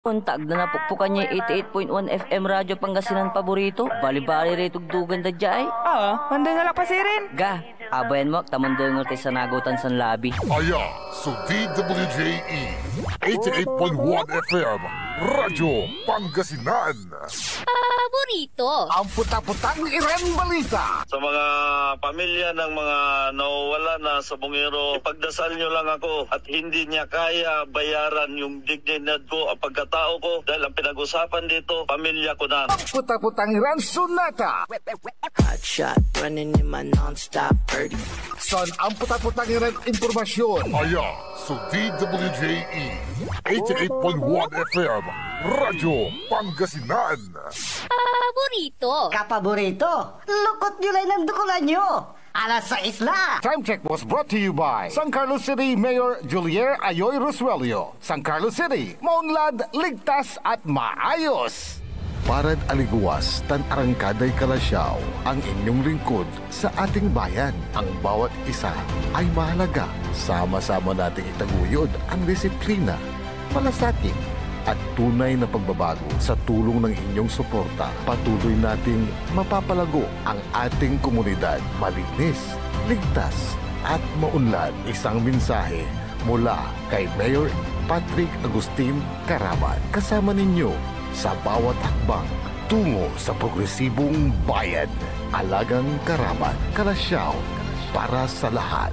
Untag na napukpukan niya 88.1 FM Radyo Pangasinan paborito. Bali-bali rito dugan da jay. Manda nga lang pa sirin. Ga, abayan mo, tamandungo tayo sa nagutan sa labi. Aya, so DWJE 88.1 FM Radyo Pangasinan. Paborito. Ang puta-putang Iren Balita. Sa mga pamilya ng mga nawawala na sa bungero, ipagdasal nyo lang ako at hindi niya kaya bayaran yung dignidad ko at pagkatao ko dahil ang pinag-usapan dito, pamilya ko na. Ang puta-putang Iren Sunata. Hot shot, running in my non-stop 30. Son, ang puta-putang Iren Impormasyon. Aya, so DWJE 88.1 FM Radyo Pangasinan. Paborito. Kapaborito, lukot nyo lang ng dukulan nyo. Alas 6 na. Time check was brought to you by San Carlos City Mayor Julier Ayoy Rosuelio. San Carlos City, maunlad, ligtas at maayos. Parad aliguas, tan arangkaday kalasyaw, ang inyong lingkod sa ating bayan. Ang bawat isa ay mahalaga. Sama-sama nating itaguyod ang disiplina, malasakit, at tunay na pagbabago. Sa tulong ng inyong suporta, patuloy nating mapapalago ang ating komunidad. Malinis, ligtas, at maunlad. Isang mensahe mula kay Mayor Patrick Agustin Caraman. Kasama ninyo sa bawat hakbang tungo sa progresibong bayan. Alagang Caraman, Kalasyaw, para sa lahat.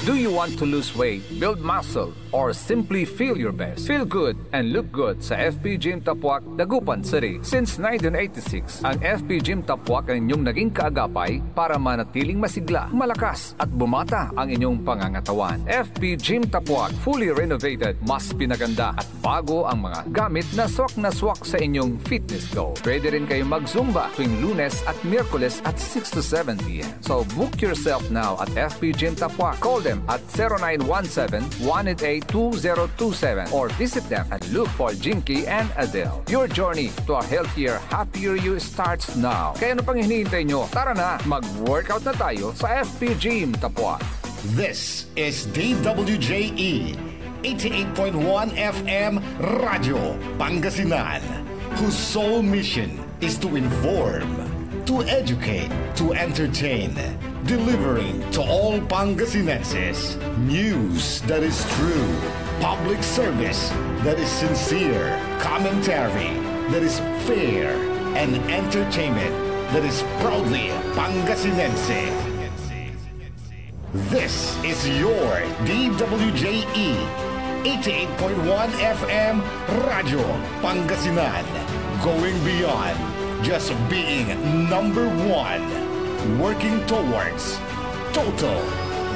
Do you want to lose weight, build muscle, or simply feel your best? Feel good and look good sa FP Gym Tapuac, Dagupan City. Since 1986, ang FP Gym Tapuac ang inyong naging kaagapay para manatiling masigla, malakas, at bumata ang inyong pangangatawan. FP Gym Tapuac, fully renovated, mas pinaganda at bago ang mga gamit na swak sa inyong fitness goal. Pwede rin kayo mag-zumba tuwing Lunes at Miyerkules at 6 to 7 p.m. So book yourself now at FP Gym Tapuac. Call them at 0917-188-2027 or visit them and look for Jinky and Adele. Your journey to a healthier, happier you starts now. Kaya ano pang hinihintay nyo? Tara na, mag-workout na tayo sa FP Gym Tapuac. This is DWJE 88.1 FM Radyo Pangasinan, whose sole mission is to inform, to educate, to entertain, delivering to all Pangasinenses news that is true, public service that is sincere, commentary that is fair, and entertainment that is proudly Pangasinense. This is your DWJE 88.1 FM Radyo Pangasinan, going beyond just being number one, working towards total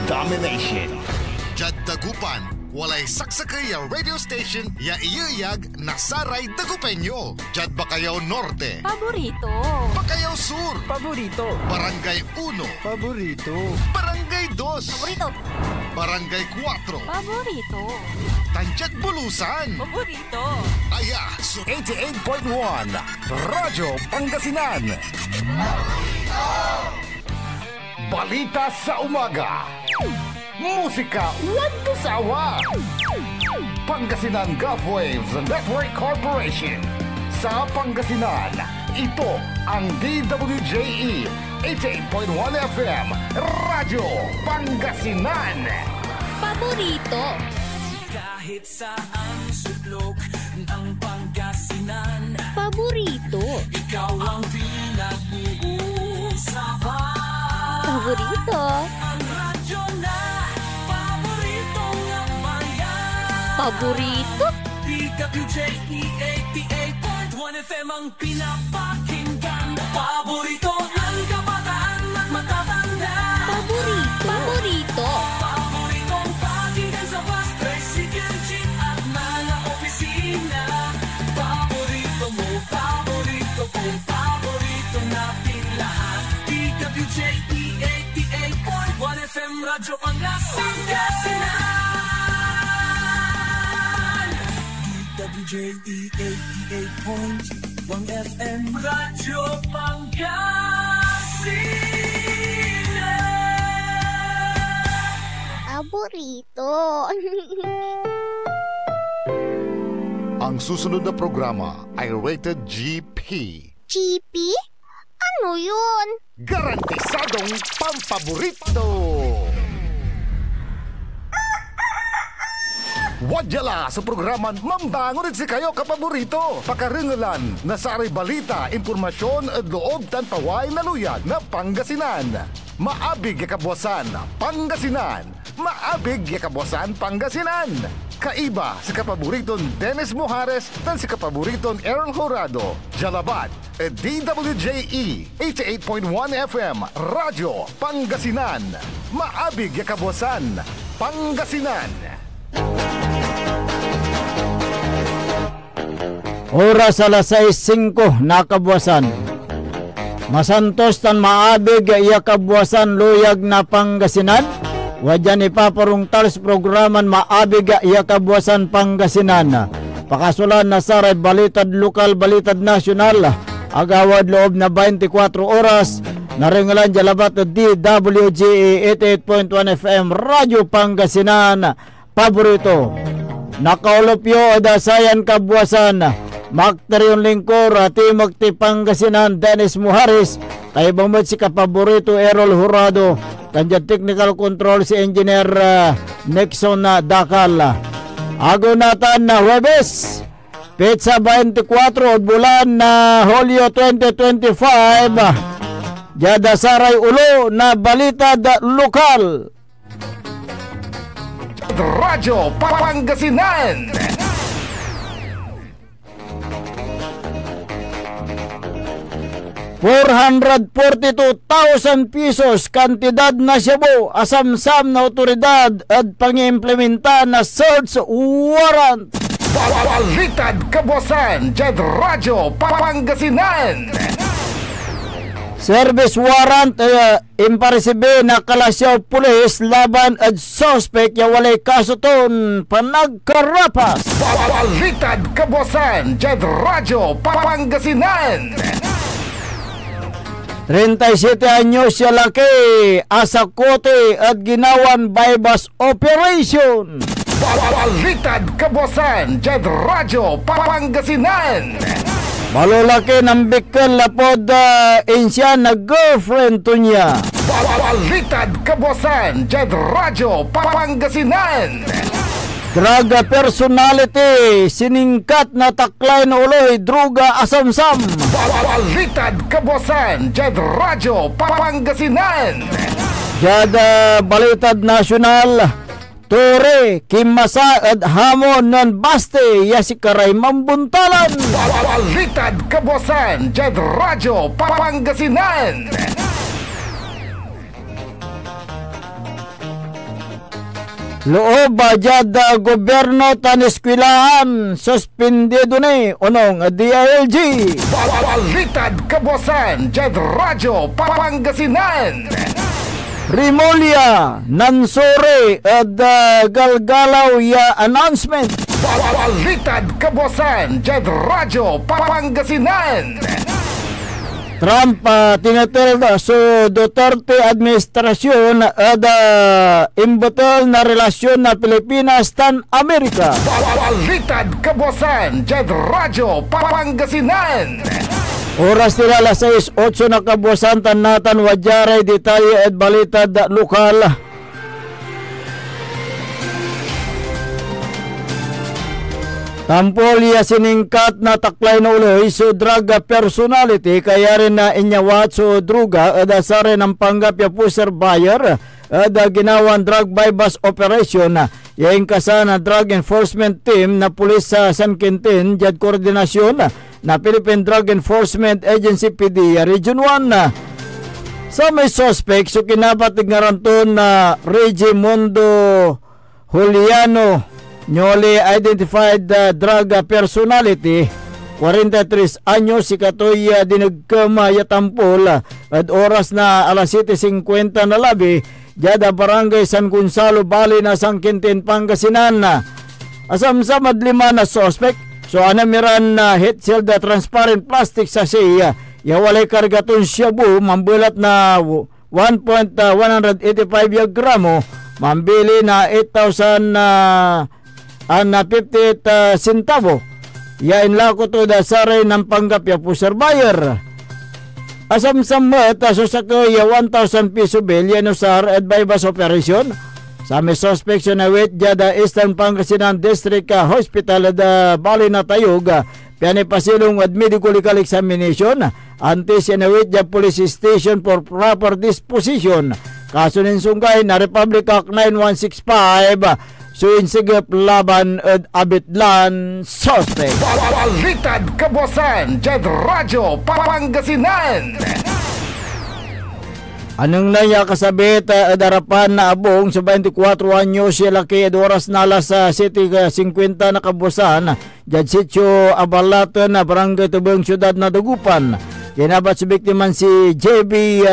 domination. Jad Dagupan, walay saksakay ya radio station ya iyayag nasaray Dagupenyo. Jad Bacayao Norte. Paborito. Bacayao Sur. Paborito. Barangay 1. Paborito. Barangay 2. Paborito. Barangay 4. Paborito. Tanchat Bulusan. Paborito. Aya, so 88.1 Radyo Pangasinan. Balita sa umaga. Musika walang sawa. Pangasinan Gulf Waves Network Corporation. Sa Pangasinan, ito ang DWJE 88.1 FM Radyo Pangasinan. Paborito. Kahit saan sulok ng Pangasinan, Paborito. ikaw ang pinag-uusapan. Paborito. Ang radyo na paborito ng bayan. Paborito. DWJE 88.1 FM ang pinapakinggan. Paborito ng kabataan at matatanda. Paborito. Paborito. Paboritong pakinggan sa bus, tricycle, jeep at mga opisina. Paborito mo, paborito ko, paborito natin lahat. DWJE 88.1 FM Radyo Pangasinan. DWJE 88.1 FM Radyo Pangasinan. Paborito. Ang susunod na programa ay rated GP. GP? Ano yun? Garantisadong pampaborito! Wadyala sa programan Mambangon si kayo kapaborito. Pakaringalan na sa aray balita, impormasyon at loob tanpaway na luyag na Pangasinan. Maabig yakabwasan Pangasinan. Maabig yakabwasan Pangasinan. Kaiba sa kapaboriton Dennis Mujares dan sa kapaboriton Errol Horado. Jalabat at DWJE 88.1 FM Radyo Pangasinan. Maabig yakabwasan Pangasinan. Oras alas 6:05 nakabwasan. Masantos tan maabig iya kabwasan luyag na Pangasinan. Wadyan ipaparong tals programan maabig iya kabwasan Pangasinan. Pakasulan na saray balitad lokal, balitad nasyonal. Agawad loob na 24 oras. Naringalan jalabat DWGE 88.1 FM Radyo Pangasinan. Paborito. Nakaulopyo adasayan kabwasan. Makterion Lingkor, Timog ti Pangasinan, Dennis Mujares, kay bamad si kapaborito Errol Horado, kanyan technical control si Engineer Nixon Dakal. Agunatan na Huwebes, Pizza 24, bulan na Hulyo 2025, Jada Saray Ulo na balita lokal. Radyo Pangasinan. 442,000 pesos kantidad na Cebu asamsam na otoridad at pangimplementa na search warrant. Balitad kabwasan Jed Radyo Pangasinan. Service warrant imparisibe na Kalasyaw Pulis laban at suspect ya walay kasuton panagkarapas. Balitad kabwasan Jed Radyo Pangasinan. 37 anyos siya laki, asakote at ginawan bypass operation. Balitad kabwasan Jed Radyo Pangasinan. Malulaki ng bikal lapod insya na girlfriend to niya. Balitad kabwasan Jed Radyo Pangasinan. Drug personality, siningkat na taklay na uloy, druga asamsam. Balitad kabwasan Jed Radyo Pangasinan. Jada balitad nasyonal, Tore, Kimasa at Hamon non baste, yasikaray mambuntalan. Balitad kabwasan Jed Radyo Pangasinan. Loob jada gobyerno tan eskwilahan suspendido ni unong DILG. Balitad kabwasan Jed Radyo Pangasinan. Rimolya Nansore at Galgalaw ya announcement. Balitad kabwasan Jed Radyo Pangasinan. Trump tinatel so Duterte administrasyon at imbatal na relasyon na Pilipinas tan Amerika. Balitad kabwasan Jed Radyo Pangasinan. Oras nila alas 6:08 na kabwasan tan natan wadyaray detalye at balitad lokal. Tampol ya siningkat na taklay na uloy so drug personality kaya rin na inyawat so druga adasare ng panggap ya puser buyer at ginawan drug bypass operation yaing kasana drug enforcement team na pulis sa San Quintin jad koordinasyon na Philippine Drug Enforcement Agency PD Region 1 sa may suspect so kinabatig nga ranton na Regimundo Juliano newly identified drug personality 43 anyos si katoy dinagkamaya tampol at oras na alas 7:50 na labi jada barangay San Gonzalo Bali na San Quintin Pangasinan. Asamsam at 5 na suspect so anamiran na heat shield transparent plastic sa siya yawalay kargaton shabu mambulat na 1.185 gramo mambili na 8,000 na 58 centavo yain lako to da saray ng panggapya po surveyor. Asam samat so sa kaya 1,000 piso bail yan usar at bypass operation. Sa may suspect na wait jada Eastern Pangasinan District Hospital da bali na tayog. Piani pasilong at medical examination. Antes yan wait ja police station for proper disposition. Kaso ninsungkay na Republic Act 9165 suinsigap laban at abitlan suspect. Balitad kabosan, Jed Radyo Pangasinan. Anong naya kasabit darapan na abong sa 24 anyos siya laki oras nala sa City 50 na kabosan Jad Sitio Abalatan na Barangay Tubong Siyudad na Dagupan. Ginabat si biktiman si JB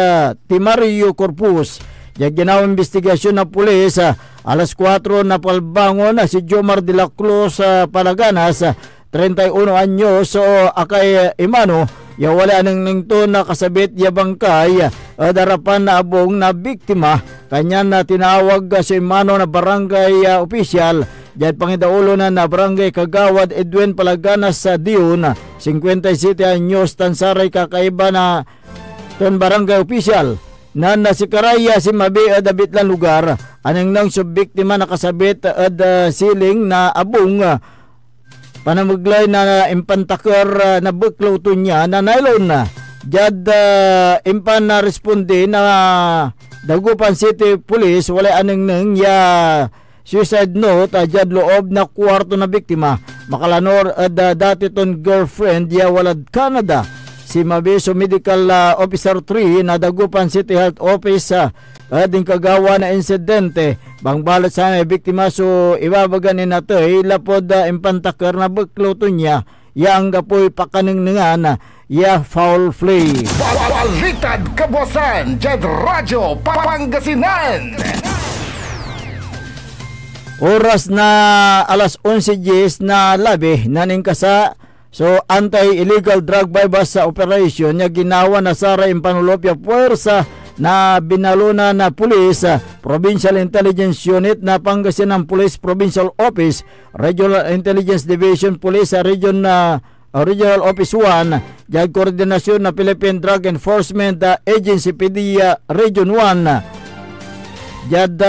Timario Corpus. Jad ginawa investigasyon na pulis alas 4 na palbangon si Jomar de la Cruz Palaganas 31 anyos so akay imano ya wala nang ningto na kasabit ya bangkay darapan na abong na biktima kanya na tinawag si imano na barangay official diyan pangidaulo na barangay Kagawad Edwin Palaganas sa Dion 57 anyos tansaray kakaiba na ton barangay official na nasikaraya si mabi adabit lang lugar anang nang subbiktima nakasabit ad siling na abong panamaglay na impantakar na buklaw to niya na nylon na jad impan na responde na Dagupan City Police wala anang nang ya suicide note jad loob na kwarto na biktima makalanor ad dati ton girlfriend ya walad Canada si Mabiso Medical Officer 3 na Dagupan City Health Office ading kagawa na insidente bang balat sa may biktima so ibabagan ni natoy lapod impantakar na bukloto niya ya ang gapoy pakaningningan ya foul play. Balitad kabosan, Jed Radyo Pangasinan. Oras na alas 11:10 na labi naning kasa so anti-illegal drug bypass sa operation niya ginawa na sara impanulopya puwersa na binaluna na pulis Provincial Intelligence Unit na Pangasinan Police Provincial Office Regional Intelligence Division Police Regional Office 1 jag koordinasyon na Philippine Drug Enforcement Agency PDEA Region 1 jad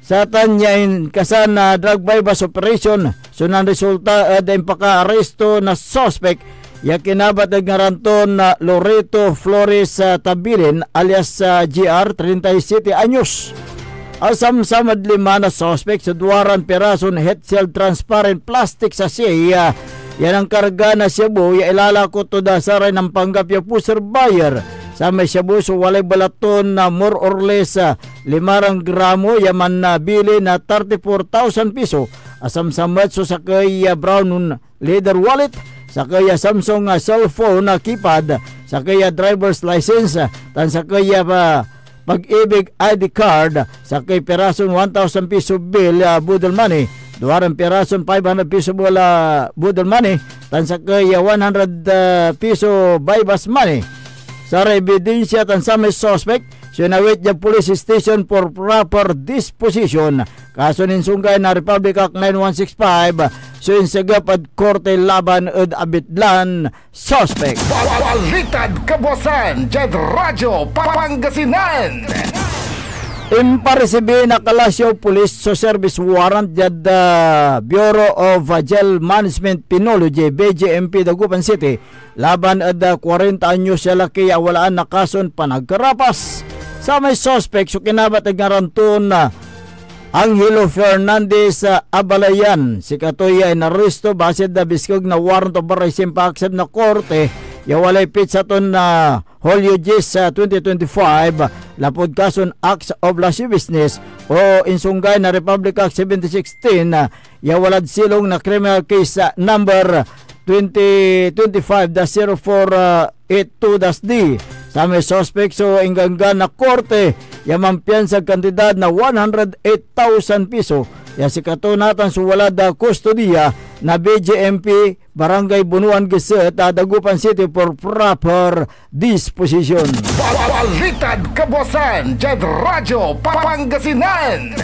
sa tanyain kasan na drug bypass operation so nang resulta da impaka-aresto na suspect ya kinabat ngaranton na Loreto Flores Tabilin alias GR 37 anyos. Asam samad 5 na suspect sa 2 perason head shell transparent plastic sa siya. Yan ang karga na Cebu ya ilalako to da saray ng panggapya po surveyor. Sa may Cebu so walay balaton na more or less 5 gramo yaman na bili na 34,000 piso. Asam samad so sa kay brown leather wallet sa kaya Samsung cellphone na keypad, sa kaya driver's license, tan sa kaya pag-ibig ID card, sa kay perason 1,000 piso bill budol money, 2 perason 500 piso budol money, tan sa kaya 100 piso bypass money. Sa ebidensya tan sa may suspect, sinawit niya police station for proper disposition. Kaso ninsungkay na Republic Act 9165 suinsagap at korte laban at abitlan suspect. Balitad kabosan, Jed Radyo Pangasinan. Imparesibi na Kalasyaw Police so service warrant jad Bureau of Jail Management Penology BJMP Dagupan City laban at 40 anyos siya laki awalaan na kason panagkarapas sa may suspect so kinabat ngaranton na Angelo Fernandez Abalayan si katoy ay naresto basid na biskog na warrant of arrest pa-accept na korte ya walay pizza ton na Hulyo 10 2025 lapod kason acts of lascivious business o insungay na Republic Act 1716 ya walad silong na criminal case number 2025-0482-D sa may suspect so inganggan na korte ya mampiyan sa kantidad na 108,000 piso ya si katunatan so wala da kustodiya na BJMP Barangay Bunuan Geset Dagupan City for proper disposition. Balitad kabosan, Jed Radyo Pangasinan.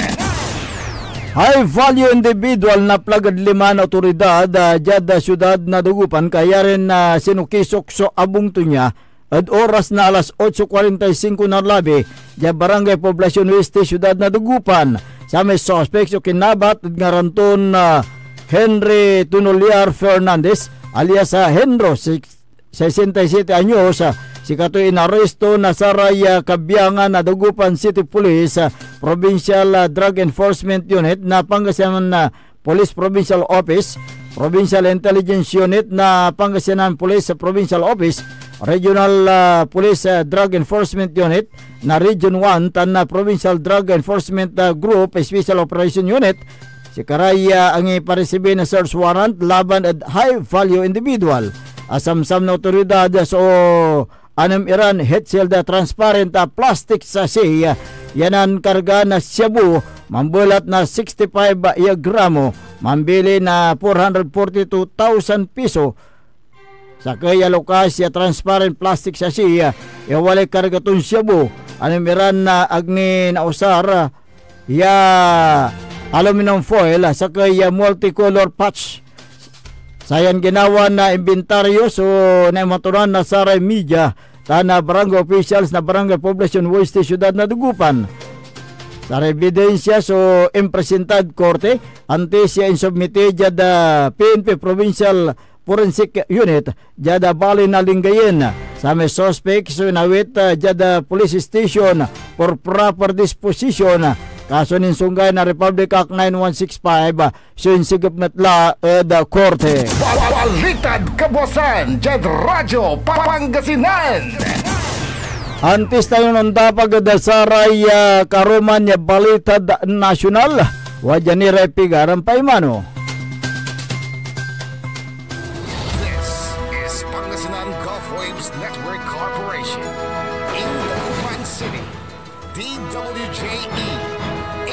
High value individual na plagad lima na otoridad jada syudad na Dagupan kaya rin na sinukisok so abong tunya at oras na alas 8:45 na labi ja barangay Poblacion Oeste syudad na Dagupan sa may suspect so kinabat at ngaranton Henry Tunoliar Fernandez alias Henro 67 anyos si katoy inaresto na saray Kabiangan na Dagupan City Police Provincial Drug Enforcement Unit na Pangasinan Police Provincial Office, Provincial Intelligence Unit na Pangasinan Police Provincial Office, Regional Police Drug Enforcement Unit na Region 1 tan Provincial Drug Enforcement Group Special Operation Unit. Si karaya ang iparesibe na search warrant laban at high value individual. Asamsam na otoridad so anam Iran head-sealed transparent plastic sachet yanan karga na shabu mambulat na 65 gramo mambili na 442,000 piso sa kaya lokasya transparent plastic sachet wala karga tun shabu anam Iran na agni na usar ya aluminum foil sa kaya multicolor patch. Sayan ginawa na inventaryo so naimaturan na saray media na barangay officials na barangay Poblacion Oeste syudad na Dagupan. Sa ebidensya so impresentad korte ante siya insubmite jada PNP Provincial Forensic Unit jada bali na Lingayen sa may suspect so nawit jada police station for proper disposition kaso nin sunggay na Republic Act 9165 so insigap natla da korte. Balitad kabosan jad Radyo Pangasinan. Antes tayo nung dapag dasaray karuman ya balitad nasyonal wajan ni Repigaran Paimano. This is Pangasinan Gulf Waves Network Corporation in Dagupan City, DWJE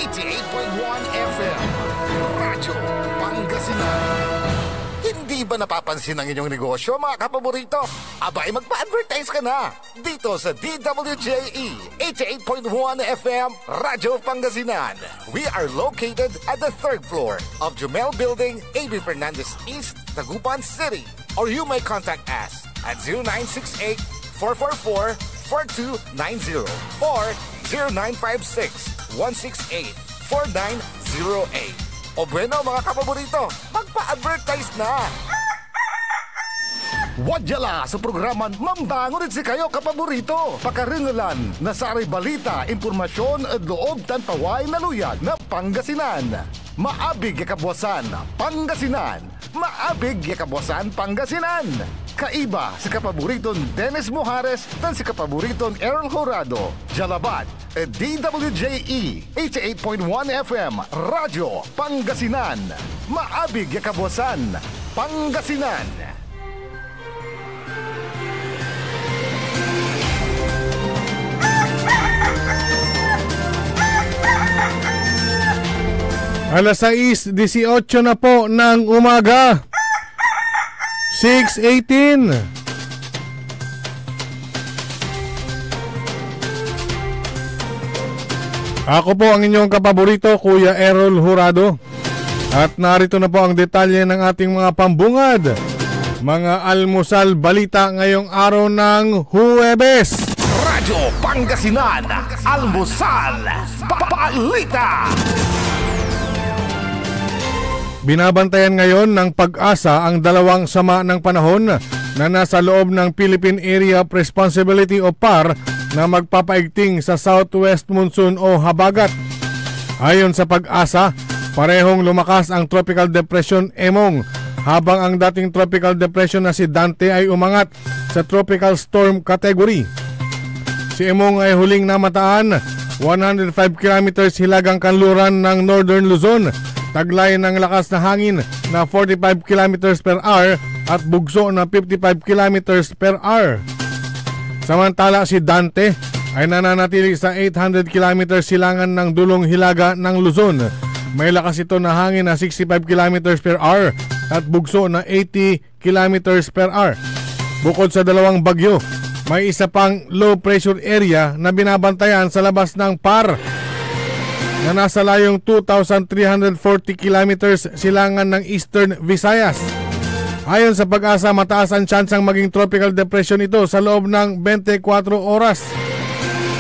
88.1 FM, Radyo Pangasinan. Hindi ba napapansin ang inyong negosyo, mga kapaborito? Abay, magpa-advertise ka na dito sa DWJE 88.1 FM, Radyo Pangasinan. We are located at the 3rd floor of Jumel Building, A.B. Fernandez East, Dagupan City. Or you may contact us at 0968-444-4290 or 0956-168-4908. O bueno mga kapaborito, magpa-advertise na! Wadyala sa programan Mambangon si kayo kapaborito. Pakaringalan na saray balita, impormasyon at loob tan paway na luyag na Pangasinan. Maabig yakabwasan Pangasinan. Maabig yakabwasan Pangasinan. Kaiba si kapaboriton Dennis Mojares tan si kapaboriton Errol Horado. Jalabat at DWJE 88.1 FM Radyo Pangasinan. Maabig yakabwasan Pangasinan. Alas 6:18 na po ng umaga. 6:18. Ako po ang inyong kapaborito, Kuya Errol Horado. At narito na po ang detalye ng ating mga pambungad. Mga almusal balita ngayong araw ng Huwebes. Radyo Pangasinan, almusal balita. Binabantayan ngayon ng Pag-asa ang dalawang sama ng panahon na nasa loob ng Philippine Area of Responsibility o PAR na magpapaigting sa Southwest Monsoon o Habagat. Ayon sa Pag-asa, parehong lumakas ang Tropical Depression Emong habang ang dating Tropical Depression na si Dante ay umangat sa Tropical Storm category. Si Emong ay huling namataan 105 km hilagang kanluran ng Northern Luzon, taglay ng lakas na hangin na 45 km per hour at bugso na 55 km per hour. Samantala si Dante ay nananatili sa 800 km silangan ng dulong hilaga ng Luzon. May lakas ito na hangin na 65 km per hour at bugso na 80 km per hour. Bukod sa dalawang bagyo, may isa pang low pressure area na binabantayan sa labas ng PAR. na nasa layong 2,340 kilometers silangan ng Eastern Visayas. Ayon sa Pag-asa, mataas ang tsansang maging tropical depression ito sa loob ng 24 oras.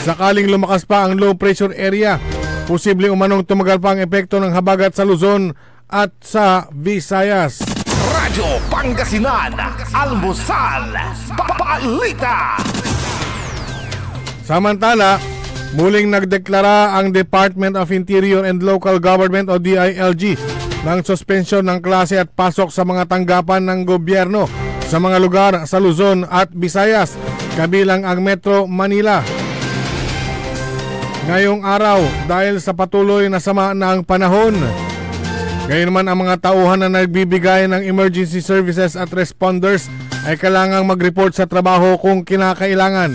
Sakaling lumakas pa ang low pressure area, posibleng umanong tumagal pa ang epekto ng habagat sa Luzon at sa Visayas. Radyo Pangasinan, Almusal, Balita. Samantala, muling nagdeklara ang Department of Interior and Local Government o DILG ng suspensyon ng klase at pasok sa mga tanggapan ng gobyerno sa mga lugar sa Luzon at Visayas, kabilang ang Metro Manila. Ngayong araw, dahil sa patuloy na sama ng panahon, gayunman ang mga tauhan na nagbibigay ng emergency services at responders ay kailangang mag-report sa trabaho kung kinakailangan.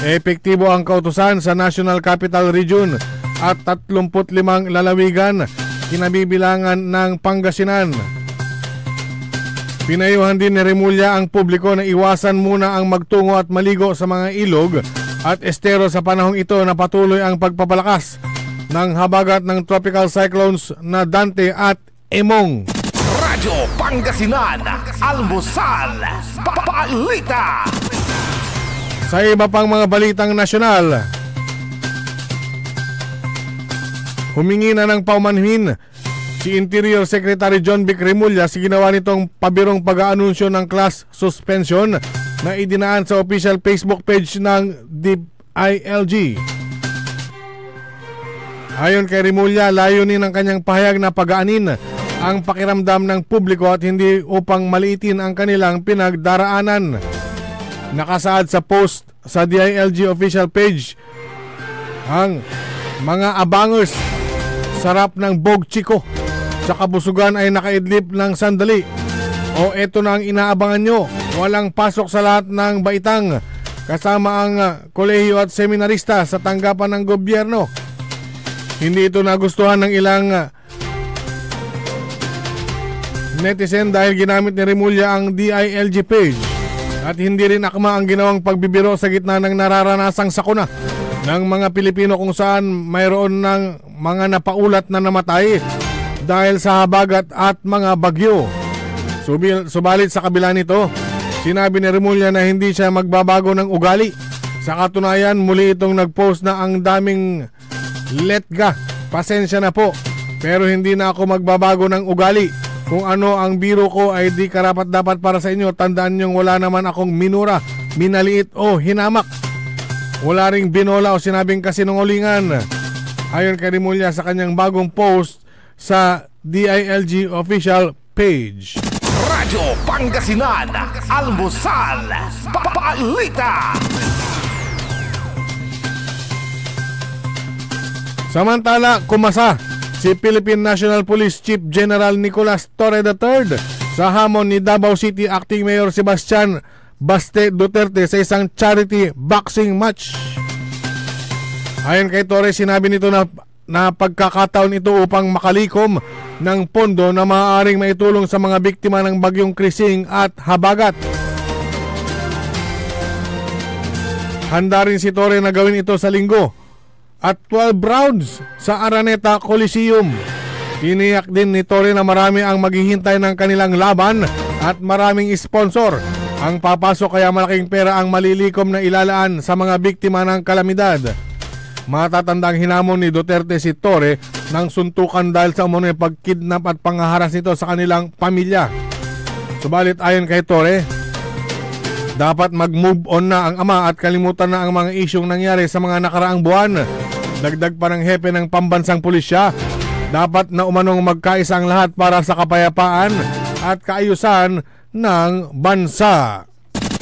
Epektibo ang kautusan sa National Capital Region at 35 lalawigan kinabibilangan ng Pangasinan. Pinayuhan din ni Remulla ang publiko na iwasan muna ang magtungo at maligo sa mga ilog at estero sa panahong ito na patuloy ang pagpapalakas ng habagat ng tropical cyclones na Dante at Emong. Radyo Pangasinan, Almusal, Balita. Sa iba pang mga balitang nasyonal, humingi na ng paumanhin si Interior Secretary John Vic Remulla sa ginawa nitong pabirong pag-aanunsyo ng class suspension na idinaan sa official Facebook page ng DILG. Ayon kay Remulla, layunin ng kanyang pahayag na pag-aanin ang pakiramdam ng publiko at hindi upang maliitin ang kanilang pinagdaraanan. Nakasaad sa post sa DILG official page, ang mga abangers sarap ng Bog Chico sa kabusugan ay nakaidlip ng sandali. O eto na ang inaabangan nyo, walang pasok sa lahat ng baitang kasama ang kolehiyo at seminarista sa tanggapan ng gobyerno. Hindi ito nagustuhan ng ilang netizen dahil ginamit ni Remulla ang DILG page. At hindi rin akma ang ginawang pagbibiro sa gitna ng nararanasang sakuna ng mga Pilipino kung saan mayroon ng mga napaulat na namatay dahil sa habagat at mga bagyo. Subalit sa kabila nito, sinabi ni Remulla na hindi siya magbabago ng ugali. Sa katunayan, muli itong nagpost na ang daming letga. Pasensya na po, pero hindi na ako magbabago ng ugali. Kung ano ang biro ko ay di karapat dapat para sa inyo. Tandaan niyong wala naman akong minura, minaliit o hinamak. Wala ring binola o sinabing kasinungalingan. Ayon kay Remulla sa kanyang bagong post sa DILG official page. Radyo Pangasinan, Almusal, Balita. Samantala, kumasa si Philippine National Police Chief General Nicolas Torre III sa hamon ni Davao City Acting Mayor Sebastian Baste Duterte sa isang charity boxing match. Ayon kay Torre, sinabi nito na pagkakataon ito upang makalikom ng pondo na maaaring maitulong sa mga biktima ng bagyong Krising at habagat. Handa rin si Torre na gawin ito sa linggo at 12 rounds sa Araneta Coliseum. Tiniyak din ni Torre na marami ang maghihintay ng kanilang laban at maraming sponsor ang papasok, kaya malaking pera ang malilikom na ilalaan sa mga biktima ng kalamidad. Matatandang hinamon ni Duterte si Torre ng suntukan dahil sa umunoy pagkidnap at panghaharas nito sa kanilang pamilya. Subalit ayon kay Torre, dapat mag-move on na ang ama at kalimutan na ang mga isyong nangyari sa mga nakaraang buwan. Dagdag pa ng hepe ng pambansang pulisya, dapat na umanong magkaisa ang lahat para sa kapayapaan at kaayusan ng bansa.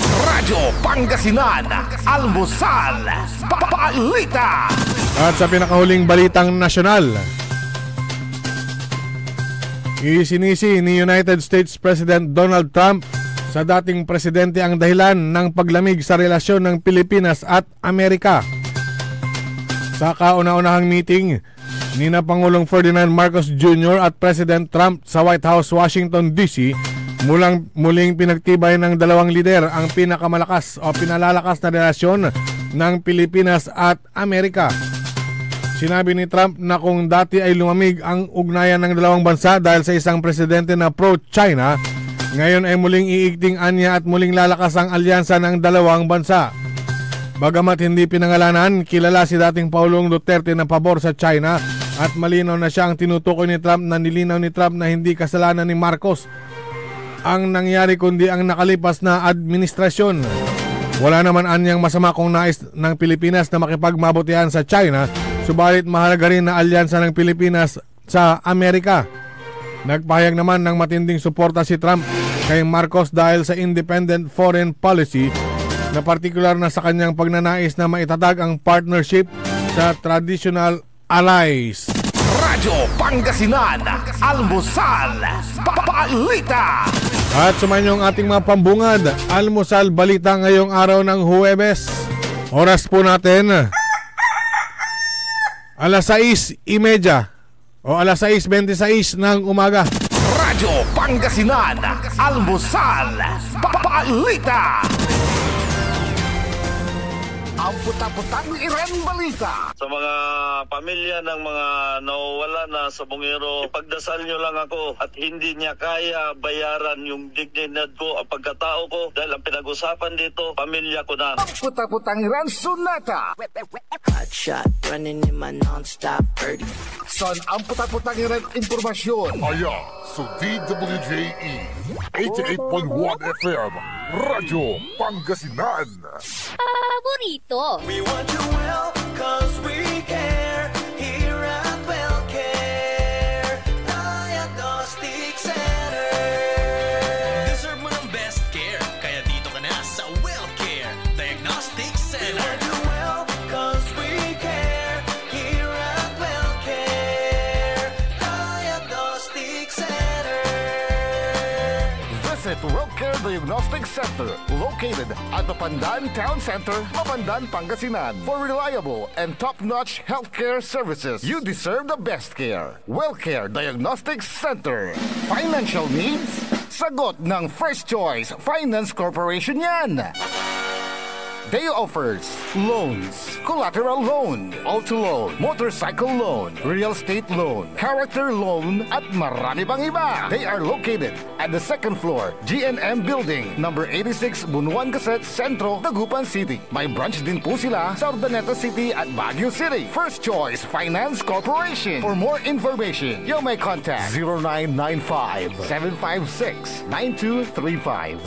Radyo Pangasinan, Almusal, Balita. At sa pinakahuling balitang nasyonal, isinisi ni United States President Donald Trump sa dating presidente ang dahilan ng paglamig sa relasyon ng Pilipinas at Amerika. Sa kauna-unahang meeting ni na Pangulong Ferdinand Marcos Jr. at President Trump sa White House, Washington DC, muling pinagtibay ng dalawang lider ang pinakamalakas o pinalalakas na relasyon ng Pilipinas at Amerika. Sinabi ni Trump na kung dati ay lumamig ang ugnayan ng dalawang bansa dahil sa isang presidente na pro-China, ngayon ay muling iigting anya at muling lalakas ang alyansa ng dalawang bansa. Bagamat hindi pinangalanan, kilala si dating Pangulong Duterte na pabor sa China at malinaw na siya ang tinutukoy ni Trump na nilinaw ni Trump na hindi kasalanan ni Marcos ang nangyari kundi ang nakalipas na administrasyon. Wala naman anyang masama kung nais ng Pilipinas na makipagmabutihan sa China, subalit mahalaga rin na alyansa ng Pilipinas sa Amerika. Nagpahayag naman ng matinding suporta si Trump kay Marcos dahil sa independent foreign policy na partikular na sa kanyang pagnanais na maitatag ang partnership sa traditional allies. Radyo Pangasinan, Almusal, Balita. At sumayon yung ating mga pambungad, Almusal Balita ngayong araw ng Huwebes. Oras po natin, alas 6:30 o alas 6:26 ng umaga. Radyo Pangasinan, Almusal, Balita. Ang puta-putang Iren Balita. Sa mga pamilya ng mga nawawala na sa bungero, ipagdasal nyo lang ako at hindi niya kaya bayaran yung dignidad ko at pagkatao ko dahil ang pinag-usapan dito, pamilya ko na. Ang puta-putang Iren Sunata. Hot shot, running in my non-stop 30. Son, ang puta-putang Iren Impormasyon. Aya sa DWJE 88.1 FM Radyo Pangasinan. Paborito. We want you well, cause we care. Here at WellCare Diagnostic Center. Deserve mo ng best care, kaya dito ka na sa WellCare Diagnostic Center. We want you well, cause we care. Here at WellCare Diagnostic Center. Visit WellCare Diagnostic Center, located at the Pandan Town Center, Mapandan, Pangasinan. For reliable and top-notch healthcare services, you deserve the best care. WellCare Diagnostic Center. Financial needs? Sagot ng First Choice Finance Corporation yan. They offers loans, collateral loan, auto loan, motorcycle loan, real estate loan, character loan, at marami pang iba. They are located at the second floor, GNM Building, number 86, Bunuan Gazette, Centro, Dagupan City. May branch din po sila sa Urdaneta City at Baguio City. First Choice Finance Corporation. For more information, you may contact 0995-756-9235,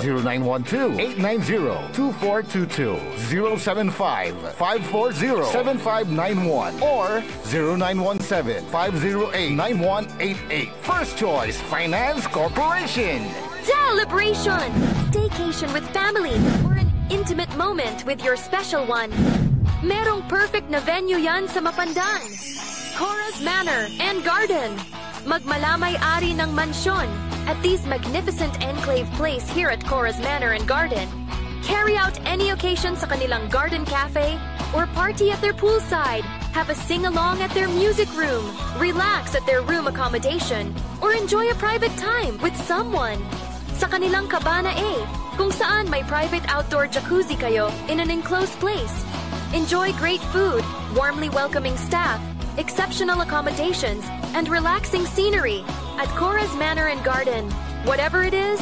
0912-890-2422. 075-540-7591 or 0917-508-9188. First Choice Finance Corporation. Celebration! Staycation with family or an intimate moment with your special one. Merong perfect na venue yan sa Mapandan. Cora's Manor and Garden. Magmalamay-ari ng mansyon at this magnificent enclave place here at Cora's Manor and Garden. Carry out any occasion sa kanilang garden cafe or party at their poolside. Have a sing-along at their music room. Relax at their room accommodation or enjoy a private time with someone. Sa kanilang Cabana A, kung saan may private outdoor jacuzzi kayo in an enclosed place. Enjoy great food, warmly welcoming staff, exceptional accommodations, and relaxing scenery at Cora's Manor and Garden. Whatever it is,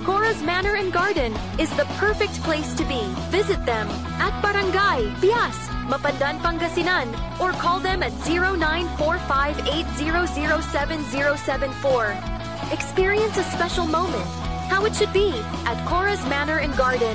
Cora's Manor and Garden is the perfect place to be. Visit them at Barangay Pias, Mapandan, Pangasinan, or call them at 0945-800-7074. Experience a special moment, how it should be at Cora's Manor and Garden.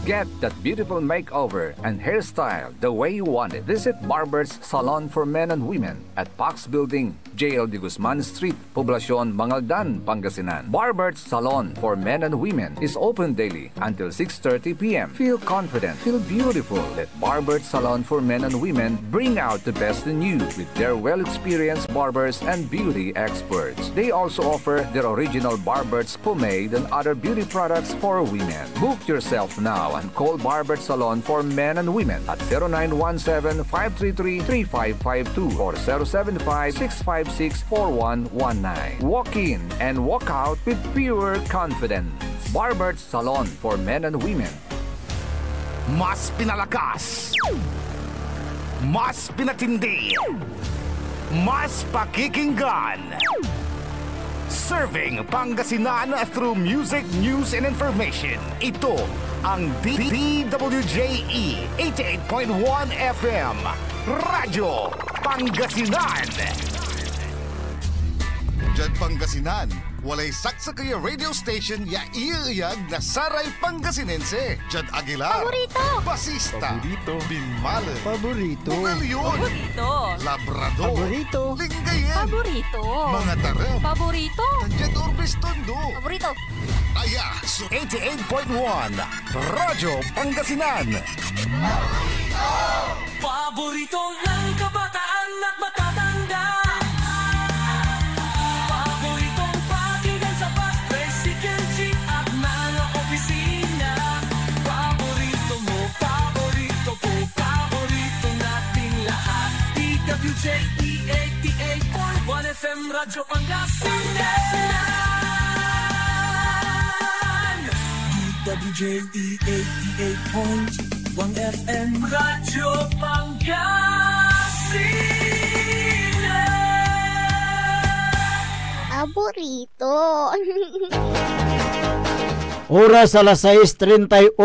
Get that beautiful makeover and hairstyle the way you want it. Visit Barber's Salon for Men and Women at Pax Building, JL de Guzman Street, Poblacion, Mangaldan, Pangasinan. Barber's Salon for Men and Women is open daily until 6:30 p.m. Feel confident, feel beautiful. Let Barber's Salon for Men and Women bring out the best in you with their well-experienced barbers and beauty experts. They also offer their original Barber's pomade and other beauty products for women. Book yourself now and call Barber's Salon for Men and Women at 0917-533-3552 or 075-656-4119. Walk in and walk out with pure confidence. Barber's Salon for Men and Women. Mas pinalakas, Mas pinatindi, mas pakikinggan. Serving Pangasinan through music, news, and information. Ito ang DWJE 88.1 FM Radyo Pangasinan. Diyan Pangasinan, walay saksa kaya radio station ya iiyag na saray Pangasinense. Diyan Aguilar, Paborito. Basista, Paborito. Binmale, Paborito. Bugalyon, Paborito. Labrador, Paborito. Lingayen, Paborito. mga tarem, Paborito. Diyan Urbis Tondo. Paborito. Aya, 88.1 Radyo Pangasinan. Paborito ng kabataan at matatanda. Paboritong pakinggan sa bus, tricycle, jeep at mga opisina. Paborito mo, paborito ko, paborito nating lahat. DWJE 88.1 FM Radyo Pangasinan. DWJE 88.1 FM Radyo Pangasinan. Paborito. Oras alas 6:31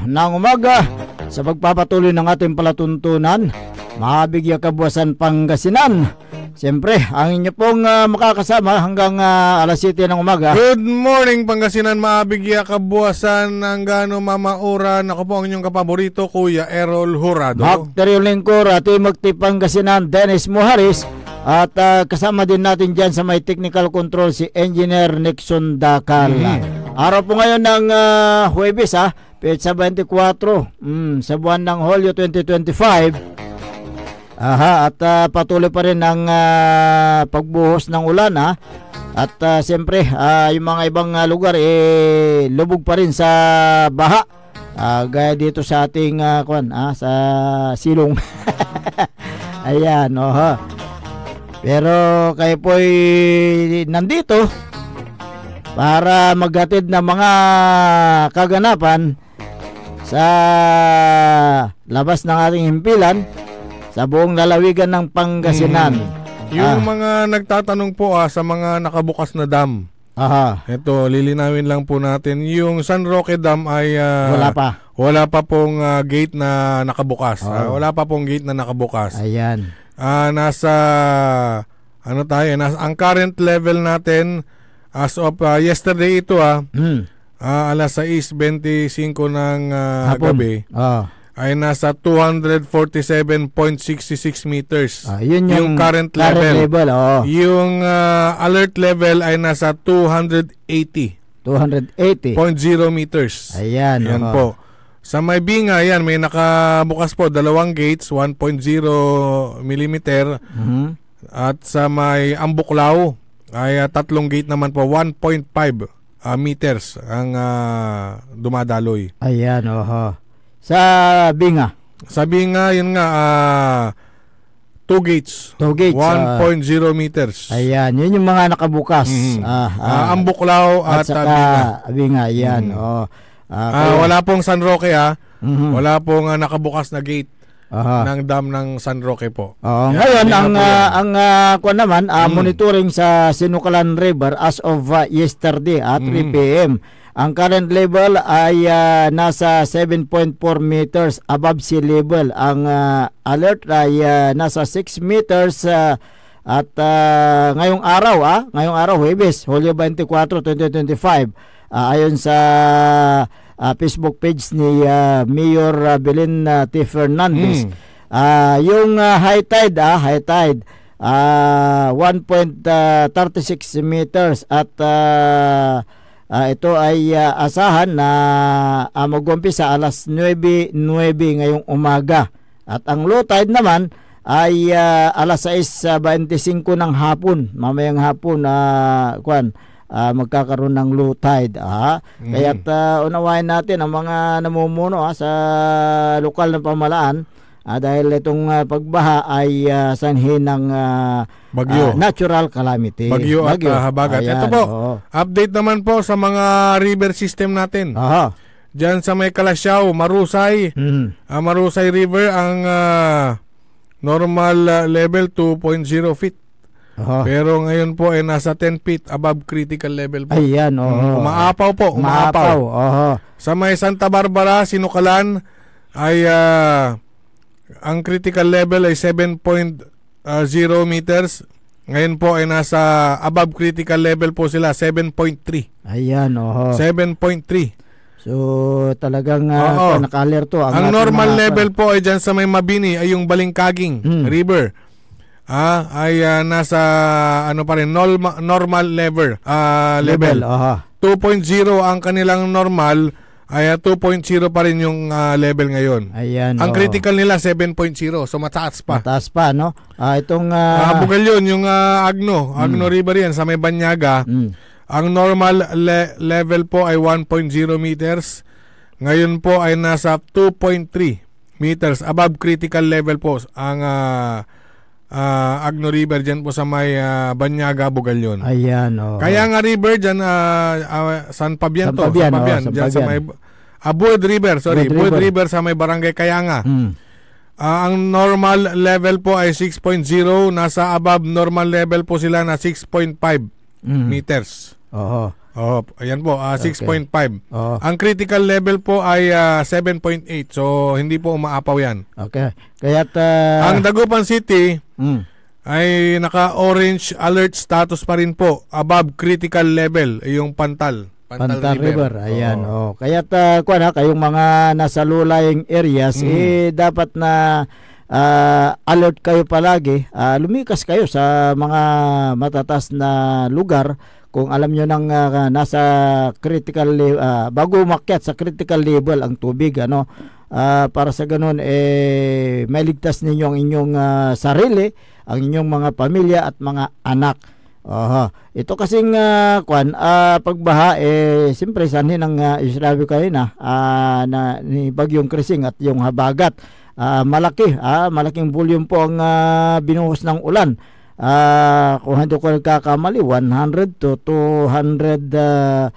ng umaga sa pagpapatuloy ng ating palatuntunan, Mahabig Kabuwasan Pangasinan. Siyempre, ang inyo pong makakasama hanggang alas 7 ng umaga. Good morning Pangasinan, Mahabig Kabuwasan ng gano mamauran. Ako po ang inyong kapaborito, Kuya Errol Jurado. Bakteryo Lingkor, Timothy Pangasinan, Dennis Muharis. At kasama din natin dyan sa may technical control si Engineer Nixon Dakal. Araw po ngayon ng Huwebes, Petsa 24, sa buwan ng Hulyo 2025. At patuloy pa rin ang pagbuhos ng ulan, At siyempre, yung mga ibang lugar lubog pa rin sa baha. Gaya dito sa ating sa silong. Ayan, Pero kayo po'y nandito para maghatid ng mga kaganapan sa labas ng ating himpilan sa buong lalawigan ng Pangasinan. Yung mga nagtatanong po sa mga nakabukas na dam. Ito, lilinawin lang po natin. Yung San Roque Dam ay wala pa pong gate na nakabukas. Wala pa pong gate na nakabukas. Ayan. Nasa ang current level natin as of yesterday ito alas 6:25 ng gabi. Ay nasa 247.66 meters. Yun yung current level. Yung alert level ay nasa 280.0 meters. Ayan. Yan po. Sa may Binga, yan, may nakabukas po 2 gates, 1.0 millimeter. At sa may Ambuklaw, ay 3 gate naman po, 1.5 meters ang dumadaloy. Ayan, Sa Binga? Sa Binga, yun nga, 2 gates. 1.0 meters. Ayan, yun yung mga nakabukas. Ambuklaw at Binga, yan. Wala pong San Roque wala pong nakabukas na gate ng dam ng San Roque po. Ngayon ang monitoring sa Sinukalan River as of yesterday at 3 PM. Ang current level ay nasa 7.4 meters above sea level. Ang alert ay nasa 6 meters at ngayong araw, Huwebes, Hulyo 24, 2025. Ayon sa Facebook page ni Mayor Belen T. Fernandez, yung high tide 1.36 meters at ito ay asahan na mag-umpisa alas 9:09 ngayong umaga. At ang low tide naman ay alas 6:25 ng hapon, mamayang hapon magkakaroon ng low tide. Kaya't unawain natin ang mga namumuno sa lokal na pamalaan dahil itong pagbaha ay sanhi ng bagyo, natural calamity. Bagyo at habagat. Ito po, update naman po sa mga river system natin. Diyan sa may Kalasyaw, Marusay, Marusay River, ang normal level 2.0 feet. Aha. Pero ngayon po ay nasa 10 feet above critical level po. Ayan, Umaapaw po, umaapaw. Sa may Santa Barbara, Sinukalan ay ang critical level ay 7.0 meters. Ngayon po ay nasa above critical level po sila, 7.3. Ayan, 7.3. So talagang naka-alerto ang normal level po ay dyan sa may Mabini ay yung Balingkaging River. Ay nasa ano pa rin normal level. 2.0 ang kanilang normal ay 2.0 pa rin yung level ngayon. Ayan. Ang critical nila 7.0. So mataas pa. Mataas pa, no? Itong Bugalyon, yung Agno River yan sa may Banyaga. Ang normal level po ay 1.0 meters. Ngayon po ay nasa 2.3 meters above critical level po ang Agno River dyan po sa may Banyaga, Bugalyon. Ayan, Kaya nga river dyan, San Fabian dyan sa may Buod River, Buod River sa may Barangay Kayanga. Ang normal level po ay 6.0, nasa above normal level po sila na 6.5 meters. Ayan po, 6.5. Ang critical level po ay 7.8. So hindi po umaapaw yan. Okay. Kaya ang Dagupan City ay naka-orange alert status pa rin po, above critical level, yung Pantal River. Ayan. Kaya kayong mga nasa low-lying areas dapat na alert kayo palagi. Lumikas kayo sa mga matataas na lugar. Kung alam nyo nang nasa critical bago umakyat sa critical level ang tubig, para sa ganun mailigtas ninyo ang inyong sarili, ang inyong mga pamilya at mga anak. Ito kasing pagbaha siyempre sanhin ang sinabi kayo na ni Bagyong Krising at yung habagat. Malaking volume po ang binuhos ng ulan. Kung hindi ko nagkakamali, 100 to 200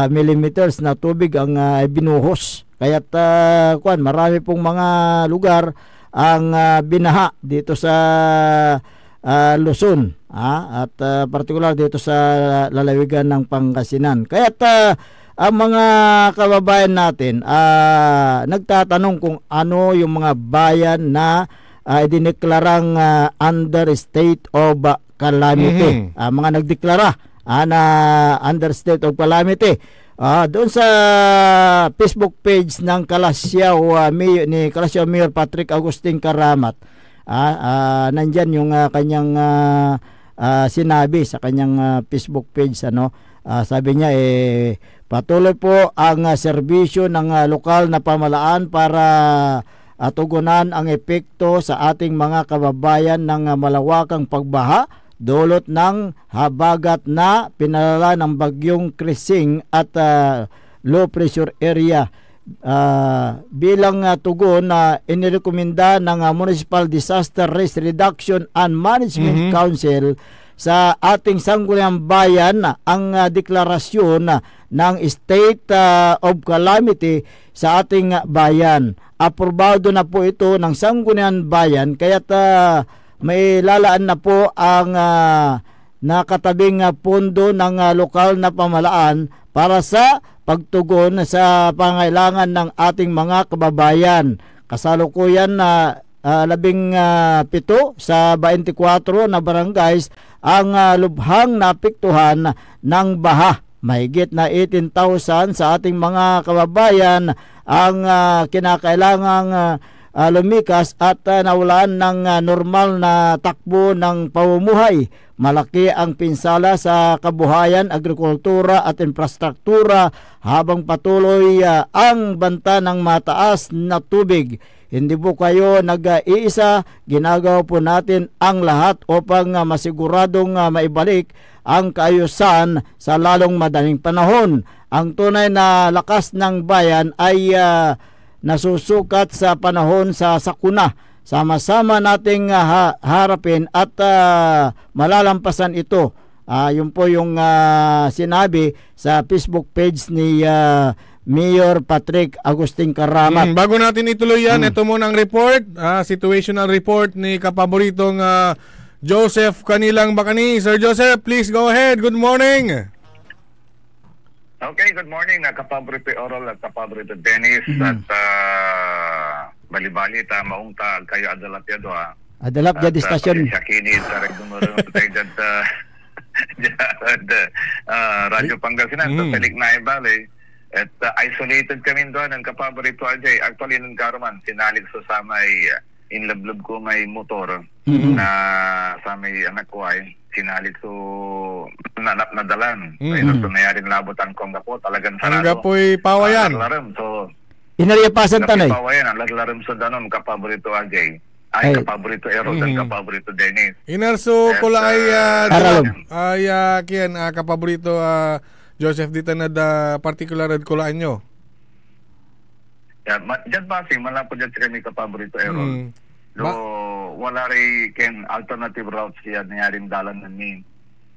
millimeters na tubig ang binuhos. Kaya't marami pong mga lugar ang binaha dito sa Luzon, at partikular dito sa lalawigan ng Pangasinan. Kaya't ang mga kababayan natin nagtatanong kung ano yung mga bayan na idineklarang under state of calamity. Mga nagdeklara na under state of calamity. Doon sa Facebook page ng Kalasyaw ni Kalasyaw Mayor Patrick Agustin Karamat, nandyan yung kanyang sinabi sa kanyang Facebook page. Sabi niya patuloy po ang serbisyo ng lokal na pamahalaan para tugunan ang epekto sa ating mga kababayan ng malawakang pagbaha dulot ng habagat na pinalala ng Bagyong Krising at low pressure area. Bilang tugon na inirekomenda ng Municipal Disaster Risk Reduction and Management Council sa ating sangguniang bayan ang deklarasyon ng state of calamity sa ating bayan. Aprobado na po ito ng sangguniang bayan, kaya't may lalaan na po ang nakatabing pondo ng lokal na pamahalaan para sa pagtugon sa pangailangan ng ating mga kababayan. Kasalukuyan na 17 sa 24 na barangays ang lubhang napektuhan ng baha. Mahigit na 18,000 sa ating mga kababayan ang kinakailangang lumikas at nawalan ng normal na takbo ng pamumuhay. Malaki ang pinsala sa kabuhayan, agrikultura at infrastruktura habang patuloy ang banta ng mataas na tubig. Hindi po kayo nag-iisa, ginagawa po natin ang lahat upang masiguradong maibalik ang kaayusan sa lalong madaling panahon. Ang tunay na lakas ng bayan ay nasusukat sa panahon sa sakuna. Sama-sama nating harapin at malalampasan ito. Yun po yung sinabi sa Facebook page ni Mayor Patrick Agustin Karamat. Bago natin ituloy yan, ito muna ang report, situational report ni kapaboritong Joseph Kanilang Bacani. Sir Joseph, please go ahead. Good morning. Okay, good morning. Kapaborito Oral at kapaborito Dennis at bali-balita, maungta kayo adalap yado Adalap jadi stasyon. Sakini sa regumuro tayo dyan Radyo Pangasinan sa Pelik na Ibali. At isolated kami doon ng kapaborito Ajay. Actually, nung karuman, sinalig sa may inlablab ko may motor na sa may anak ko ay sinalig so nadalan. Ayun so nayaring labotan ko nga po talagang sarado. Ang gapoy pawayan. So inariyapasan tanay. Pawayan ang laglaram sa danon kapaborito Ajay. Ay kapaborito Errol dan kapaborito Dennis. Inarso ko la ay kian kapaborito Joseph dito na da particular red kulaan nyo. Diyan ba si malapod dyan si kami kapaborito Errol. Wala rin ken alternative routes siya nanyaring dalanan ni.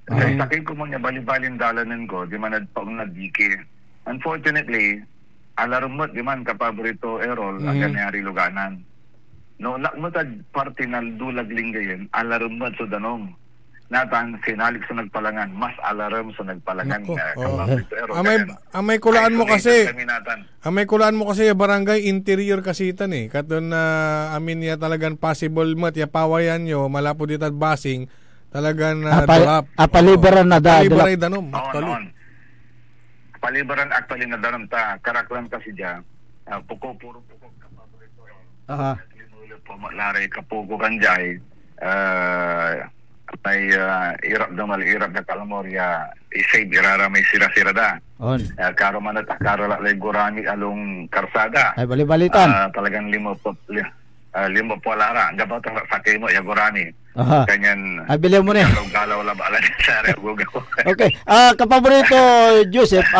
Kasi sakin ko mo niya bali-balin dalanan ko, di man nagdiki. Unfortunately, alarmot di man kapaborito Errol ang nangyari luganan. No, nakmatad parte na dulag linggayin, alarmot sa danong. Natang sinalig sa nagpalangan, mas alarm sa nagpalangan. Amay kulaan mo kasi. Amay kulaan mo kasi barangay interior kasi itan Katon na amin niya talagang possible mat ya pawayan nyo malapo dito at basing talagang palibaran na palibaran danom. Palibaran actually na danom ta karaklan kasi diya. Puro kapaborito. Linulo po malari kapugo kanjay. May irap na kalamorya isave irara may sira-sira da. Karo man at karo lay gurami along karsada. Ay bali-balitan. Talagang limo po lara. Gabaw ta sakay mo ya gurami. Kanyan. Ay bili mo ni. Galaw la bala ni sare gugaw. Okay. Kapaborito Joseph,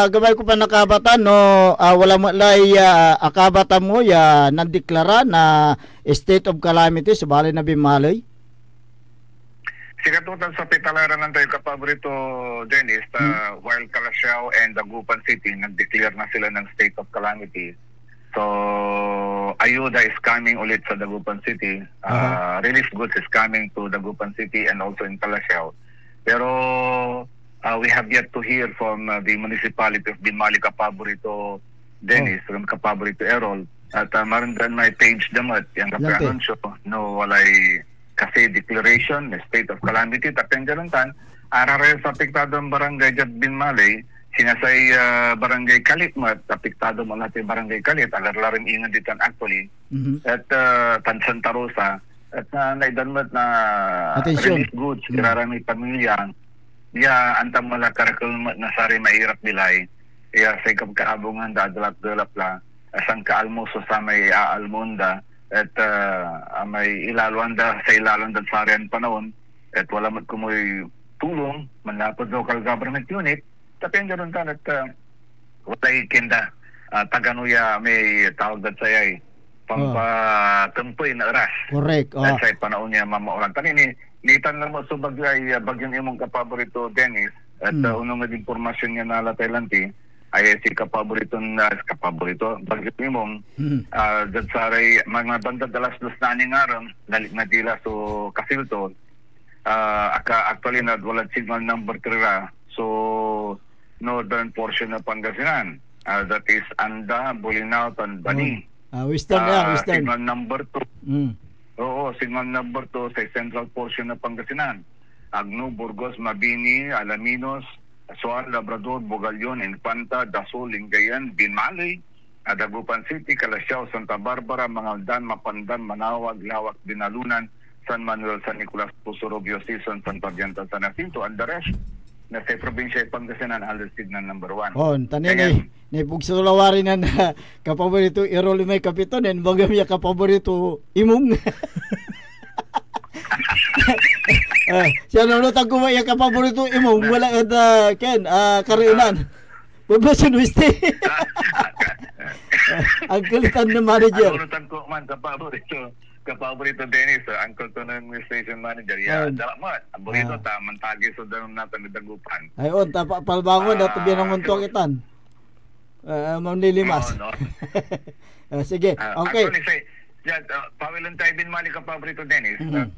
gabay ko pa nakabatan no wala mo lay akabatan mo ya nandeklara na state of calamity sa balay na Bimalay. Sikatutan sa pitalaran ng tayo kapaborito Dennis, while Calasiao and Dagupan City nag-declare na sila ng state of calamity. So, ayuda is coming ulit sa Dagupan City. Relief goods is coming to Dagupan City and also in Calasiao. Pero we have yet to hear from the municipality of Binmali kapaborito Dennis, from kapaborito Errol. At maramdaman may page damat yung kapanunsyo no walay kasi declaration, state of calamity, tapos dyan tan, arare sa apektado ang barangay dyan Binmalay, sinasay barangay Kalitmat, apektado mo natin barangay Kalit, alarlarim ingan dito actually, at tan Santa Rosa, at naidanmat na relief goods, irarami pamilya, antam mala karakulmat na sari mahirap bilay, sa ikabkaabungan dadalap-dalap la, asang kaalmoso sa may aalmonda, at may ilalwanda sa ilalwanda sa arian panahon at wala mat kumoy tulong manlapod local government unit tapos ganoon tan at wala ikenda taganuya may tawag dat sayay pampatempoy na oras correct at sa panahon niya mamaulan tanini litan na mo so bagyong imong kapaborito Dennis at unong naging impormasyon niya na latay-lanti ay si kapaborito bagyo imong dyan saray mga banda dalas dos na aning aram lalik na dila so kasilton actually na wala signal number 3 so northern portion ng Pangasinan that is Anda, Bolinao, Bani western signal number 2 signal number 2 sa central portion ng Pangasinan Agno, Burgos, Mabini, Alaminos, Suan, Labrador, Bogalion, Infanta, Dasol, Lingayen, Binmalay, Dagupan City, Calasiao, Santa Barbara, Mangaldan, Mapandan, Manawag, Lawak, Dinalunan, San Manuel, San Nicolas, Pusurobio, Season, San Pabianta, San Jacinto, and the rest na sa probinsya Pangasinan,alisted na number 1. Tanin ni pugsulawari na kapaborito Errol may kapiton and bagam ya kapaborito imong. Siya nunutang kumaya kapaborito imong wala at kariunan. Pablasan wiste. Ang kulitan na manager. Nunutang ko man kapaborito Dennis, Uncle to ng station manager. Salamat. Aborito ta mantagi sa danom natin ng Dagupan. Ayon, palbangon at biyanong untong itan. Manlilimas. No. Sige, okay. Actually, say, pawilan tayo bin mali ka paborito, Dennis, at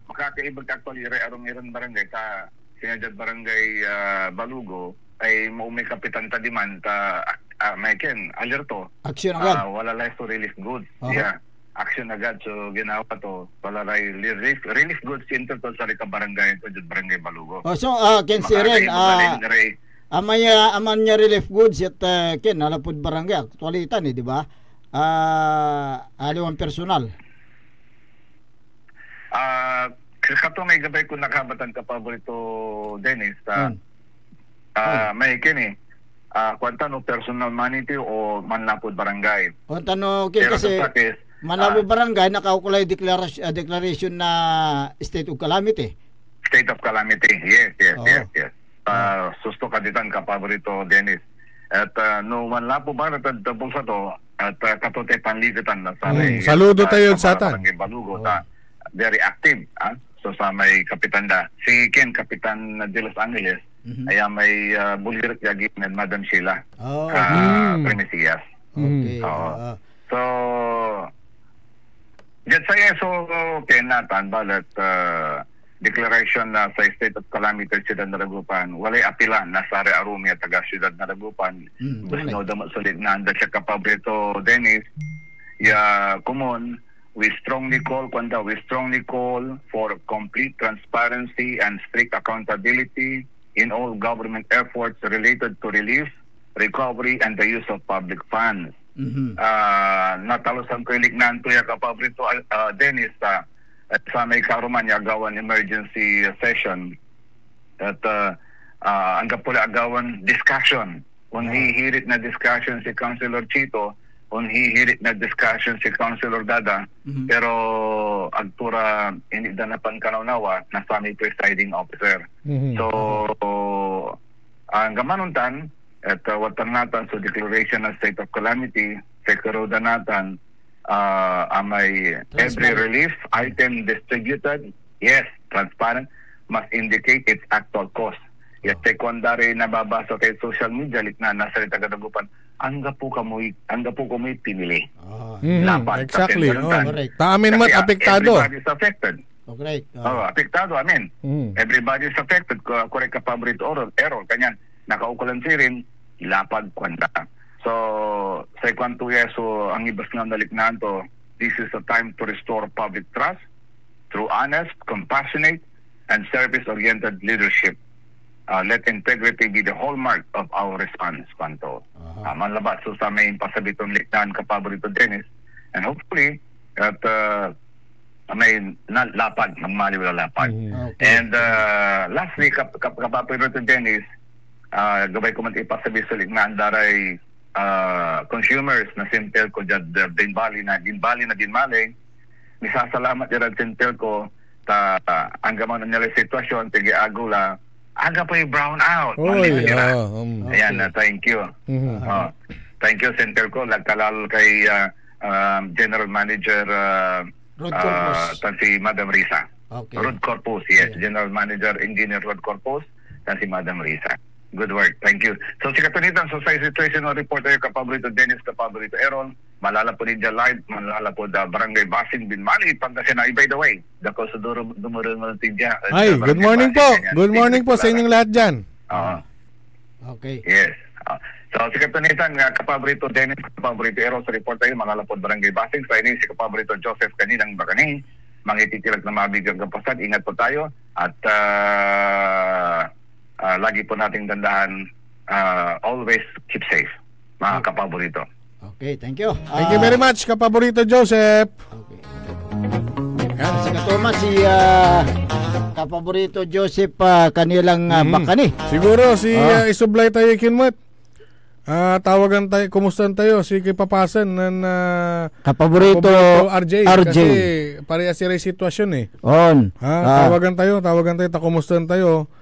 makakaibag actually arong-iron barangay ta sinadjad barangay Balugo ay maumay kapitan tadiman ta may ken alerto. Action agad. Wala life to relief goods. Uh-huh. Yeah. Action agad so ginawa to wala relief goods center to sa ka barangay to jud barangay Balugo. So ken siren aman niya relief goods at ken nalapod barangay aktualitan di ba? Aliwan personal. Kato may gabay ko nakabatan ka paborito, Dennis. May kini kwanta no personal money o manlapod barangay. Kwanta no kasi manlapod barangay nakaukulay declaration na state of calamity. State of calamity. Yes. Susto ka ditan ka paborito, Dennis. At no manlapo ba natadabong sa to at katote panligitan na sa saludo tayo sa atan. Balugo very active. So sa may kapitan da si Ken Kapitan de Los Angeles ay may bulirat yagi ng Madam Sheila Primesias. Okay. So diyan sa Ken natan balat declaration na sa state of calamity Siyudad Naragupan walay apilan na sa Arumi at taga Siyudad Naragupan no damo sulit na anda siya kapabrito Dennis we strongly call for complete transparency and strict accountability in all government efforts related to relief, recovery, and the use of public funds. Natalosan ko ilignan to ya kapabrito Dennis sa may karuman agawan emergency session at ang kapula agawan discussion hihirit na discussion si Councilor Chito hihirit na discussion si Councilor Dada pero agtura hindi na pangkanawnawa na sa may presiding officer. So ang gamanuntan at watan natan so declaration of state of calamity sekredo natan may every relief item distributed, yes, transparent, must indicate its actual cost. Yes, secondary na babasa kay social media likna nasa Tagadagupan, angga po kamoy pinili. Exactly. Taamin mat apektado. Everybody's affected. Okay. Apektado, amin. Everybody's affected. Correct ka paborito error kanyan nakaukulan sirin ilapag kwanta. So, sa kwanto yeso, ang ibas nga naliknaan to, this is a time to restore public trust through honest, compassionate, and service-oriented leadership. Let integrity be the hallmark of our response, kwanto. Manlabat, so sa may pasabitong liknaan kapaborito Dennis, and hopefully, at may lapad, magmaliw na lapad. And lastly, kapaborito Dennis, gabay ko man ipasabi sa liknaan daray consumers na Sintelco dyan Dinbali na Dinmaling nisasalamat dyan Sintelco ta ang gamang na nila sitwasyon tigi agula aga pa yung brown out ayan thank you thank you Sintelco nagkalal kay General Manager si Madam Risa Rod Corpus, yes, General Manager Engineer Rod Corpus si Madam Risa. Good work. Thank you. So, si Katunitan, so sa situational reporter, kapaborito Dennis, kapaborito Aaron, malala po ninja live, malala po da Barangay Basing, Binmali, Pangasinan. By the way, dako sa dumurong ng tidya. Ay, good morning po. Good morning po sa inyong lahat dyan. Okay. Yes. So, si Katunitan, kapaborito Dennis, kapaborito Aaron, sa reporter, malala po Barangay Basing. Sa ini, si kapaborito Joseph kaninang Bakaning, mangititirag na mabigang kapasad. Ingat po tayo. At, lagi po nating dandahan always keep safe mga kapaborito. Okay, thank you. Thank you very much kapaborito Joseph. Okay. Si Thomas kapaborito Joseph kanilang Bakani. Siguro si isublay tayo kinmat. Tawagan tayo, kumusta tayo si Kipapasan ng kapaborito RJ. Kasi pareha sila sitwasyon On. Tawagan tayo, kumusta tayo.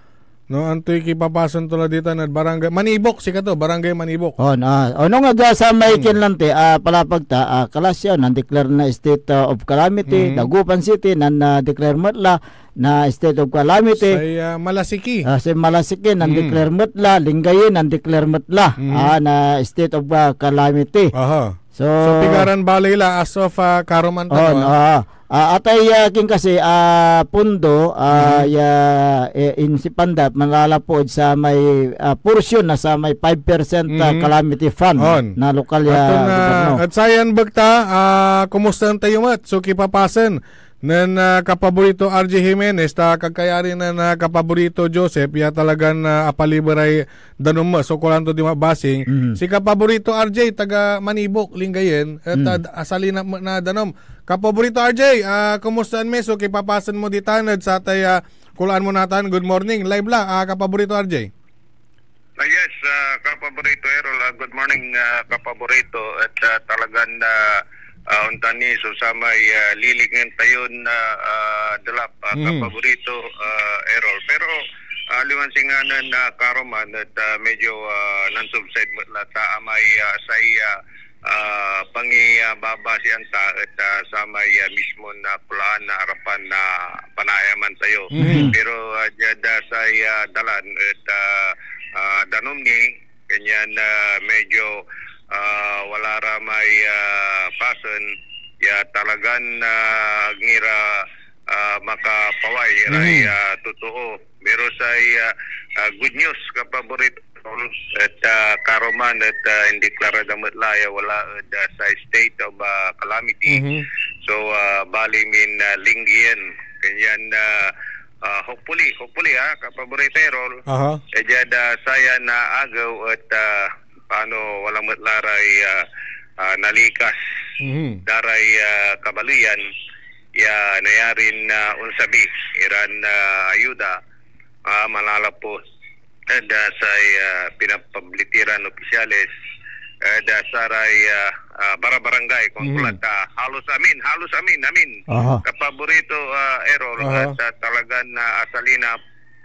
No, antoy kipapason tula dito na barangay Manibok si kato, barangay Manibok. Nung sa may kinlante palapagta kalasyaw nan declare na state of calamity, Dagupan City nan declare matla na state of calamity. Sa Malasiki. Sa Malasiki nan declare matla, Lingayen nan declare matla na state of calamity. So Pigaran Balay la as of Karuman atay king kasi pundo in Sipanda malalapod sa may portion na sa may 5% calamity fund na lokal gobyerno. At sayan bagta kumusta tayo mat so kipapasen nan kapaborito RJ Jimenez ta kagkayari na kapaborito Joseph ya talagan apaliberay danom mo so kulanto di mabasing si kapaborito RJ taga Manibok Lingayen at asali na danom kapaborito RJ kumusta me so kipapasen mo ditanad sa tay kulaan mo natan good morning live la kapaborito RJ. Yes, kapaborito Errol, good morning kapaborito at talagan untani so sa may lilingan tayon dalap kapaborito Errol pero liwansinganan na Karuman at medyo non-subside mula sa may say pangibaba siyanta at sa may mismo na kulaan na harapan na panayaman tayo pero jada sa dalan at danom ni kanyan medyo wala ra may pason ya talagan ngira makapaway ray totoo pero sa good news kapaborito at Karuman at hindi klara damat laya wala sa state of calamity so bali min Lingayen kanyan hopefully kapaborito Errol jada saya na agaw at paano walang matlaray nalikas daray kabaluyan ya nayarin unsabi iran ayuda malalapos sa pinapablitiran opisyales saray barangay kung kulanta halos amin kapaborito Errol at talagang asalina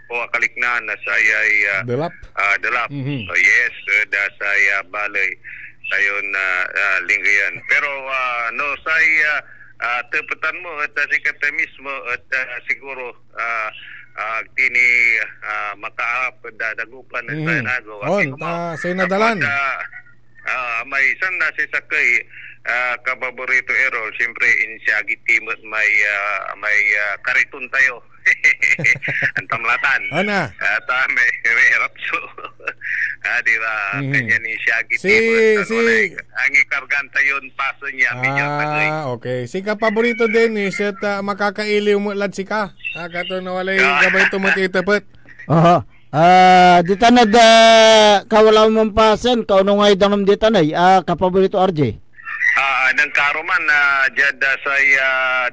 o kaliknan na sayay delap yes saya balay tayo na Lingayen pero no saya tepetan mo at sikata mismo at siguro tini makaap Dagupan at Nago say nadalan may isang nasi sakay kapaborito Errol siyempre insyagi timot may karitun tayo ang tamlatan at may rapso di ba kanya ni Shaggy ang ikargan tayo paso niya okay si kapaborito Dennis at makakailiw mo lad si ka kato na walay gabay tumatitapet ditanad kawala mong pasen kauno nga idanom ditanay kapaborito RJ ng Karuman jada sa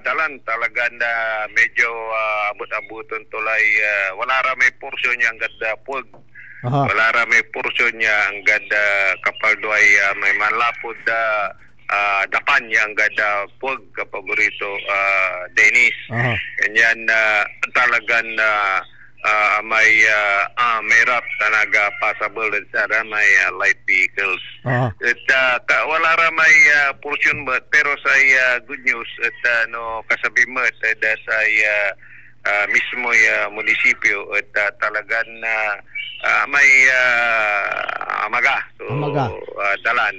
dalan talagang medyo abot-abuton tulay wala ra may porsyon niya ang ganda pug wala ra may porsyon niya ang ganda kapaldoy may malapod dapan niya ang ganda pug kapaborito Dennis kanyan talagang may rap tanaga passable sa may light vehicles at wala ra may portion pero sa good news at kasabi mo at sa mismo munisipyo at talagang may amaga dalan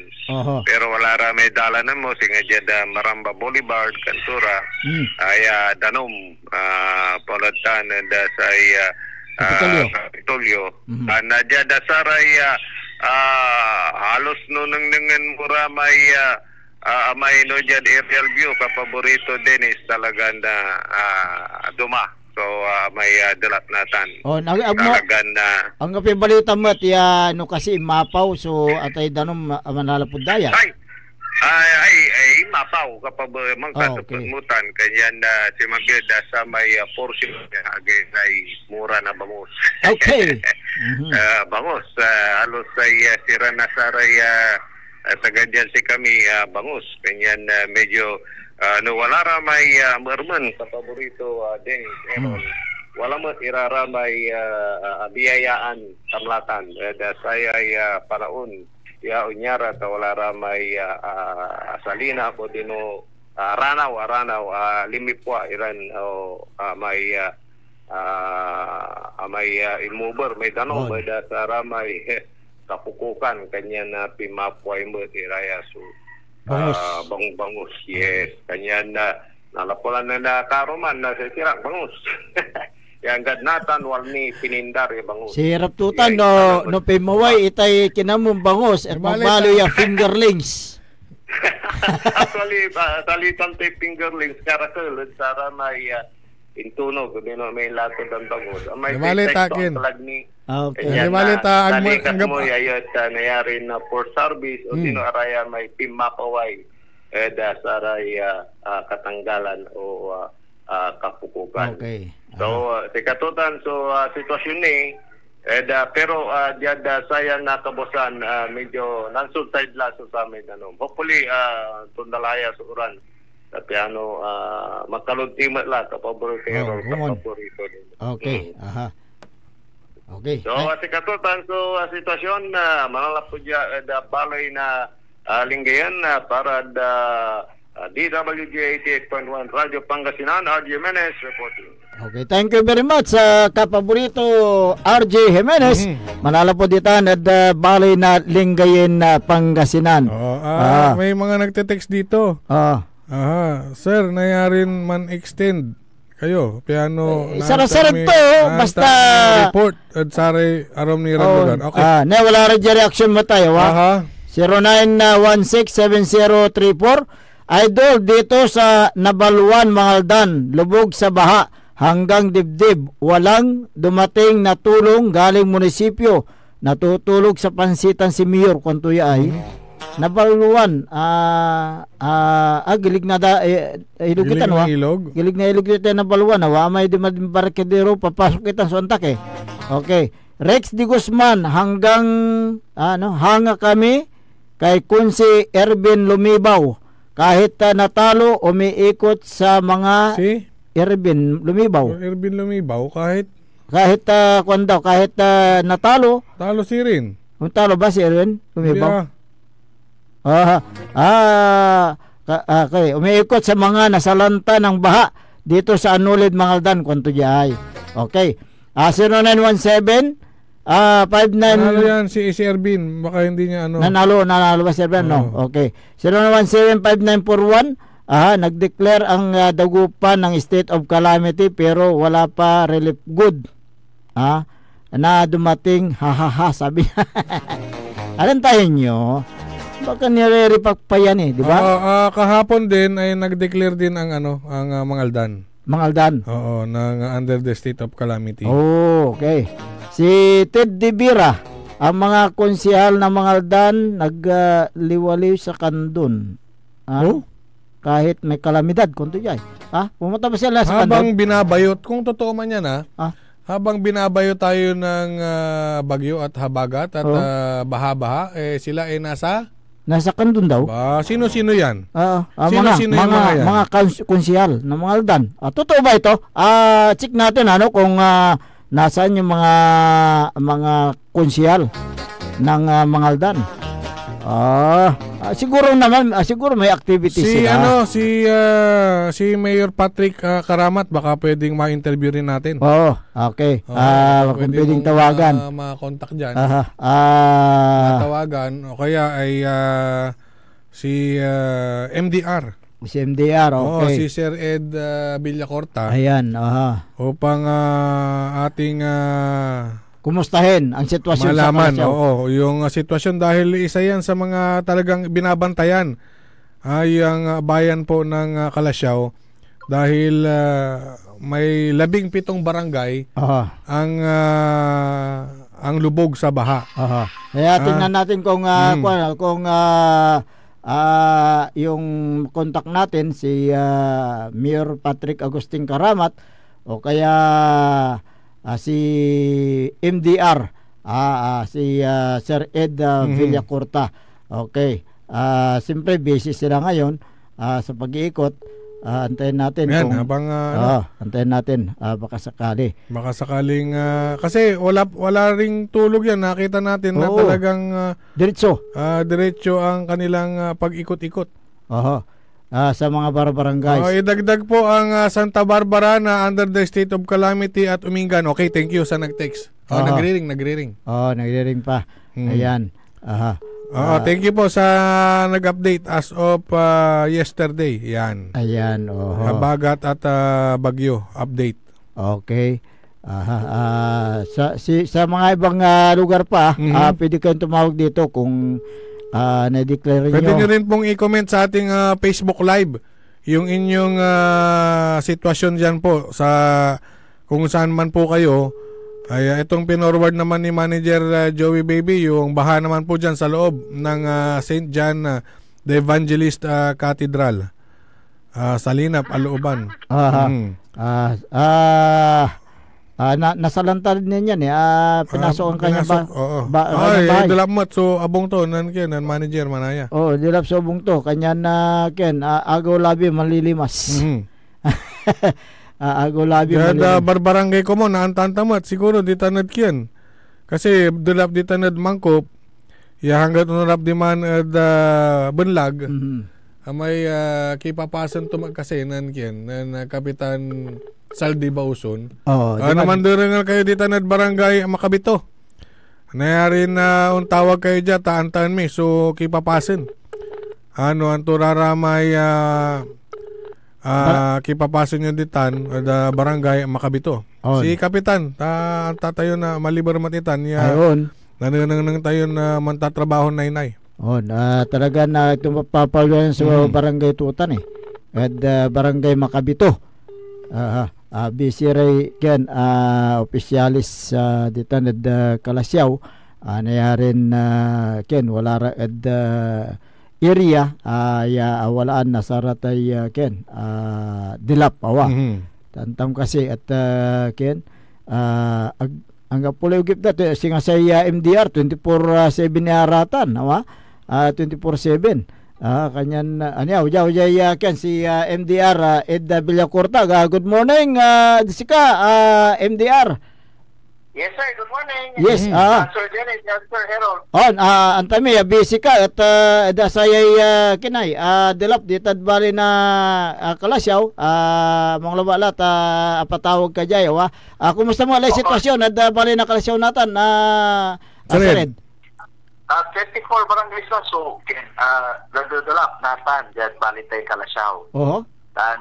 pero wala ra may dalan mo singa jada Maramba Boulevard Cantura ay danom polatan sa Kapitolyo na jada saray halos nunang mura may no jad aerial view kapaborito Dennis talagang duma so may dalat natan talagang ang balita mo at no kasi mapaw so atay danom manalapod daya ay mapaw kapag mangkatapumutan kanyan si Mageda sa may portion ay mura na bangus bangus halos ay sira na saray taga dyan si kami bangus kanyan medyo wala ra may merman sa paborito Dennis Errol wala mo iraramay biyayaan tamlatan. Saya paraun ya unyara ta wala ramay salina ko dino ranaw limipwa iran may imuber may dano may sa ramay kapukukan kanya na pimapway mo iraya su bangus yes kanya na nalapulan na karuman na sira bangus yang gadnatan walni pinindar ya bangus sirap tutan no pimaway itay kinamong bangus at mabalo ya fingerlings. Actually salitan te fingerlings karakel sara may intunog dino may lato dan bangus may takin okay malita ang mo yayot nayari na for service o dino araya may pimapaway saray katanggalan o kapukukan. Okay. So sikatutan sitwasyon ni pero saya na kabosan medyo nansubside la sa amin hopefully tundalaya sa uran tapi magkaluntimat la kapaborito okay okay so sikatutan sitwasyon manalap po balay na linggayan para DWJ 88.1 Radio Pangasinan, RJ Jimenez reporting. Okay, thank you very much sa kapaborito RJ Jimenez. Manala po dito at balay na Lingayen Pangasinan. May mga nagte-text dito. Sir, nayarin man extend kayo piano sara-sara to basta report at sare arom ni Randugan. Okay. Na wala ra reaction mo tayo ha. 09167034 Idol dito sa Nabaluan, Mangaldan, lubog sa baha hanggang dibdib. Walang dumating na tulong galing munisipyo. Natutulog sa pansitan si Mayor Kontuya ay Nabaluan. Gilig na da ilugitan wa. Gilig na ilugitan Nabaluan. Wa may di barkadero papasok kita sontak eh. Okay. Rex Di Guzman hanggang hanga kami kay Kunsi Ervin Lumibaw. Kahit natalo, umiikot sa mga Ervin Lumibaw. Ervin Lumibaw, kahit natalo. Talo si Rin. Talo ba si Ervin Lumibaw? Okay. Umiikot sa mga nasalanta ng baha dito sa Anulid, Mangaldan, Kuntuyay. Okay. 0917 59 Nanalo yan si Ervin, baka hindi niya Nanalo ba si Ervin? No. Okay. 0917-5941 nag-declare ang Dagupan ng state of calamity pero wala pa relief good. Na dumating sabi. Alam tayo nyo, baka nire-repack pa yan di ba? Kahapon din ay nag-declare din ang Mangaldan. Oo, ng under the state of calamity. Oh, okay. Si Ted Dibira, ang mga konsehal ng Mangaldan nagliwaliw sa kandun. Kahit may kalamidad, Kuntuyay. Pumunta ba sila sa habang kandun? Binabayot, kung totoo man yan habang binabayot tayo ng bagyo at habagat at baha-baha, sila ay nasa kandun daw. Sino-sino yan? Sino-sino yung mga yan? Mga konsehal ng Mangaldan. Totoo ba ito? Check natin kung nasaan yung mga konsehal ng Mangaldan. Siguro naman siguro may activity sila. Si Mayor Patrick Karamat baka pwedeng ma-interview rin natin. Okay. Kung pwedeng tawagan. Ma-contact diyan. Tawagan o kaya ay si MDR. Si MDR, okay. Si Sir Ed Villacorta. Ayan, upang ating kumustahin ang sitwasyon malaman, sa Kalasyaw. Yung sitwasyon dahil isa yan sa mga talagang binabantayan ang bayan po ng Kalasyaw dahil may 17 barangay ang lubog sa baha. Kaya tingnan natin kung yung contact natin si Mayor Patrick Agustin Karamat o kaya si MDR si Sir Ed Villacorta. Okay. Siyempre busy sila ngayon sa pag-iikot Antayin natin. Yan, kung, habang antayin natin. Baka sakali. Baka sakaling, kasi wala ring tulog yan. Nakita natin na talagang diretso ang kanilang pag-ikot-ikot. Sa mga barangay. Idagdag po ang Santa Barbara na under the state of calamity at Umingan. Okay, thank you sa nag-text. Nagre-ring. Nagre-ring pa. Ayan. Thank you po sa nag-update as of yesterday. Yan. Ayan. Bagat at bagyo update. Okay. Sa mga ibang lugar pa, pwede kayong tumawag dito kung na-declare nyo. Pwede nyo rin pong i-comment sa ating Facebook Live yung inyong sitwasyon dyan po sa kung saan man po kayo. Ay, itong pinorward naman ni Manager Joey Baby, yung baha naman po dyan sa loob ng St. John the Evangelist Cathedral sa Linap, Alooban. Nasalanta din yan pinasok ang kanya dilapmat so abong to nan manager manaya. Dilap so abong to kanya na agaw labi malilimas. Agaw labi malilimas. Barbarangay ko mo naantantamat siguro di tanad kiyan. Kasi dilap di tanad mangkop ya hanggat unarap di man bunlag. May kipapasan to magkasenan kiyan na Kapitan Saldi Bauson. Naman doon kayo dito na barangay Makabito. Nayarin na tawag kayo dyan, taan-taan mi. So, kipapasin. Ang turaramay kipapasin nyo ditan barangay Makabito. Si Kapitan, tatayo na malibar matitan. Ayun. Nananang tayo na mantatrabaho nainay. Talaga na ito mapapagayon sa barangay Tutan at barangay Makabito. Bisiray ken opisyalis dito nad Kalasyaw nayarin ken wala ra area walaan na saratay ken dilap awa tantam kasi at ken ang pulay ugip dato singa say MDR 24/7 aratan awa 24/7 kanyan kan si MDR Ed Villacorta. Good morning Jessica MDR. Yes sir, good morning. Yes, Sir Dennis, Sir Harold. Antami busy ka at sayay kinay dilap ditad bali na Kalasyaw mga labalat apatawag ka jay kumusta mo alay sitwasyon at bali na Kalasyaw natan Sared. 24 barangays na so dadalap natan dyan balitay Kalasyaw. Dan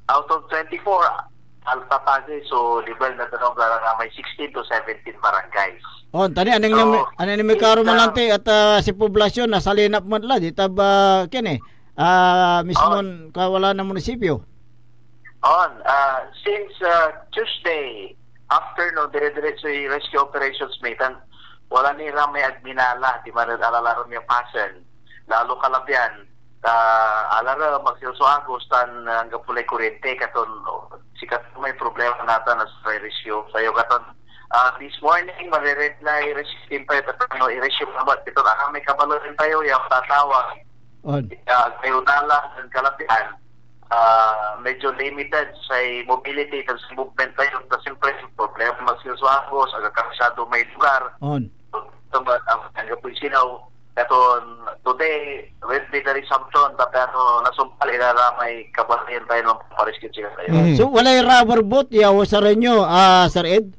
out of 24 Alpapagay so level na tanong may 16 to 17 barangays. Tani anong may karo malante at si poblasyon nasa linap mo la dito ba mismon kawala ng munisipyo. Since Tuesday afternoon dire-diretso rescue operations meeting wala nila may adminala, di man alalaron niya pasen. Lalo kalabyan, alara magsilsuagos tan hanggang pulay kurente katon sikat may problema natin na sa rescue. Sayo katon, this morning, marired na i-rescue team pa ito, i-rescue naman. Ito na may kabalo rin tayo, yung tatawag. Kayo nala, ng kalabyan, medyo limited sa mobility, sa movement tayo. Kasi siyempre, problema magsilsuagos, agakasyado may lugar. Ang Sinaw katon today with the resumption pero nasumpal ilaramay kabayan tayo ng pariskin siya tayo. So walay rubber boat yaw sa renyo Sir Ed?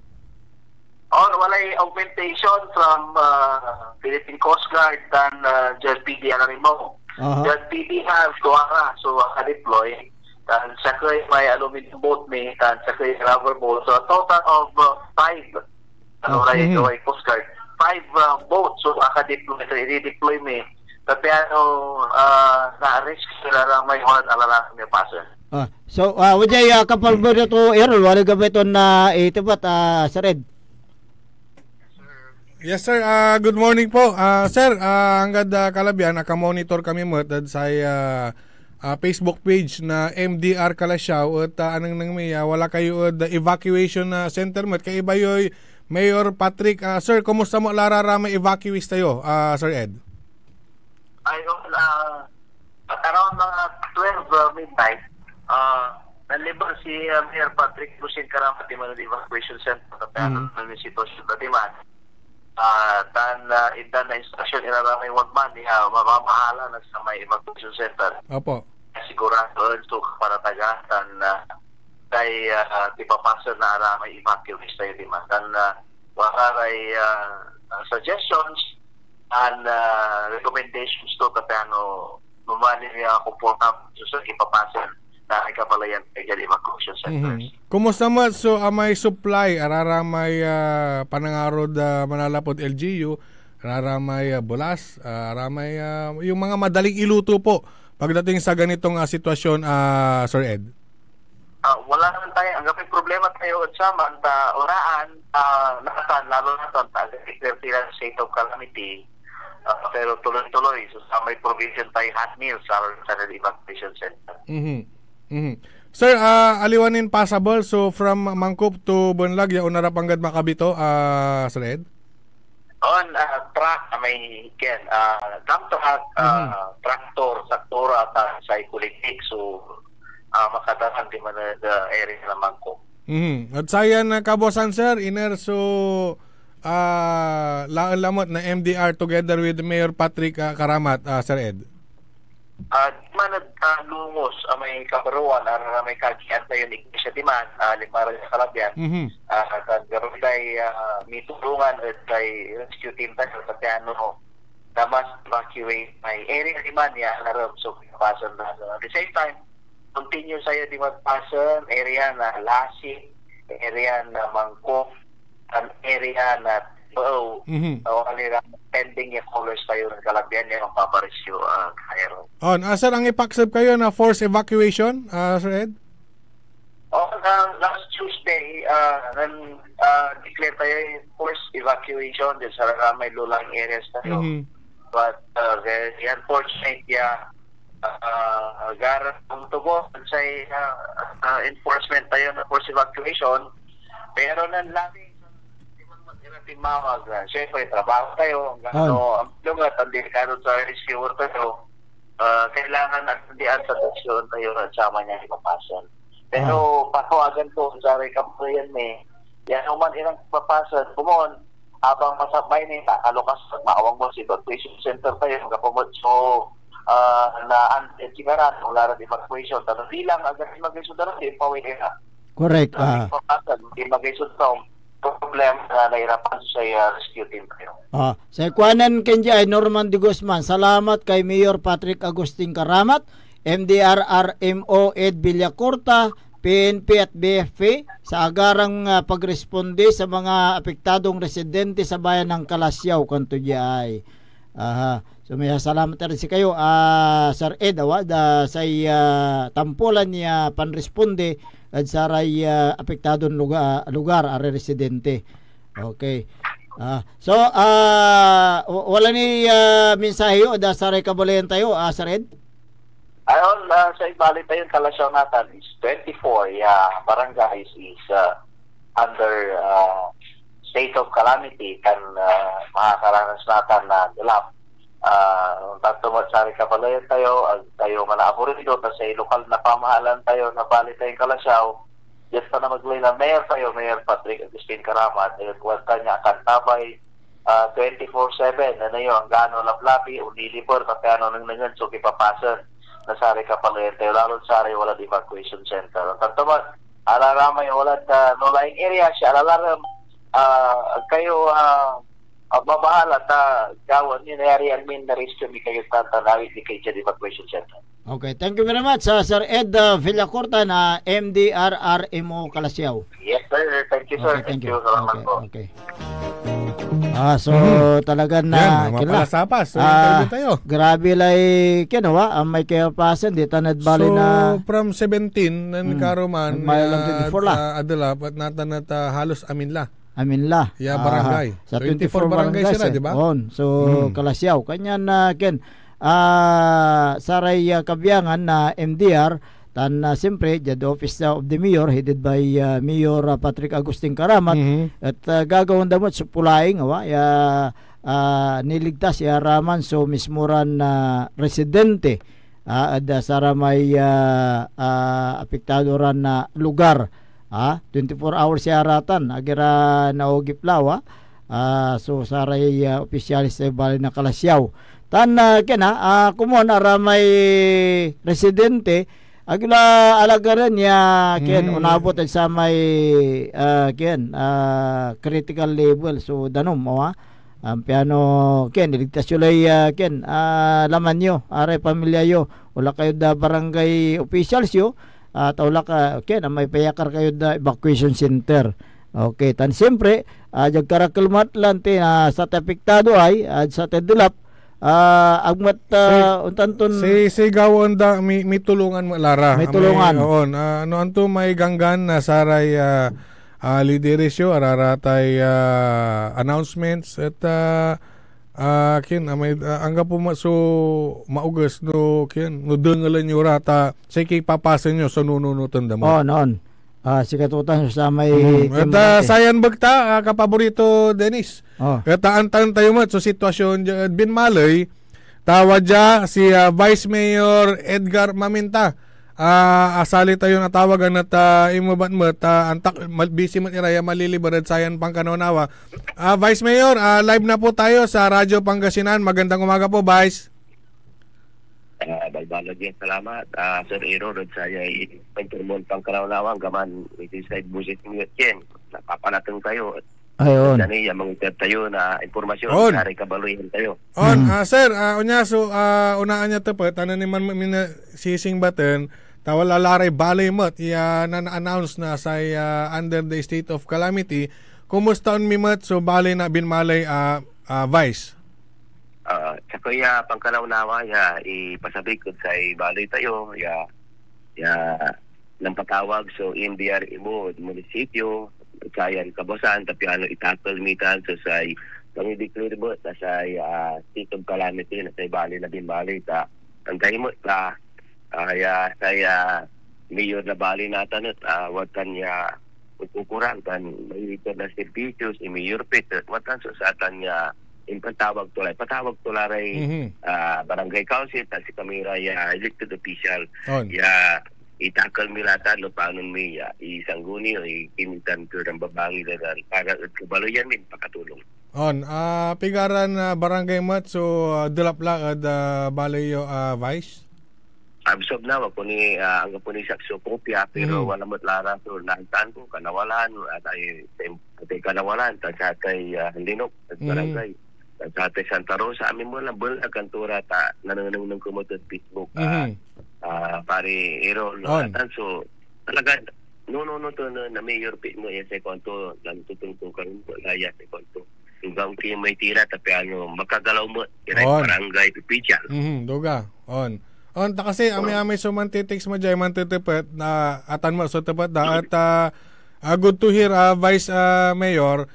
Walay augmentation from Philippine Coast Guard and JPD Anarimo. JPD has tuwara so deploy dan sakay may aluminum boat may dan sakay rubber boat so a total of 5 walay Coast Guard 5 boats so i-redeploy me tapi na-risk sila may honad alala may pasan. So wajay kapal mo to Errol wala gabiton na itibat Sir Ed. Yes sir, good morning po. Sir, hanggang kalabyan naka-monitor kami mo sa Facebook page na MDR Kalasyaw at anong nang may wala kayo the evacuation center mo kay iba yoy Mayor Patrick, sir, kumusta mo lararama evacuees tayo, Sir Ed? At around mga midnight, nalibang si Mayor Patrick Agustin Karamat di man evacuation center sa tanan ng sitwasyon na timan. Idan na instruction iraramay wagman niya mamamahala na sa may evacuation center. Opo. Sigurado ito para tagasan na kay tipapasa na aramay evacuation tayo timan. Dan wakaray suggestions and recommendations to tapano mamali niya komportable sa ipapasan na ikapalayan kay evacuation centers. Kumusta mo so may supply araramay panangarod manalapod LGU, araramay bulas, aramay yung mga madaling iluto po pagdating sa ganitong sitwasyon, Sir Ed? Wala naman tayo. Ang gaping problema tayo sa manta oraan nakatan lalo na ito ang state of calamity. Pero tuloy-tuloy so sa may provision tayo hot meals sa evacuation center. Sir, aliwanin possible so from Mangkop to Bunlag ya unara panggad makabito, Sir Ed? On truck may dump truck, tractor, saktura at cyclic so makadahan di man area na Mangkop. At sayan kabosan sir iner so lamot na MDR together with Mayor Patrick Karamat, Sir Ed? Manad lungos may kabaruan may kagian tayo ng Iglesia Timan Limaran sa Kalabyan karoon tayo mitulungan at tayo rescue team tayo sa piano na mas evacuate may area Timan ya naroon so pasan na at the same time continue sa'yo di magpasan area na Lasik, area na Mangkok, an area na pending yung colors tayo ng Kalabyan yung paparesyo Cairo. Sir, ang ipaksab kayo na forced evacuation, Sir Ed? Last Tuesday, declare tayo yung forced evacuation din sa may lulang areas tayo. But the unfortunate garang tubo sa enforcement tayo na forced evacuation pero nanlami timawag na syempre trabaho tayo ang lugat ang delikado sa rescuer tayo kailangan at diyan sa aksyon tayo na sama niya ipapasan pero patawagan ko sa recovery yan uman ilang papasan kumon habang masabay ni takalokas maawang mo si evacuation center tayo kapamot so na anti-sigarat wala rin evacuation tanong bilang agad mag-isod na rin pawin na correct mag-isod na problem na nahirapan sa rescue team kayo sa ikuanan kenja ay Norman de Guzman salamat kay Mayor Patrick Agustin Karamat MDR RMO Ed Villacorta PNP at BFP sa agarang pagresponde sa mga apektadong residente sa bayan ng Kalasyaw kanto diay. So may salamat rin si kayo Sir Ed da sa tampulan niya panresponde at sa apektadong lugar are residente. Okay. So wala ni mensahe o da sa kabulayan tayo Sir Ed? Ayon sa ibalik tayo Kalasyaw natin is 24 barangays is under state of calamity kan makakaranas natin na dilap tagtumot sa kapalayan tayo tayo nga naaburido sa lokal na pamahalan tayo na balik tayong Kalasyaw just pa na maglay na Mayor tayo Mayor Patrick Agustin Karamat at kuwanta niya kantabay 24/7 na yun ang gano'n laplapi unilipor kasi ano nang nangan so kipapasan na sari kapalayan tayo lalo sari wala evacuation center tagtumot alaramay wala no-lying area siya alalaram kayo mabahala gawin niyo na admin na rescue mi kayo tatanawit ni kayo sa evacuation center. Okay, thank you very much Sir Ed Villacorta na MDR RMO Kalasyaw. Yes sir, thank you sir. Okay, thank you. Salamat po. Okay. So talaga na mapalasapas tayo. Grabe lay kinawa ang may kapasan di tanad bali na from 17 nan karuman adala pat natanat halos Aminla ya barangay sa 24 barangay sila di ba so Kalasyaw kanya na ken saray kabiyangan na MDR tan siyempre the office of the mayor headed by Mayor Patrick Agustin Karamat at gagawin damot sa pulaing niligtas ya raman so mismuran na residente at sara may apektado ran na lugar. 24 hours siya aratan agira naugiplaw. So saray opisyalis sa bali na Kalasyaw. Tan kumon ara may residente agila alagaran niya unabot sa may critical level. So danom ang piano iligtas yun lay laman nyo aray pamilya yo wala kayo da barangay officials yo at wala ka may payakar kayo da evacuation center. Okay, tan siyempre jagkarakalmat lang sa apektado ay sa tedilap agmat untanton si gawon da may tulungan mo lara. May tulungan. Ano anto may ganggan na saray lideresyo araratay announcements at may angga po so maugas no dengalan nyo rata sa papasan nyo sa nununutan da mo. Noon. Si katutan sa may at sayan bagta kapaborito Dennis. At antan tayo mo so sitwasyon binmalay tawadya si Vice Mayor Edgar Maminta. Asali tayo na tawagan at imabat mo antak busy mo iraya malilibarad sayan pangkanonawa. Vice Mayor, live na po tayo sa Radyo Pangasinan. Magandang umaga po, Vice. Balbalag yan, salamat. Sir Ero, saya pagturmon pangkanonawa gaman side busit nyo yan. Napapanatang tayo. Ayon. Dani mga tayo na impormasyon sari kabaluyan tayo. Sir, unaan niya tepat ano ni man sising button tawala laray balay mat na-announce na sa under the state of calamity. Kumusta on mi mat so balay na binmalay Vice? Sa kuya pangkalaunawa ipasabik ko sa balay tayo ng patawag so NDR imo munisipyo sayan kabosan tapi itakal mitan so say pangideclare mo sa state of calamity na say bali na binbali ta ang mo ta saya mayor na bali natin at watan niya ukukuran kan may na servicios mayor pit watan so sa atan niya patawag tulay barangay council ta si kamera elected official itakal milata lo panon mi isangguni o ikimitan ko ng babangi na para kabaluyan min pakatulong. Pigaran barangay mat so dilapla balayo Vice? Absob na wag po ni ang po ni sakso kopya pero wala mat lara so nahitan ko kanawalan at ay kanawalan ta sa kay Linok at barangay. Sa Santa Rosa amin mo lang bulan kantura ta nananong ng kumotot Facebook pare Ero so talaga no to na mayor pit mo sa konto lang tutungtong karon po laya sa konto hanggang kay may tira tapi makagalaw mo barangay pipichal duga ta kasi ami sumantitex mo jay mantitepet na atan mo so tepat da at good to hear Vice Mayor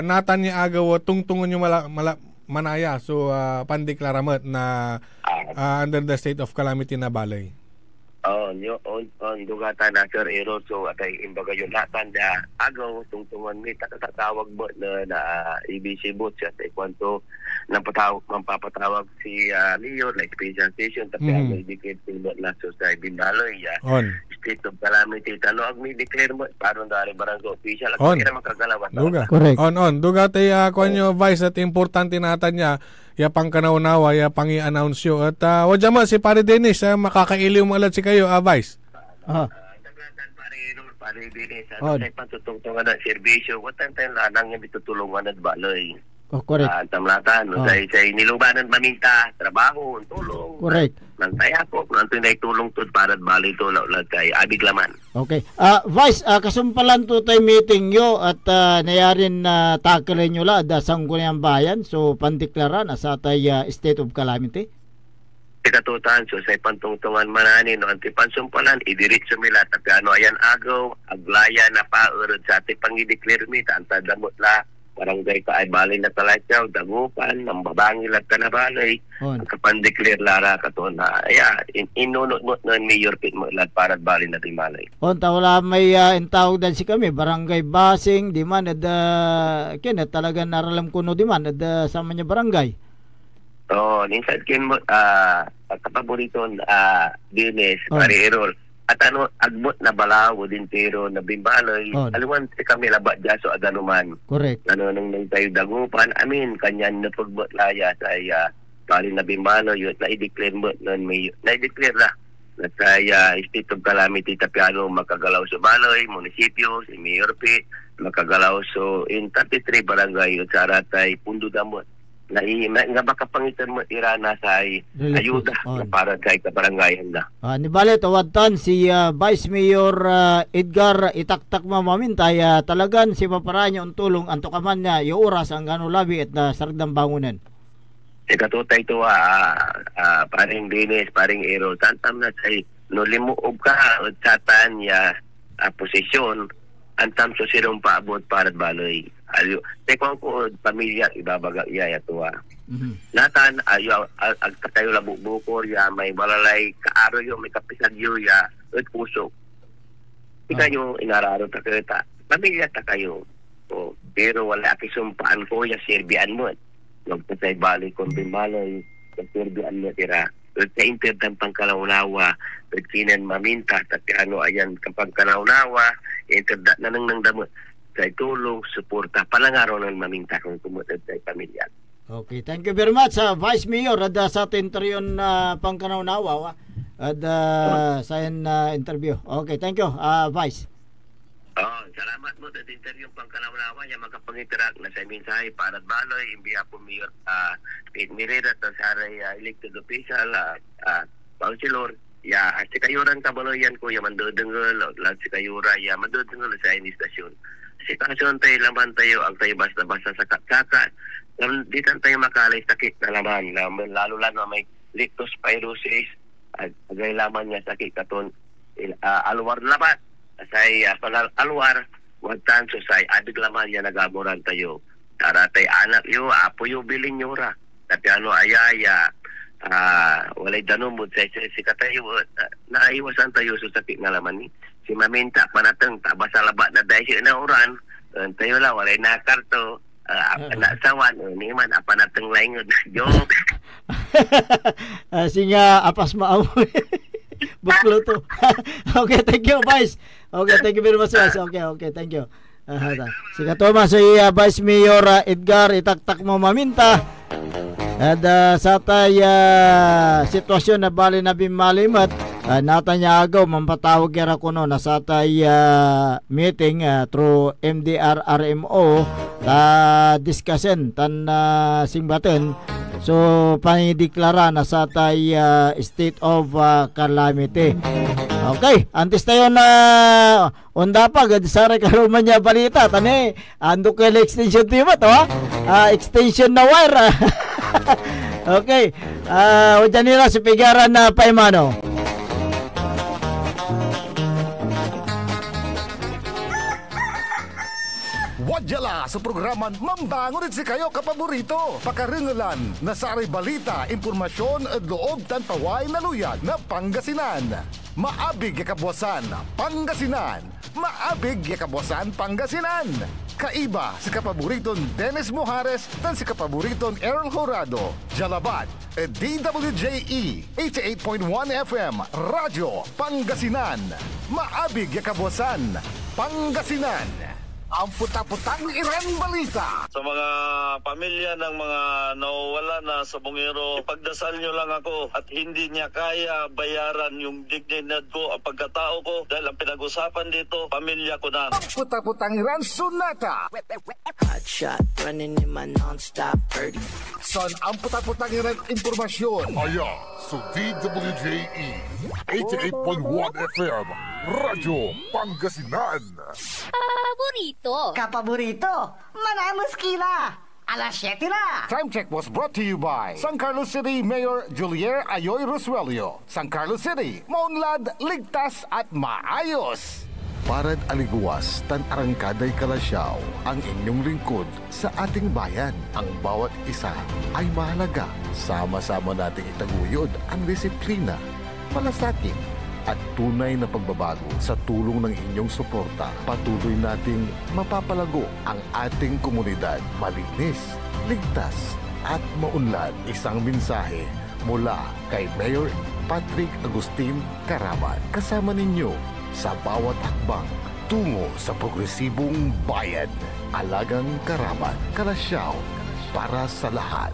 natan niya agaw tungtungon yung manaya so pandeklaramat na under the state of calamity na balay. Dugatan na Sir Ero so atay imbaga yung natan na agaw tungtungon mi tatawag mo na ABC booth siya sa kwanto mampapatawag si Mayor like special station tapi ang may declare mo na so sa binaloy state of calamity talo ang may declare mo paron dari barangay official at kaya makagalawas correct duga tay kanyo Vice at importante natan niya pangkanaunawa pangi-announce yo at wadya mo si Pare Dennis makakailiw mo alat si kayo Vice. Pare Dennis sa pantutungtungan ng serbisyo watan tayo lanang yung bitutulungan at baloy. Correct. Tamlatan sa nilubanan maminta trabaho tulong. Correct. Nang tayo po nanto na tulong to para bali to laulat kay abiglaman. Okay. Vice kasumpalan to tay meeting yo at nayarin na tackle nyo la da sangguniang bayan so pandeklara na sa tay state of calamity. Katutan so sa pantungtungan manani no antipansumpalan idiretso mila tapi ayan agaw aglaya na paurod sa ati pangideclare mi tanta damot la barangay ka ay balay na talatyaw, dagupan, ang babangil at kanabalay, kapandeclare lara ka to na, inunod mo na mayor pit mo ilat para balay na timalay. Wala may intawag dan si kami, barangay Basing, di man, kaya talaga naralam ko no di man, sama niya barangay. Inside kin mo, kapaboriton Dennis, pare Errol. At agbot na balawo din tiro na bimbaloy. Aluan kami labat jaso aganuman. Correct. Nang tayo dagupan. Kanyan na pagbot laya sa pari na bimbaloy. Na-i-declare mo nun may na-i-declare na sa state of calamity tapiano makagalaw sa baloy, munisipyo, si Mayor P, makagalaw so in 33 barangay sa Aratay, Pundo Damot. Nga makapangitan mo irana sa ayuda para kay kabarangayan na. Ni bale tawatan si Vice Mayor Edgar itaktak mamamintay talagan si paparanya ang tulong anto kaman niya yung oras ang gano labi at saragdang bangunan. Katutay ito paring Dennis, paring Errol, tantam na say no limuob ka o satan ya posisyon antam so sirong paabot para baloy. Ayo, tekong ko pamilya ibabaga iya tuwa. Natan ayo agtayo labo bukor ya may balalay kaaro yo may kapisagyo ya at puso. Ikayo inararo ta kita. Pamilya ta kayo. Pero wala kisumpaan ko ya serbian mo. Nagpatay balik kon bimbaloy serbian mo tira. Sa interdan pangkalawnawa, pagkinan maminta tapi ayan kapag kalawnawa, interdan na nang damot. Kay tulong, suporta, palangaraw ng maminta kung tumutad sa pamilya. Okay, thank you very much Vice Mayor at sa interyon pangkanawnawa at sa interview. Okay, thank you Vice. Salamat mo sa interview pangkanawnawa yung makapanginteract na sa mensahe para baloy imbiya po Mayor Pete Mirera at sa elected official councilor si kayuran kabaloyan ko yung mandodengol si kayura mandodengol sa inistasyon. Sitwasyon tayo laman tayo ang tayo basta-basta sa kakaka. Di tayo makalay sakit na laman. Lalo lang may leptospirosis at agay laman niya sakit katon alwar labat. Say alwar wagtan so say adig laman niya nagaboran tayo. Tara tayo anak yo apo yo bilin nyo ra. Tapi ayaya walay danumod sa katayo naiwasan tayo sa sakit na laman ni. Si maminta panateng tabasa labat na dahil na oran tayo lang walay nakarto nasawan ni man panateng laingod joke singa apas maamoy buklo to. Okay, thank you Vice. Okay, thank you very much Vice. Okay, thank you. Sige Thomas si Vice Mayor Edgar itaktak mo maminta at sa tay sitwasyon na bali na bimalimat natanya agaw mampatawag kaya ko no nasa tay meeting through MDR RMO discussion tan singbaten so panideklara na sa tay state of calamity. Okay, antes tayo na onda pa gadisare karuman niya balita tani ando kay extension team to extension na wire. Okay, udyan nila si Pigaran na Paimano. Wadyala sa programan Mambangon si kayo kapaborito. Pakaringalan na saray balita, impormasyon at loob tan paway na luyag na Pangasinan. Maabig yakabwasan Pangasinan. Maabig yakabwasan Pangasinan. Kaiba si kapaboriton Dennis Mojares tan si kapaboriton Errol Horado. Jalabat DWJE 88.1 FM Radyo Pangasinan. Maabig yakabwasan Pangasinan. Ang puta-putang Iran Balita. Sa mga pamilya ng mga nawawala na sa bungero, pagdasal nyo lang ako at hindi niya kaya bayaran yung dignidad ko at pagkatao ko dahil ang pinag-usapan dito, pamilya ko na. Ang puta-putang Iran Sunata. Hot shot running in my non-stop 30. Son ang puta-putang Iran impormasyon. Aya sa DWJE 88.1 FM Radyo Pangasinan. Kapaborito, manamos kila. Alas 7 na. Time check was brought to you by San Carlos City Mayor Julier Ayoy Rosuelio. San Carlos City, maunlad, ligtas at maayos. Parad aliguas tan arangkaday kalasyaw ang inyong lingkod sa ating bayan. Ang bawat isa ay mahalaga. Sama-sama nating itaguyod ang disiplina, malasakit at tunay na pagbabago. Sa tulong ng inyong suporta, patuloy nating mapapalago ang ating komunidad. Malinis, ligtas at maunlad. Isang mensahe mula kay Mayor Patrick Agustin Caraman. Kasama ninyo sa bawat hakbang tungo sa progresibong bayan. Alagang Caraman, Kalasyaw, para sa lahat.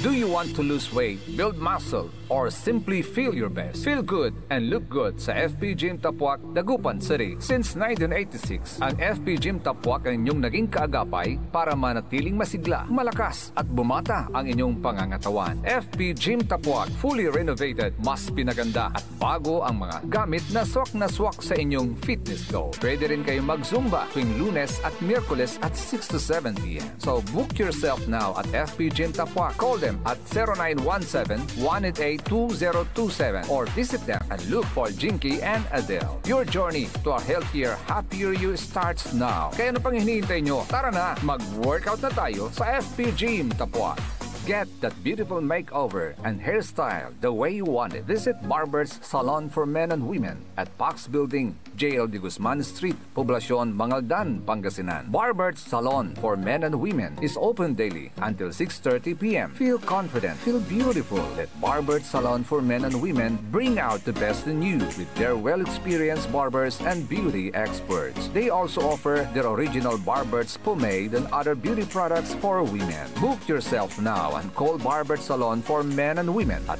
Do you want to lose weight, build muscle, or simply feel your best? Feel good and look good sa FP Gym Tapuac, Dagupan City. Since 1986, ang FP Gym Tapuac ang inyong naging kaagapay para manatiling masigla, malakas at bumata ang inyong pangangatawan. FP Gym Tapuac, fully renovated, mas pinaganda at bago ang mga gamit na swak sa inyong fitness goal. Pwede rin kayo mag-Zumba tuwing Lunes at Miyerkules at 6 to 7 p.m. So book yourself now at FP Gym Tapuac. Call them at 0917-188-2027 or visit them and look for Jinky and Adele. Your journey to a healthier, happier you starts now. Kaya ano pang hinihintay nyo? Tara na, mag-workout na tayo sa FP Gym Tapuac. Get that beautiful makeover and hairstyle the way you want it. Visit Barber's Salon for Men and Women at Pax Building, JL de Guzman Street, Poblacion, Mangaldan, Pangasinan. Barber's Salon for Men and Women is open daily until 6:30 p.m. Feel confident, feel beautiful. Let Barber's Salon for Men and Women bring out the best in you with their well-experienced barbers and beauty experts. They also offer their original Barber's pomade and other beauty products for women. Book yourself now and call Barber's Salon for Men and Women at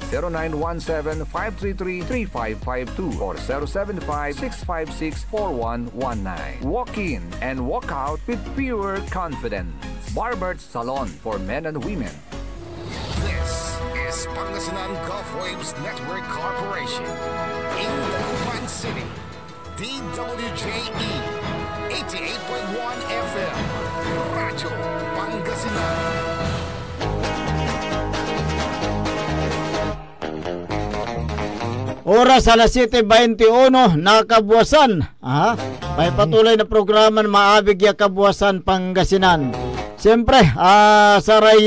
0917-533-3552 or 075-656-4119. Walk in and walk out with pure confidence. Barber's Salon for Men and Women. This is Pangasinan Gulf Waves Network Corporation in Dagupan City. DWJE 88.1 FM Radyo Pangasinan. Oras alas 7:21 nakabuwasan. May patuloy na programa na maabig ya kabuwasan Pangasinan. Siyempre, saray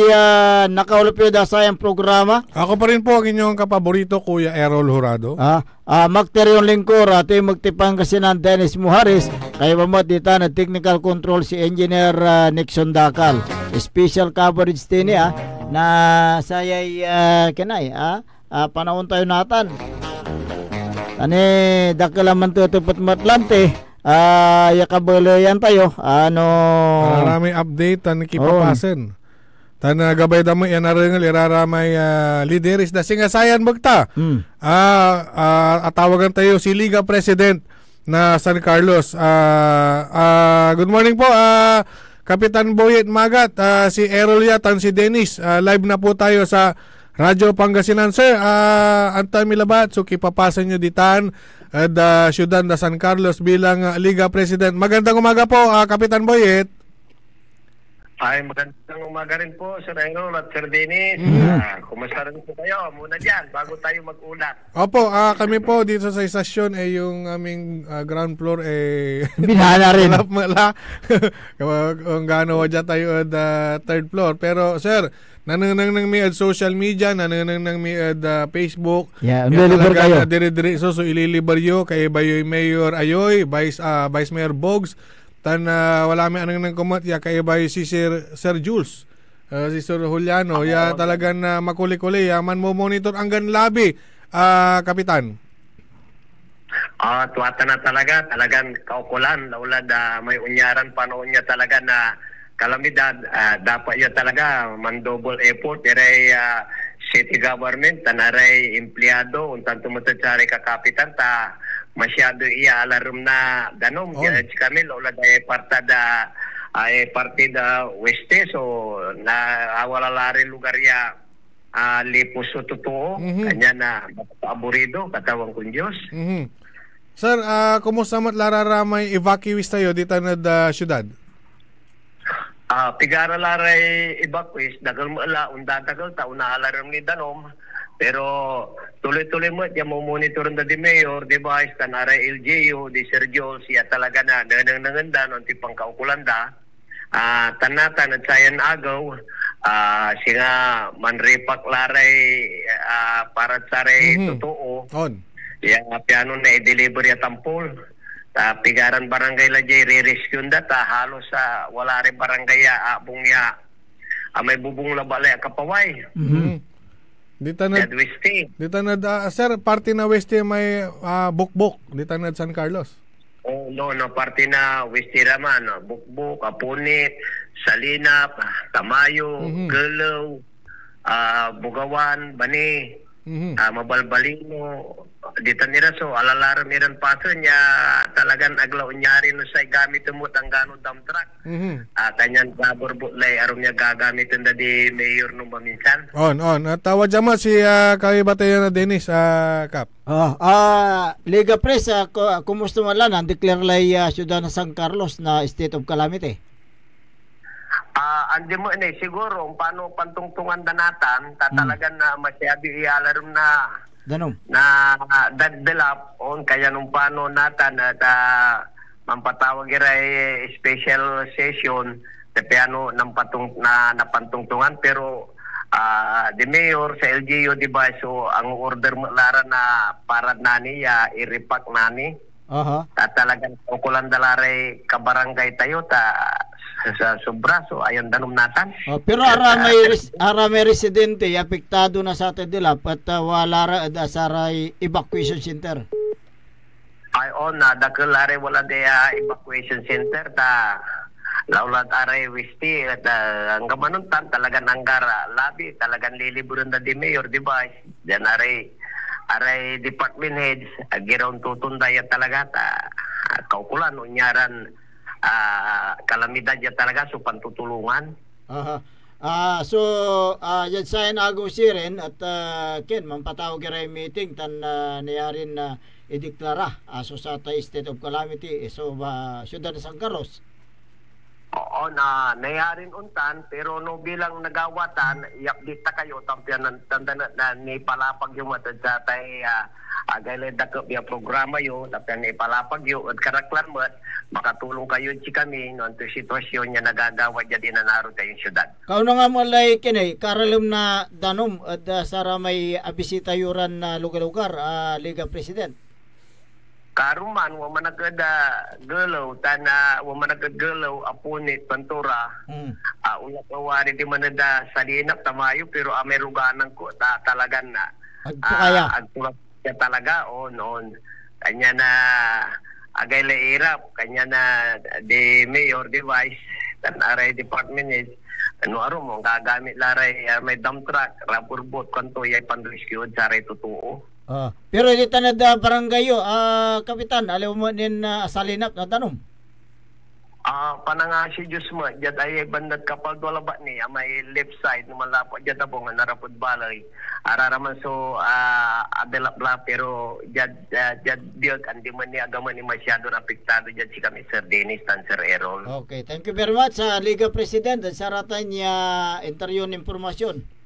nakaulap yun sayang programa. Ako pa rin po ang inyong kapaborito, Kuya Errol Jurado. Magterion lingkor at magti Pangasinan Dennis Muharis. Kaya mamot dito na technical control si Engineer Nixon Dakal. Special coverage din na sayay kinay. Panahon tayo natin. Dakalaman to tupat matlante. Yakabalayan tayo. Maraming update tan kipapasen. Tan gabay damo yan arengal iraramay lideris da singasayan magta. Atawagan tayo si Liga President na San Carlos. Good morning po, Kapitan Boyet Magat, si Errol Yatan, si Dennis. Live na po tayo sa Radyo Pangasinan, sir. Antay milabat, so kipapasan nyo ditan at syudad da San Carlos bilang Liga President. Magandang umaga po, Kapitan Boyet. Ay, magandang umaga rin po, Sir Errol at Sir Dennis. Kumusta rin po kayo? Muna dyan, bago tayo mag-ulat. Opo, kami po dito sa istasyon yung aming ground floor binhala rin. Kung gaano wadya tayo at third floor. Pero, sir, nananang mi at social media, nananang mi at Facebook. Yeah, ililibar kayo. Dire-dire so ililibar yo kay Bayoy Mayor Ayoy, Vice Mayor Bogs. Wala may anong nang kumat ya kay Bayoy si Sir Jules. Si Sir Juliano, talagang makuli-kuli, man mo monitor hanggang labi, Kapitan. Tuwata na talagang kaukulan, laulad may unyaran panahon niya talaga na kalamidad, dapat yun talaga man-double effort, iray city government, tanaray empleyado, untan tumutatsari ka kapitan, masyado alarum na danom, kami laulad ay partida weste, so nawalalari lugar ya lipos so totoo, kanya na aburido, katawang kun Diyos. Sir, kumusta mat lararamay evacuees tayo dito na syudad? Pigara laray evacuees, dagal mo ala, undadagal ta, unahalaram ni danom, pero tuloy-tuloy mo, yung monitor na di Mayor, di ba, tanaray LGU, di Sir Joel, siya talaga na, nananganda, nung tipang kaukulan da, tanatan at sayan agaw, siya nga manripak laray para saray totoo. Yang piano na i-deliver ya tampol. Pigaran barangay la jay re-rescue da halos wala rin barangay abong ya may bubong labalay kapaway. Di tanad Westy. Di tanad sir, party na Westy may bukbok. Di tanad San Carlos. Oh, no, parte na Westy raman, Bukbuk, Apunit, Salinap, Tamayo, Galaw, Bugawan, Bani, Mabalbalino, dito nila so alalaro miran paso niya talagang aglaw nyari no say gamit mo tanggano dump truck. Kanyan gaborbot lay aron niya gagamitin da di mayor nung maminsan. On. Tawad jama si Kaibatayan na Dennis Kap. Liga Press, kumusta mo lang declare lay siyudad na San Carlos na state of calamity? Andi mo siguro paano pantungtungan danatan tatalagan na masyado ialarum na Danom. Na daddelap on kaya nung paano natan at mampatawag iray special session sa piano ng napantungtungan pero the mayor sa LGU diba so ang order mo lara na parad nani iripak nani talagang ukulan dalaray kabarangay tayo sa sobra so ayon danom natan. Pero aramay residente apektado na sa Tedilap at wala ra saray evacuation center. Ay na dakelare wala de evacuation center ta laulat aray Westy at ang gamanuntan talaga nanggara labi talagang liliburan na di mayor device dan aray department heads agiron tutunday talaga kaukulan unyaran kalamidad ya talaga so pantutulungan. So yan sa inago siren at ken mampatawag kay meeting tan niyarin na ideklara so sa state of calamity so siyudad ng San Carlos. Oo na nayarin untan pero no bilang nagawatan i-update ta kayo tampian na ni palapag yung matad sa tay agay dakop ya programa yo tampian ni palapag yo at karaklan mo makatulong kayo si kami no anto sitwasyon nya nagagawa jadi na naro tayong syudad. Kauno nga mo lay kinay karalum na danom at sara may abisita yuran na lugar-lugar Liga President. Karuman wa managada gelaw tana wa managagelaw Apunit Pantura ulat awari di manada Salinap Tamayo pero ameruganan ko talagan na agtulak ya talaga on kanya na agay lairap kanya na de mayor device tan aray department is ano aro mo gagamit laray may dump truck rubber boat kanto yay pandrescue saray totoo. Pero di tanad baranggayo kapitan alaw mo din Salinap na tanom. Pananga si Diyos mo jad ay bandat kapag wala ba ni may left side na malapot jad abong narapod balay araraman so adelap la pero jad diog andi man ni agaman ni masyado apektado jad si kami Sir Dennis tan Sir Errol. Okay, thank you very much sa Liga President at saratan niya interview ng impormasyon.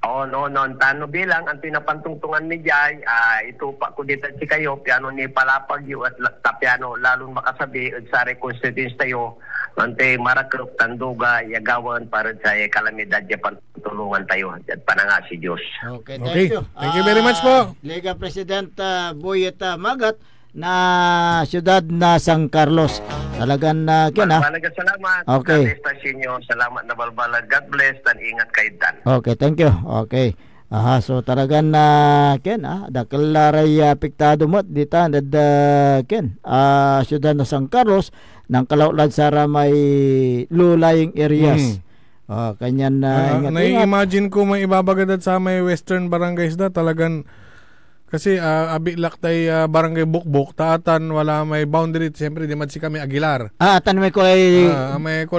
Tano bilang ang pinapantungtungan ni Jay, ito pa ko dito si kayo, piano ni palapag yu at tapiano lalong makasabi at sa reconstituents tayo, ante marakrop tanduga, yagawan para sa kalamidad ya pantulungan tayo at pananga si Diyos. Okay, thank you. Thank you very much po. Liga President Boyet Magat na siyudad na San Carlos. Talagang Malaga salamat. Okay. Salamat na balbalag. God bless and ingat kayo dan. Okay, thank you. Okay. So talagang dakalaray apektado mo dito siyudad na San Carlos ng kalaulan sa may lulaying areas. Kanyan na-imagine ko may ibabagadad sa may western barangays da talagang kasi abilak tay barangay Bukbok taatan wala may boundary siyempre di si kami Aguilar. Atan may kulay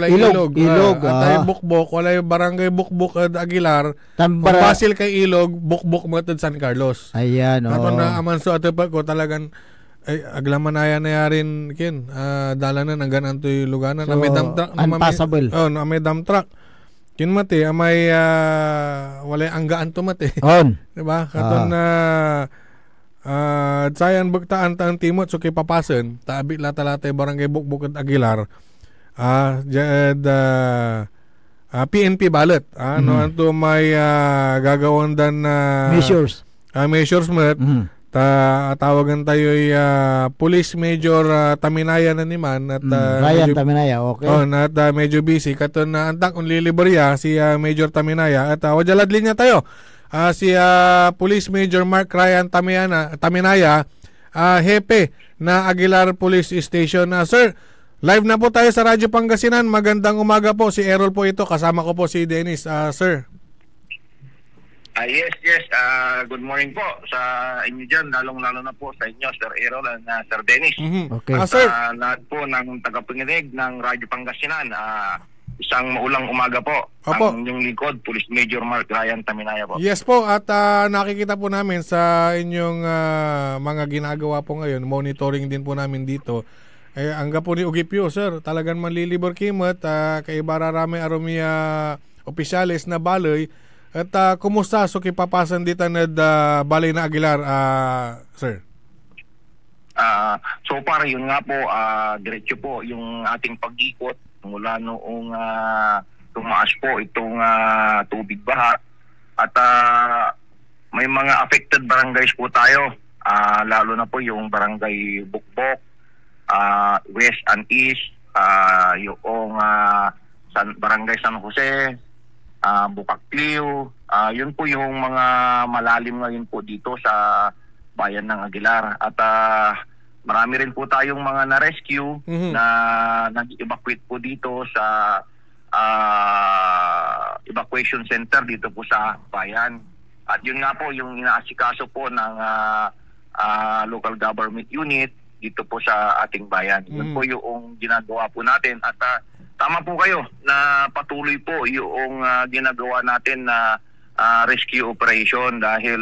Ilog. Atay Bukbok wala yung barangay Bukbok at Aguilar. Basil kay Ilog Bukbok matad San Carlos. Ayan Ato na amanso ato pa ko talagang aglaman aya na yarin kin dalanan ang ganan toy luganan so, may dump truck unpassable. May dump truck. Kin mati amay wala anggaan to mati. Diba? Katon na sayan bagtaan taang timot so kay papasen tabi lata-lata barangay Bukbok at Aguilar PNP ballot no anto may gagawon dan measures met tawagan tayo Police Major Taminaya na niman at Ryan Taminaya, okay. At medyo busy katon na antak on liliberya si Major Taminaya at wajalad linya tayo si Police Major Mark Ryan Taminaya, hepe na Aguilar Police Station. Sir, live na po tayo sa Radyo Pangasinan. Magandang umaga po. Si Errol po ito. Kasama ko po si Dennis. Sir. Yes. Good morning po sa inyo dyan. Lalong-lalo na po sa inyo, Sir Errol and Sir Dennis. Okay. Sir. Lahat po ng tagapanginig ng Radyo Pangasinan. Isang maulang umaga po. Opo. Ang inyong lingkod, Police Major Mark Ryan Taminaya po. Yes po, at nakikita po namin sa inyong mga ginagawa po ngayon, monitoring din po namin dito. Angga po ni Ugipyo, sir, talagang manlilibor kimot kay Bararame Aromia opisyales na baloy. At kumusta so kipapasan dito na balay na Aguilar, sir? So far, yun nga po, diretso po yung ating pag-ikot mula noong tumaas po itong tubig baha. At may mga affected barangays po tayo, lalo na po yung barangay Bukbok, West and East, yung barangay San Jose, Bukakliw. Yun po yung mga malalim ngayon po dito sa bayan ng Aguilar. At marami rin po tayong mga na-rescue na nag-evacuate po dito sa evacuation center dito po sa bayan. At yun nga po yung inaasikaso po ng local government unit dito po sa ating bayan. Yun po yung ginagawa po natin. At tama po kayo na patuloy po yung ginagawa natin na rescue operation dahil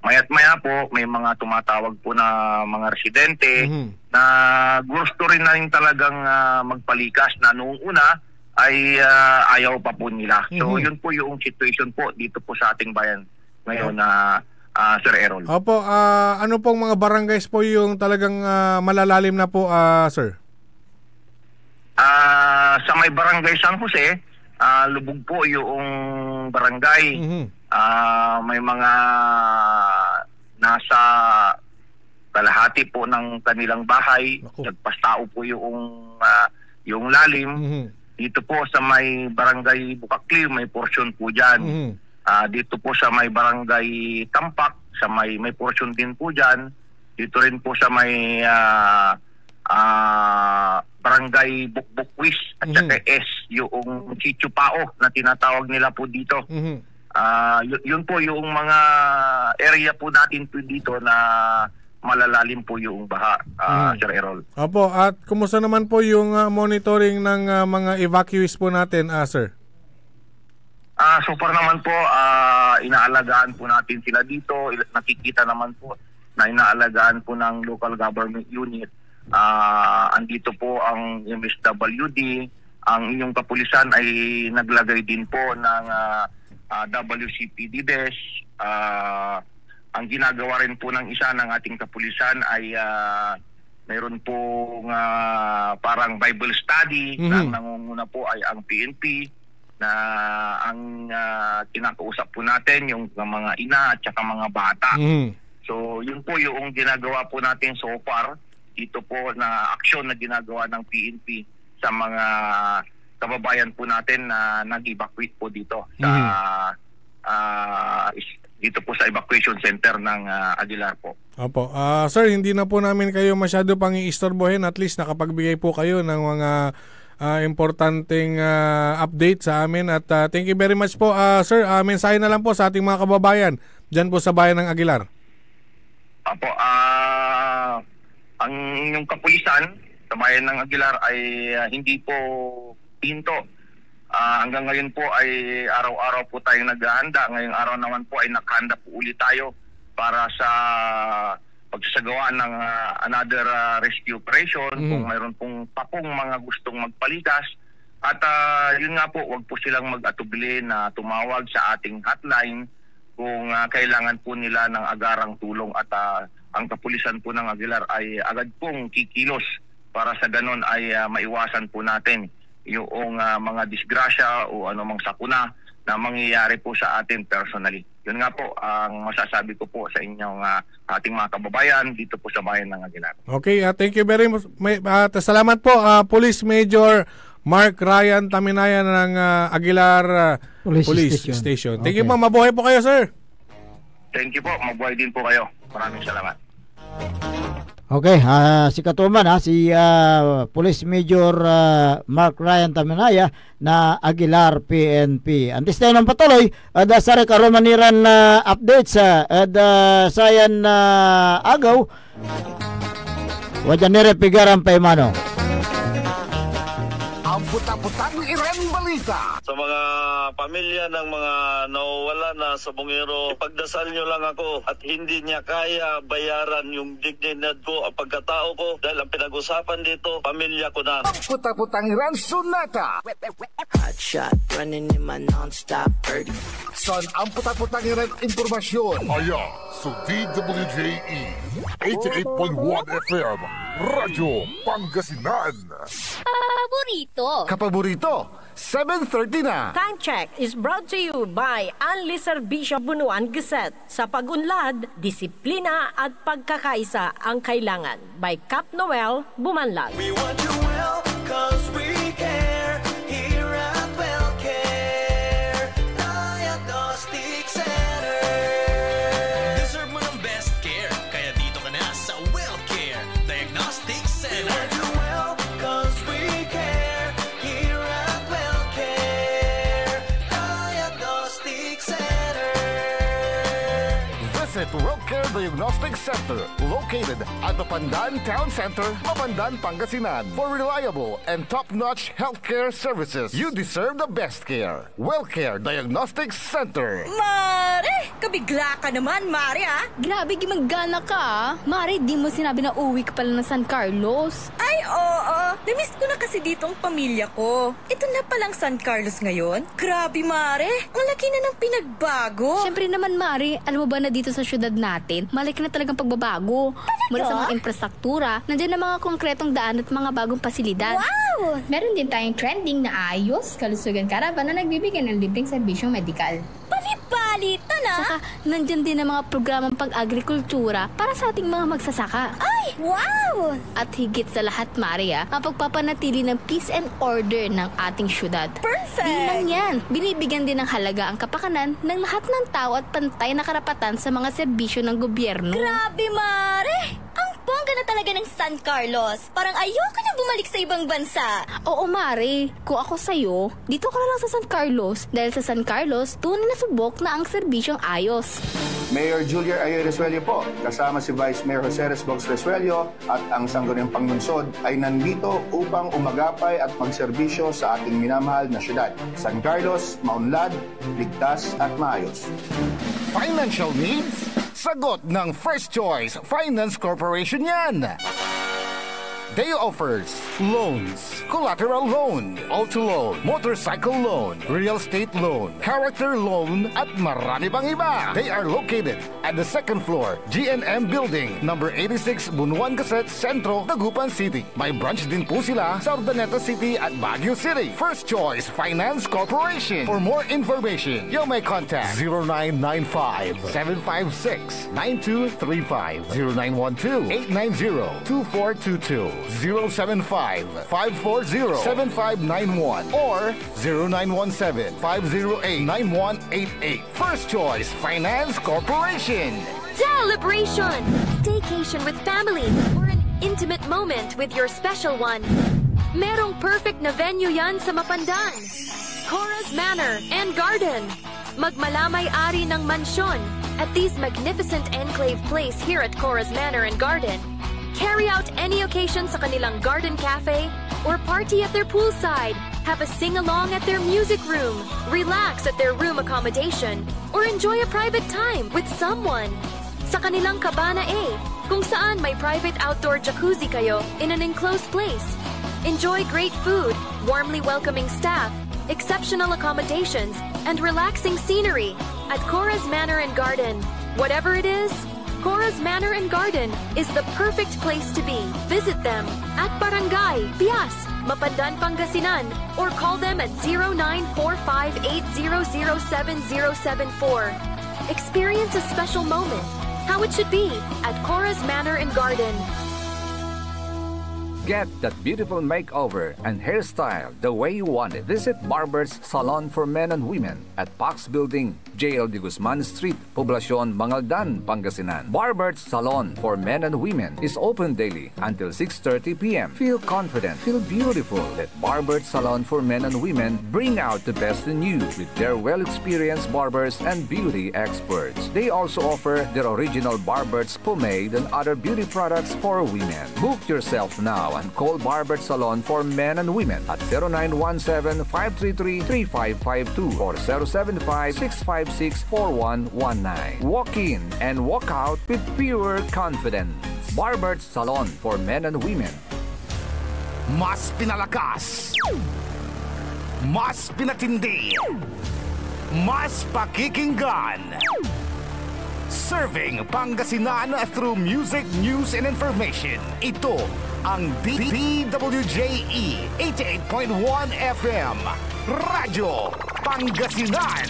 maya't maya po may mga tumatawag po na mga residente na gusto rin na rin talagang magpalikas na noong una ay ayaw pa po nila. So yun po yung situation po dito po sa ating bayan ngayon na Sir Errol. Opo, ano pong mga barangays po yung talagang malalalim na po, sir? Sa may barangay San Jose, lubog po yung barangay. May mga nasa kalahati po ng kanilang bahay. Nagpastao po yung lalim. Dito po sa may barangay Bukakliw, may portion po dyan. Dito po sa may barangay Tampak, sa may portion din po dyan. Dito rin po sa may barangay Bukbukwis at saka S, yung Chichupao na tinatawag nila po dito. Yun po yung mga area po natin po dito na malalalim po yung baha, Sir Errol. Opo, at kumusta naman po yung monitoring ng mga evacuees po natin, sir? So far naman po, inaalagaan po natin sila dito. Nakikita naman po na inaalagaan po ng local government unit. Andito po ang MSWD. Ang inyong kapulisan ay naglagay din po ng WCPD desk. Ang ginagawa rin po ng isa ng ating kapulisan ay mayroon pong parang Bible study na nangunguna po ay ang PNP na ang kinakausap po natin yung mga ina at saka mga bata. So yun po yung ginagawa po natin so far dito po na aksyon na ginagawa ng PNP sa mga kababayan po natin na nag-evacuate po dito sa dito po sa evacuation center ng Aguilar po. Opo. Sir, hindi na po namin kayo masyado pang iistorbohin. At least nakapagbigay po kayo ng mga importanteng update sa amin. At thank you very much po. Sir, mensahe na lang po sa ating mga kababayan dyan po sa bayan ng Aguilar. Opo. Ang inyong kapulisan sa bayan ng Aguilar ay hindi po pinto. Hanggang ngayon po ay araw-araw po tayong naghahanda. Ngayong araw naman po ay nakahanda po ulit tayo para sa pagsasagawa ng another rescue operation kung mayroon pong papong mga gustong magpalikas. At yun nga po, wag po silang mag-atubili na tumawag sa ating hotline kung kailangan po nila ng agarang tulong. At ang kapulisan po ng Aguilar ay agad pong kikilos para sa ganon ay maiwasan po natin yung mga disgrasya o anumang sakuna na mangyayari po sa atin personally. Yun nga po ang masasabi ko po sa inyong ating mga kababayan dito po sa bayan ng Aguilar. Okay, thank you very much. Salamat po, Police Major Mark Ryan Taminaya ng Aguilar Police Station. Thank you po, mabuhay po kayo, sir. Thank you po. Mabuhay din po kayo. Maraming salamat. Okay, si Katuman si Police Major Mark Ryan Tamanaya na Aguilar PNP. Antes tayo ng patuloy, dasare karon maniran na updates sayan agaw. Wajan nire pigaran pa mano. Ang puta-putang Iren Balita. Sa mga pamilya ng mga nawawala na sa bungero, pagdasal nyo lang ako at hindi niya kaya bayaran yung dignidad ko at pagkatao ko dahil ang pinag-usapan dito, pamilya ko na. Ang puta-putang Iren Sunata. Hot shot, running in my non-stop 30. Son, ang puta-putang Iren Impormasyon. Aya, sa DWJE 88.1 FM, Radyo Pangasinan. Paborito. Kapaborito, 7:30 na. Time check is brought to you by Anli Serbisyo Bunuan Gazette. Sa pag-unlad, disiplina at pagkakaisa ang kailangan. By Cap Noel Bumanlag. We want you well, cause we care. Here at WellCare Diagnostic Center. Deserve mo ng best care, kaya dito ka na sa WellCare Diagnostic Center. We want you well, cause we care. Here at WellCare Diagnostic Center. Visit WellCare Diagnostic Center, located at the Pandan Town Center, Mapandan, Pangasinan. For reliable and top-notch healthcare services, you deserve the best care. WellCare Diagnostic Center. Mare! Kabigla ka naman, Mare, Grabe, gimanggana ka, Mare, di mo sinabi na uwi ka pala ng San Carlos. Ay, oo. Namiss ko na kasi ditong pamilya ko. Ito na palang San Carlos ngayon. Grabe, Mare. Ang laki na ng pinagbago. Siyempre naman, Mare, alam mo ba na dito sa syudad natin, malaki na talagang pagbabago. Mula sa mga infrastruktura, nandiyan na mga konkretong daan at mga bagong pasilidad. Wow! Meron din tayong trending na ayos, kalusugan karavan na nagbibigay ng libreng serbisyong medikal. Balita na! Saka, nandyan din ang mga programang pag-agrikultura para sa ating mga magsasaka. Ay, wow! At higit sa lahat, Maria, ang pagpapanatili ng peace and order ng ating syudad. Perfect! Di lang yan, binibigyan din ng halaga ang kapakanan ng lahat ng tao at pantay na karapatan sa mga serbisyo ng gobyerno. Grabe, Mare! Ang bongga na talaga ng San Carlos. Parang ayoko na bumalik sa ibang bansa. Oo, Mare. Kung ako sa'yo, dito ka na lang sa San Carlos. Dahil sa San Carlos, tunay na subok na ang serbisyong ayos. Mayor Julia Ayo Resuello po, kasama si Vice Mayor Jose Resbox Resuello at ang Sangguniang Panglungsod ay nandito upang umagapay at magserbisyo sa ating minamahal na syudad. San Carlos, maunlad, ligtas at maayos. Financial needs? Sagot ng First Choice Finance Corporation yan. They offers loans, collateral loan, auto loan, motorcycle loan, real estate loan, character loan, at marami pang iba. They are located at the second floor, GNM Building, number 86, Bunuan Gazette, Centro, Dagupan City. May branch din po sila sa Urdaneta City at Baguio City. First Choice Finance Corporation. For more information, you may contact 0995-756-9235, 0912-890-2422. 075-540-7591 or 0917-508-9188. First Choice Finance Corporation. Celebration! Staycation with family or an intimate moment with your special one. Merong perfect na venue yan sa Mapandan. Cora's Manor and Garden. Magmalamay-ari ng mansyon at this magnificent enclave place here at Cora's Manor and Garden. Carry out any occasion sa kanilang garden cafe or party at their poolside. Have a sing-along at their music room. Relax at their room accommodation or enjoy a private time with someone. Sa kanilang Cabana A, kung saan may private outdoor jacuzzi kayo in an enclosed place. Enjoy great food, warmly welcoming staff, exceptional accommodations, and relaxing scenery at Cora's Manor and Garden. Whatever it is, Cora's Manor and Garden is the perfect place to be. Visit them at Barangay Pias, Mapandan, Pangasinan, or call them at 0945-800-7074. Experience a special moment, how it should be at Cora's Manor and Garden. Get that beautiful makeover and hairstyle the way you want it. Visit Barber's Salon for Men and Women at Pax Building, JL de Guzman Street, Poblacion, Mangaldan, Pangasinan. Barber's Salon for Men and Women is open daily until 6:30 p.m. Feel confident, feel beautiful. Let Barber's Salon for Men and Women bring out the best in you with their well-experienced barbers and beauty experts. They also offer their original Barber's pomade and other beauty products for women. Book yourself now and call Barber's Salon for Men and Women at 0917-533-3552 or 075-656-4119. Walk in and walk out with pure confidence. Barber's Salon for Men and Women. Mas pinalakas, mas pinatindi, mas pakikinggan. Serving Pangasinan through music, news, and information. Ito ang DWJE 88.1 FM, Radyo Pangasinan.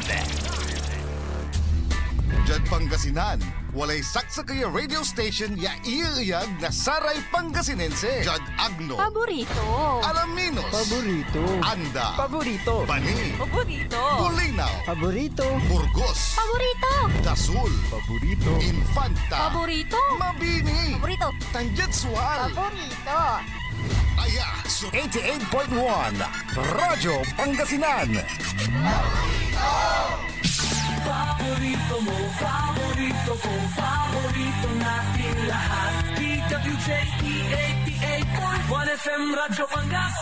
Diyan Pangasinan, walay saksa kaya radio station ya iiyag na saray Pangasinense. Diyan Agno. Paborito. Alaminos. Paborito. Anda. Paborito. Bani. Paborito. Bulinaw. Paborito. Burgos. Paborito. Dasul. Paborito. Infanta. Paborito. Mabini. Paborito. Tanjetsual. Paborito. Aya, so 88.1 Radyo Pangasinan. Paborito mo, paborito ko, paborito natin lahat. DWJE 88.1 FM, Radyo Pangasinan.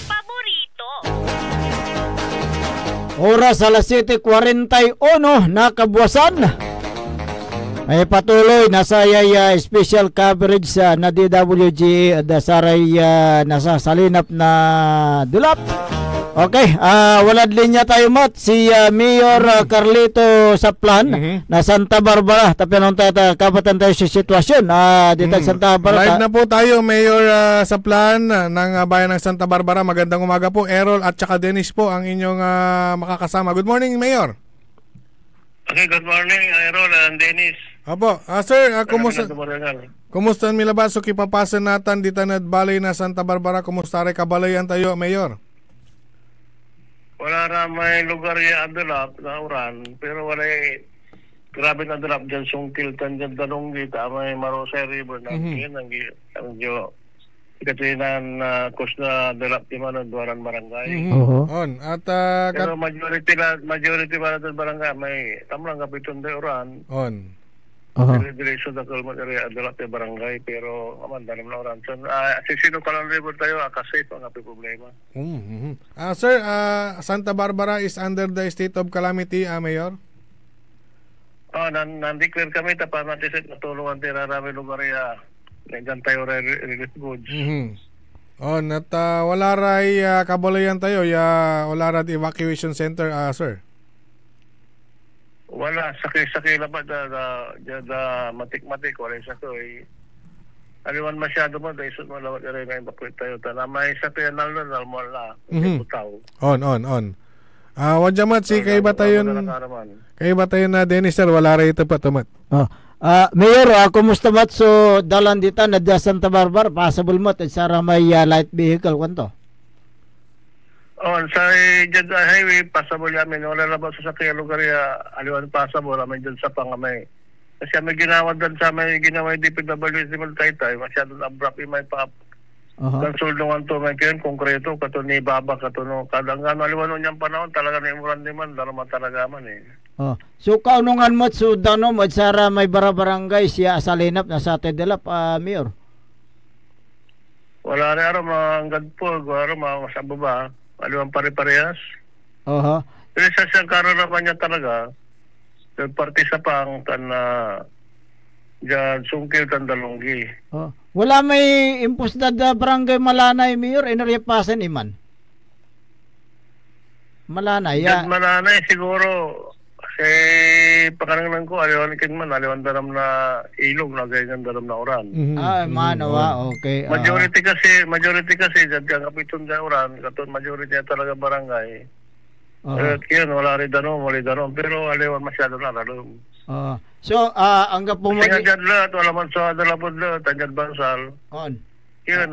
Paborito. Oras alas 7:41 na kabuwasan. May patuloy na sayay special coverage na DWG at saray nasa salinap na dulap. Okay, walad linya tayo mat si Mayor Carlito Saplan na Santa Barbara. Tapi anong kapatan tayo sa sitwasyon dito sa Santa Barbara. Live na po tayo, Mayor Saplan ng bayan ng Santa Barbara. Magandang umaga po. Errol at saka Dennis po ang inyong makakasama. Good morning, Mayor. Okay, good morning, Errol and Dennis. Apo, sir, kumusta ang milabas? So kipapasan natin dito na balay na Santa Barbara. Kumusta rin kabalayan tayo, Mayor? Wala na may lugar yung adulap na uran, pero wala grabe na adulap dyan sungkiltan dyan danong dito, may Marosay River na yun, ang ikatinan na kus na adulap di man ang Duaran Barangay. At pero majority ba na barangay, may tamlang kapiton de uran. Diretso na kalman area adulap yung barangay, pero amandanim na uran. So, sisino ka lang river tayo, safe ang api problema. Sir, Santa Barbara is under the state of calamity, Mayor? Nandeclare kami, tapan natin sa natulungan tira rami lugar ya. Nandiyan tayo relief goods. At wala ray kabalayan tayo, wala ray evacuation center, sir? Wala, sakay lang ba da matik-matik, wala isa ko aliwan masyado mo, dahil mo lawat rin ngayon bakwit tayo. May isa tayo nalala, wala, butaw. Wadyamat, si kayo ba tayo na Dennis, sir, wala rin ito pa tumat. Mayor, kumusta mat so dalan dito na Santa Barbara, possible mo at sa may light vehicle kanto? Sa dyan highway, passable yamin. Wala na ba sa sakya lugar aliwan passable, amin dyan sa pangamay. Kasi may ginawa dyan sa may ginawa yung DPWC mo tayo, masyadong abrupt yung may pa konsulungan to, may kaya konkreto, kato ni Baba, kato no, kadang aliwan niyang panahon, talaga na imuran naman, dala matalagaman So kaunungan mo, so dano mo, sara may barabarangay siya salinap na sa Tedelap, Mayor? Wala rin araw, mga anggad po, araw, mga masababa. Aliwan pare-parehas. Pero sa siyang karanaman niya talaga, nagparti sa pang dyan sungkil Tandalonggi. Wala may impostad barangay Malanay, Mayor, inaripasan iman? Malanay, Dyan Malanay, siguro, kasi pakanangnan ko, aliwan daram na ilog na ganyan daram na uran. Manawa, okay. Majority kasi dyan kapiton dyan uran, katon majority talaga barangay. Kaya wala rin danom, pero aliwan masyado na lalong. So, ang Kasi nga dyan lahat, wala man sa dalapod lahat, tanggad bansal. On. Yun,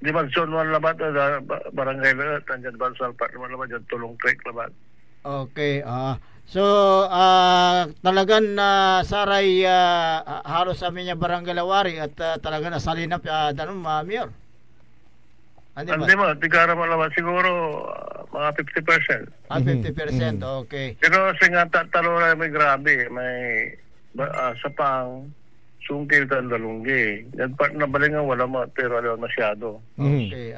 Dimansyon man labat, barangay lahat, tanggad bansal, pa naman labat, dyan tulong trek labat. Okay, so, talagang saray halos sa amin yung barangay Lawari at talagang nasalinap danong Mayor. Hindi mo, tigara mo naman siguro mga 50%. 50%, okay. Pero nga talo na may grabe, may sapang sungkil tan dalunggi. Yan part na balingan wala mo, pero alam masyado. Okay,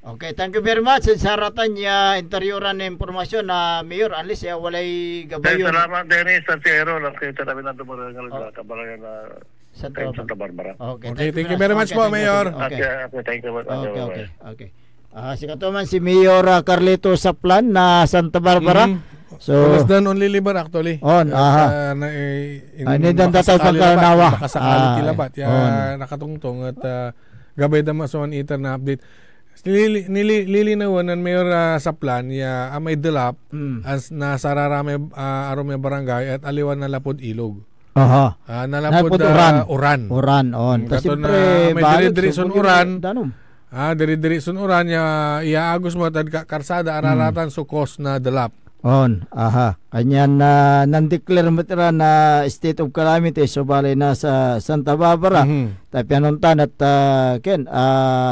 okay, thank you very much. Sa ratan niya interyoran na impormasyon na Mayor, alis walay gabayon. Salamat Dennis sa Sierra, lang kayo talabi na dumarangal na kabarangan na Santa Barbara. Okay, thank you very much po, Mayor. Okay, thank you. Okay. Si katuman si Mayor Carlito Saplan na Santa Barbara. So less than only liver actually. Inidan dataw pagkanawa. Makasakali tilabat. Nakatungtong at gabay dama sa iter na update. Nililinawan ng Mayor Saplan ya amay delap as na sararame arome barangay at aliwan na lapod ilog. Nalapod uran. Kasi may diri-dirison uran. Diri-diri sun uran ya iaagos mo tad karsada araratan sukos na delap. Kanyan nan-declare mo tira na state of calamity so bali na sa Santa Barbara. Tapi anuntan at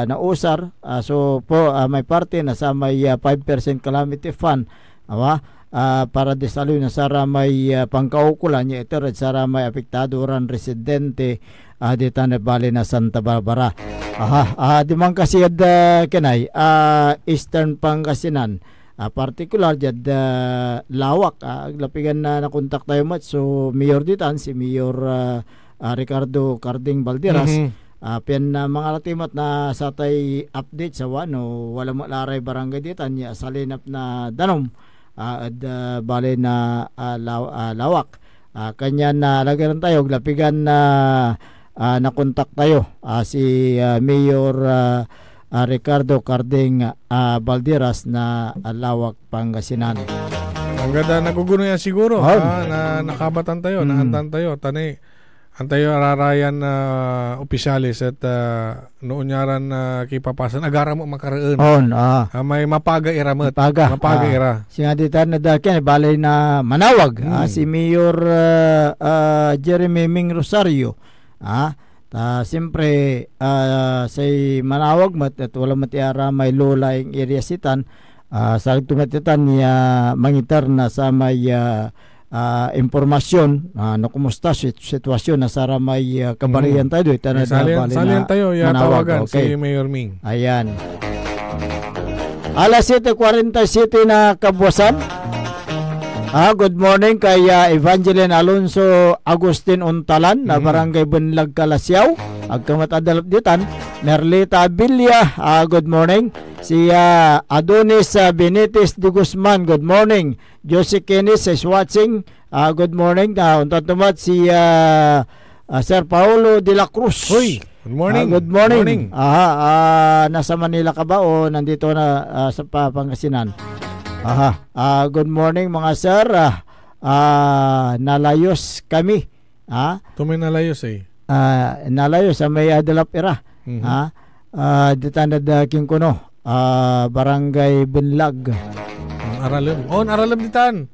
nausar so po may parte na sa may 5% calamity fund. Para desalo na sara may pangkaukulan niya ito red sara may apektado ran residente dito na bali na Santa Barbara. Di man kasi kenay Eastern Pangasinan particular jad lawak aglapigan na nakontak tayo mat so Mayor ditan si Mayor Ricardo Carding Balderas pian mga latimat na satay update sa wano wala mo laray barangay ditan ya salinap na danom bale na lawak kanya na lagaran tayo glapigan na nakontak tayo si Mayor Ricardo Carding Balderas na Lawak, Pangasinan. Ang ganda naguguno yan siguro na nakabatan tayo, naantan tayo antayo ararayan opisyalis at noon nyaran kipapasan agara mo makaraan. May mapaga ira mo. Mapaga ira. Sinaditan na dakin balay na manawag si Mayor Jeremy Ming Rosario. Siyempre say manawag mat at wala matiara may lola yung area sitan sa tumatitan niya mangitar na sa may impormasyon na kumusta sitwasyon na sa may kabarihan tayo salian tayo tawagan si Mayor Ming. Ayan, alas 7:47 na kabuwasan. Good morning kay Evangeline Alonso Agustin Untalan na Barangay Bunlag, Kalasyaw. Agkamat adalap ditan. Merlita Abilia, good morning. Si Adonis Benitez de Guzman, good morning. Josie Kenis is watching, good morning. Untat tumat si Sir Paulo de la Cruz. Good morning. Good morning. Nasa Manila ka ba o nandito na sa Pangasinan? Good morning mga sir. Nalayos kami. Tumay nalayos nalayos sa may adalap ira. Ditanad king kuno. Barangay Bunlag. Aralam ditan.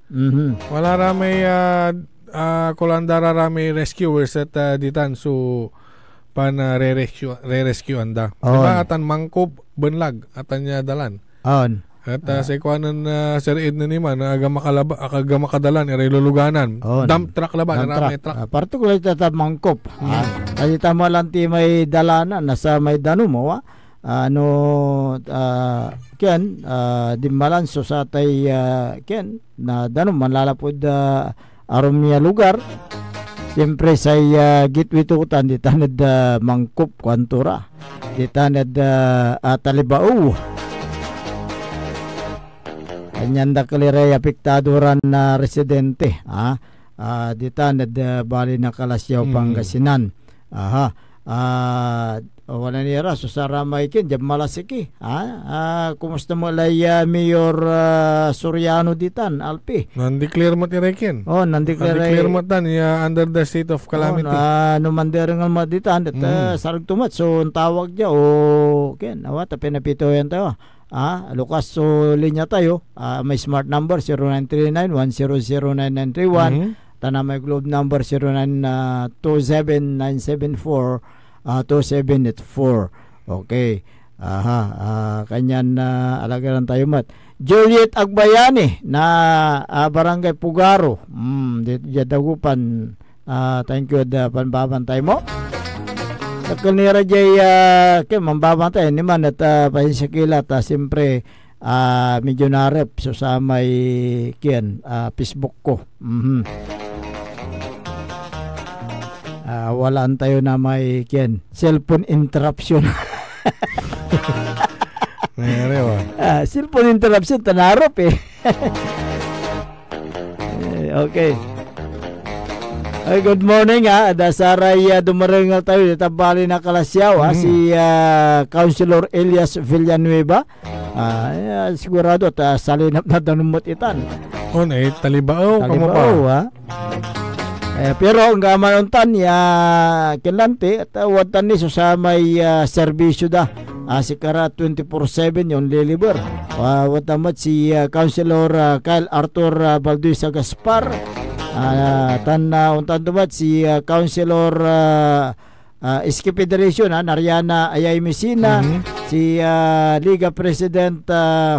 Wala ramay kulandara ramay rescuers at ditan so re-rescue anda. Diba atan mangkop Bunlag atan niya dalan. At sa ikuanan Sir Ed na naman aga makadalan iray luluganan. Dump truck laban, may truck. Partikular ita mangkop. Kasi tama lang ti may dalanan nasa may dano mo dimbalanso sa tay na dano manlalapod arom niya lugar. Siyempre sa gitwitutan di tanad mangkop kwantura. Di tanad talibao. Kanyanda kaliray apektadoran na residente dita bali na Kalasyaw, Pangasinan. Wala nira so sa Ramay kin jab malasiki. Kumusta mo lay Mayor Soriano ditan Alpi? Nandeclare mo tirekin. Nandeclare mo tan under the state of calamity. Numanderang mo ditan sarag tumat so tawag dia ken awat pinapito yan tayo. Lukas so linya tayo. May smart number 0939-1009931. Tana may globe number 0927-974-2784. Okay. Kanyan alagaran tayo mat. Juliet Agbayani na Barangay Pugaro. Dito Dagupan. Thank you panbabantay mo. Nakunira jay mambabantay ni man at pahinsakila ta siyempre medyo narep so sa may Facebook ko. Walaan tayo na may cellphone interruption. Cellphone interruption tanarap okay. Good morning dasaray dumarengal tayo dito bali na Kalasyaw si Councilor Elias Villanueva. Sigurado salinap na danumot itan. Talibao pero ang gamanuntan kinlanti at watan ni so sa may serbisyo da si Kara 24/7 yung liliber. Watamat si Councilor Kyle Arthur Balduisa Gaspar. Untan tumat si Councilor Iski Federation Nariana Ayay Mesina, si Liga President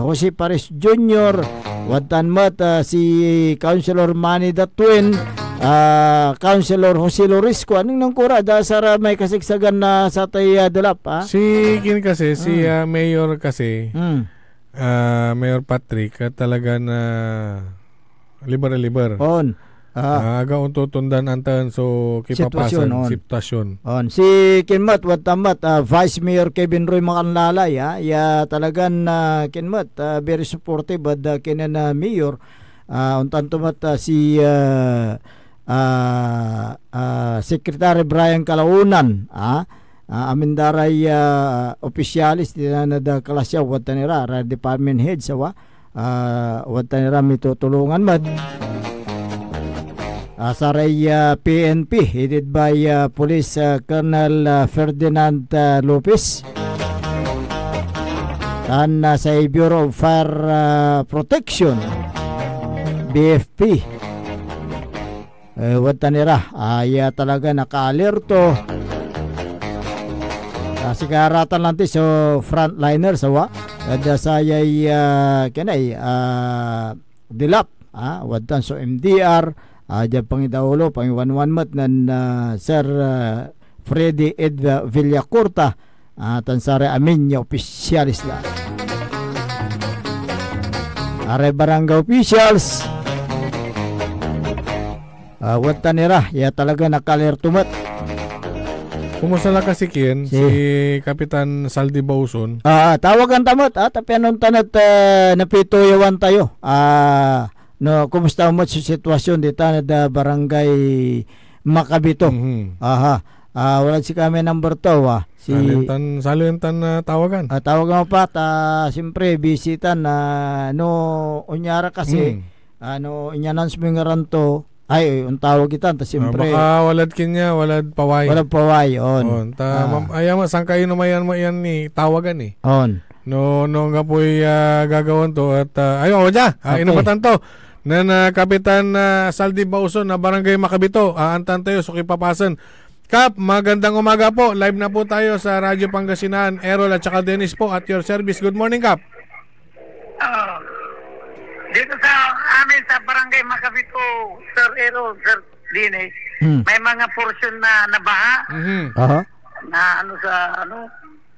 Jose Pares Jr. Watan mat si Councilor Manny Datwin, Councilor Jose Lorisco. Anong nang kura dasara may kasigsagan na sa tay dalap si kasi si Mayor kasi Mayor Patrick talaga na liber aga untutundan antan so kipapasan sitwasyon. Si Kinmat watamat Vice Mayor Kevin Roy Makanlalay talagan Kinmat very supportive at kinan Mayor untan tumat si Secretary Brian Calaunan amindaray opisyalis na Kalasyaw watanira department head sawa watanira mitutulungan mat saray PNP headed by Police Colonel Ferdinand Lopez and sa Bureau of Fire Protection BFP watanira talaga naka-alerto sigaratan lang so frontliner sawa ada sayay kanay dilap watan so MDR dyan pangidaulo pangiwanwan mat nan Sir Freddy Ed Villacorta tansare amin niya officialis la are barangay officials watan nira talaga nakalerto mat. Kumusta lang kasi si Kapitan Saldi Bauson tawagan tamot tapi anong tanat napituyawan tayo no, kumusta mo sa sitwasyon dito na barangay Makabito? Wala si kami number 2 Salintan tawagan. Tawagan mo pa siyempre bisitan no unyara kasi inyanans mo yung ranto ay tawag kita siyempre baka walad kinya walad paway ayama sang kayo numayan mo yan ni tawagan no nga po'y gagawin to at ayaw inabatan to na Kapitan Saldi Bauson na Barangay Makabito antan tayo so kipapasan. Kap, magandang umaga po, live na po tayo sa Radyo Pangasinan. Errol at saka Dennis po at your service. Good morning, Kap. Dito sa amin sa Barangay Makabito, Sir Errol, Sir Dennis, may mga portion na nabaha na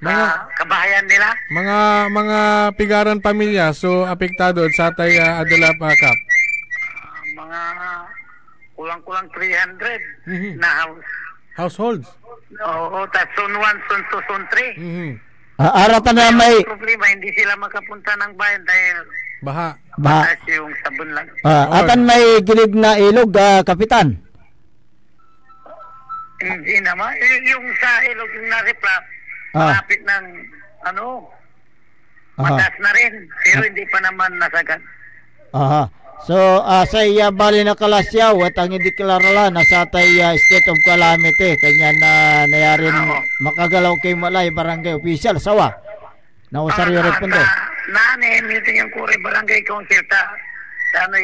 mga kabahayan nila, mga pigaran pamilya so apektado sa tay adalap Kap. Mga kulang-kulang 300 na households. Oo, Son 1, Son 2, Son 3. Aratan na may problema, hindi sila makapunta ng bayan dahil baha. Yung sabon lang. Atan may gilig na ilog, Kapitan. Hindi naman. Yung sa ilog yung naripap, malapit ng matas na rin. Pero hindi pa naman nasagad. Aha. So, sa iya bali na kalasyaw at ang ideklarala na sa tay state of calamity. Kanya na nayarin makagalaw kay Malay Barangay Official. Sawa? Na usaryo rin pundo. Nani, meeting yung Kuri Barangay Council ta. Sana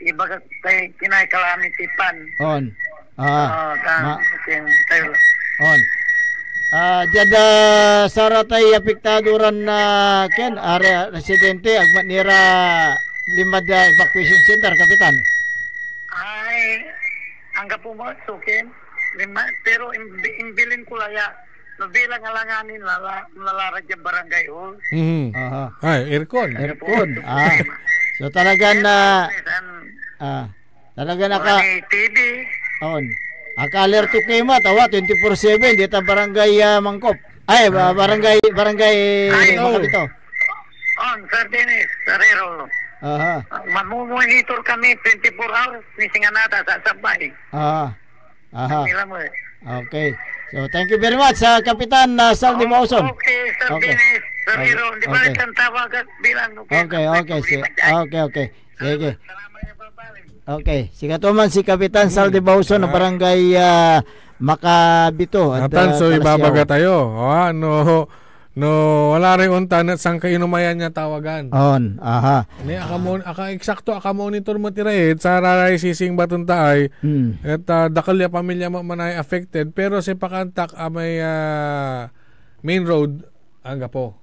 ibagat kay kinay calamity pan. On. On. Jada saratay apektaduran na ken area residente agmat nira limad evacuation center, Kapitan. Ay, anggap po mo, sukin. Pero imbilin ko laya, nabilang alanganin lalarag yung barangay hall. Ay, aircon. So talaga na talaga naka TV. On. Aka-alerto kayo tawa 24/7 dito barangay Mangkop. Ay, barangay Makabito. On, Sir Dennis, Sarero. Mamumonitor kami 24 hours ni Singanata sa sabay. Okay. So thank you very much sa Kapitan Saldi Mauson. Okay, Sir Dennis, Sarero. Di ba isang tawag at bilang. Okay. Sige. Okay. Sigatuman si Kapitan Saldi Mauson ng barangay Makabito. Atan, so ibabaga tayo. No, wala rin untan at sang kainumayan niya tawagan. On, Ni eksakto monitor mo tiraid sa raray sising batuntaay. At dakalya pamilya mo manay affected pero si pakantak may main road angga po.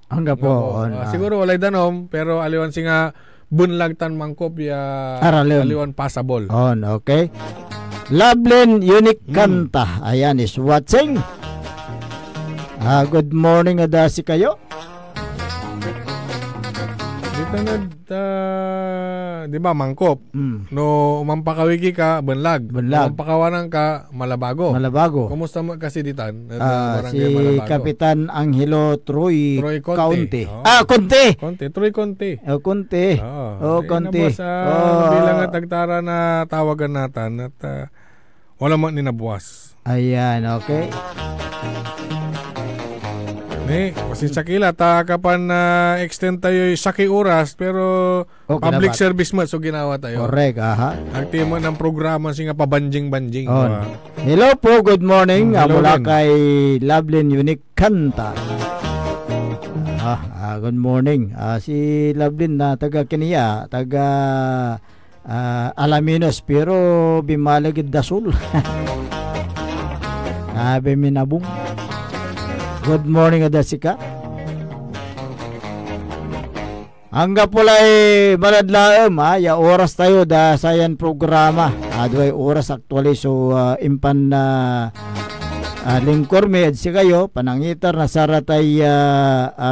Siguro walay danom pero aliwan singa bunlagtan Mangkop ya aliwan passable. On, okay. Loveland Unique Kanta. Ayan is watching. Good morning adasi kayo. Dito di ba Mangkop? No mampakawigi ka Bunlag. Mampakawanan ka Malabago. Kumusta mo kasi ditan? Si Malabago. Kapitan Angelo Troy Conte. Troy Conte. Conte. Conte. Bilang at tagtara na tawagan natin at wala mo ninabuwas. Ayan, okay. Kasi sakila kapan extend tayo saki oras pero public service mo so ginawa tayo. Correct, Ang tema ng programa singa pabanjing-banjing. Hello po, good morning. Mula kay Loveland Unique Kanta. Good morning. Si Loveland na taga Kenya, taga Alaminos pero bimalagid dasul. Minabong. Good morning adasika. Hangga pulay maladlaem ya oras tayo da sayan programa. Aduay oras actually so impan na lingkor med si kayo panangitar na saratay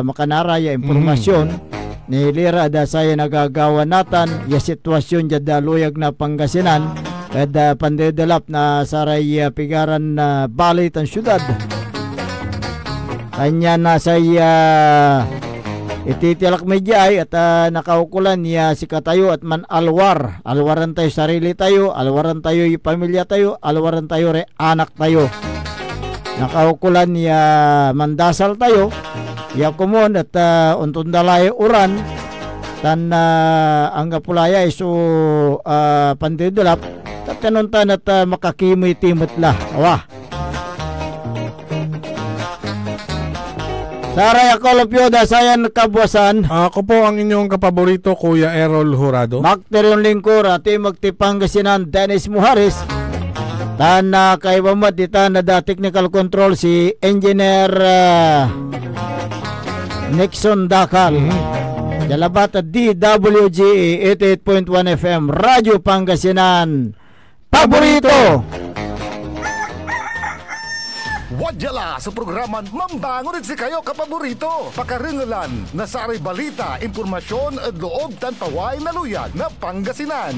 makanara ya impormasyon ni lira da sayan nagagawa natan ya sitwasyon jada luyag na Pangasinan kada pandedalap na saray pigaran na balay tan syudad. Kanya na sa ititilak medyay at nakaukulan niya si katayo at man alwaran tayo sarili tayo, alwaran tayo yung pamilya tayo, alwaran tayo anak tayo. Nakaukulan niya mandasal tayo ya kumon at untun dalay uran tan ang kapulaya iso pandidulap tatanuntan at makakimoy timot la Saray ako lupyo da sayan kabwasan. Ako po ang inyong kapaborito Kuya Errol Jurado. Makter yung lingkor ati magtipangasinan Dennis Muharis. Tana kay Bamad dita na da technical control si Engineer Nixon Dakal. Jalabat at DWG 88.1 FM Radyo Pangasinan. Paborito! Wadyala sa programan Mambangon si kayo kapaborito. Pakaringalan na saray balita, impormasyon at loob tan paway naluyag na Pangasinan.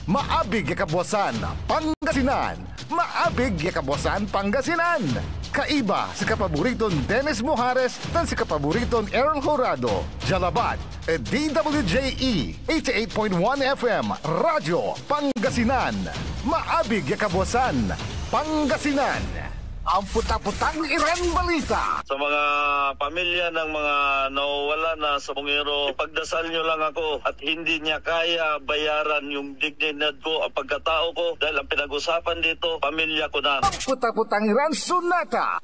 Maabig yakabwasan Pangasinan. Maabig yakabwasan Pangasinan. Kaiba si kapaboriton Dennis Muhares tan si kapaboriton Errol Jurado. Jalabat DWJE 88.1 FM Radyo Pangasinan. Maabig yakabwasan Pangasinan. ang puta-putang Iran balita. Sa mga pamilya ng mga nawawala na sa bungero, pagdasal nyo lang ako at hindi niya kaya bayaran yung dignidad ko at pagkatao ko dahil ang pinag-usapan dito, pamilya ko na. Ang puta-putang Iran Sunata.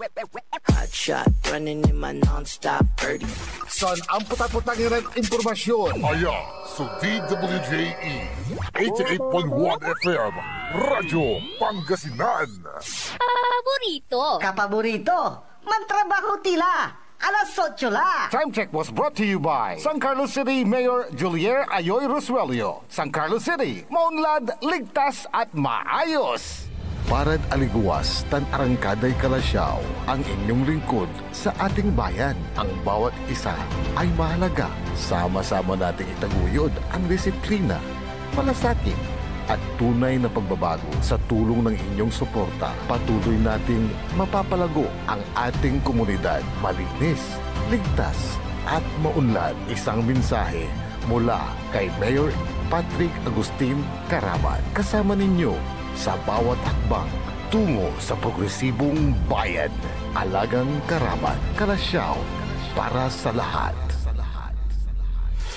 Hot shot running in my non-stop 30. Son ang puta-putang Iran impormasyon. Aya sa DWJE 88.1 FM Radyo Pangasinan. Paborito. Kapaborito, mantrabaho tila. Alas 8 la. Time check was brought to you by San Carlos City Mayor Julier Ayoy Rosuelio. San Carlos City, maunlad, ligtas at maayos. Parad aliguas, tan arangkaday kalasyaw, ang inyong lingkod sa ating bayan. Ang bawat isa ay mahalaga. Sama-sama nating itaguyod ang disiplina, malasakit, at tunay na pagbabago. Sa tulong ng inyong suporta, patuloy nating mapapalago ang ating komunidad. Malinis, ligtas, at maunlad. Isang mensahe mula kay Mayor Patrick Agustin Caraman. Kasama ninyo sa bawat hakbang tungo sa progresibong bayan. Alagang Caraman, Kalasyaw, para sa lahat.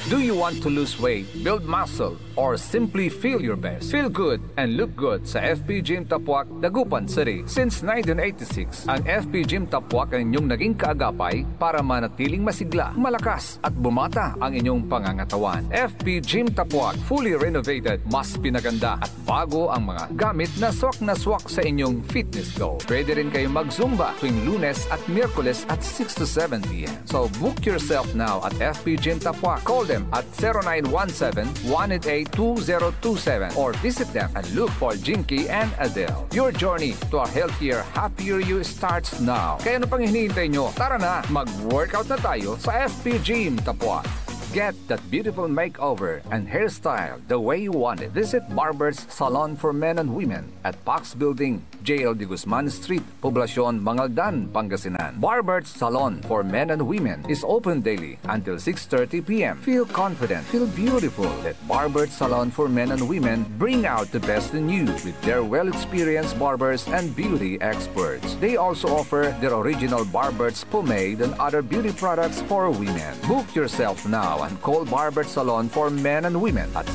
Do you want to lose weight, build muscle, or simply feel your best? Feel good and look good sa FP Gym Tapuac, Dagupan City. Since 1986, ang FP Gym Tapuac ang inyong naging kaagapay para manatiling masigla, malakas, at bumata ang inyong pangangatawan. FP Gym Tapuac, fully renovated, mas pinaganda at bago ang mga gamit na swak sa inyong fitness goal. Pwede rin kayo mag-Zumba tuwing Lunes at Miyerkules at 6 to 7 p.m. So book yourself now at FP Gym Tapuac. Call them at 0917-188-2027 or visit them and look for Jinky and Adele. Your journey to a healthier, happier you starts now. Kaya ano pang hinihintay nyo? Tara na, mag-workout na tayo sa FP Gym Tapuac. Get that beautiful makeover and hairstyle the way you want it. Visit Barber's Salon for Men and Women at Pax Building, JL de Guzman Street, Poblacion, Mangaldan, Pangasinan. Barber's Salon for Men and Women is open daily until 6:30 p.m. Feel confident, feel beautiful. Let Barber's Salon for Men and Women bring out the best in you with their well-experienced barbers and beauty experts. They also offer their original Barber's pomade and other beauty products for women. Book yourself now and call Barber's Salon for Men and Women at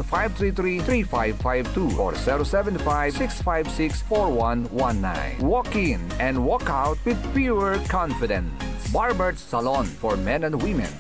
0917-533-3552 or 075-656-4119. Walk in and walk out with pure confidence. Barber's Salon for Men and Women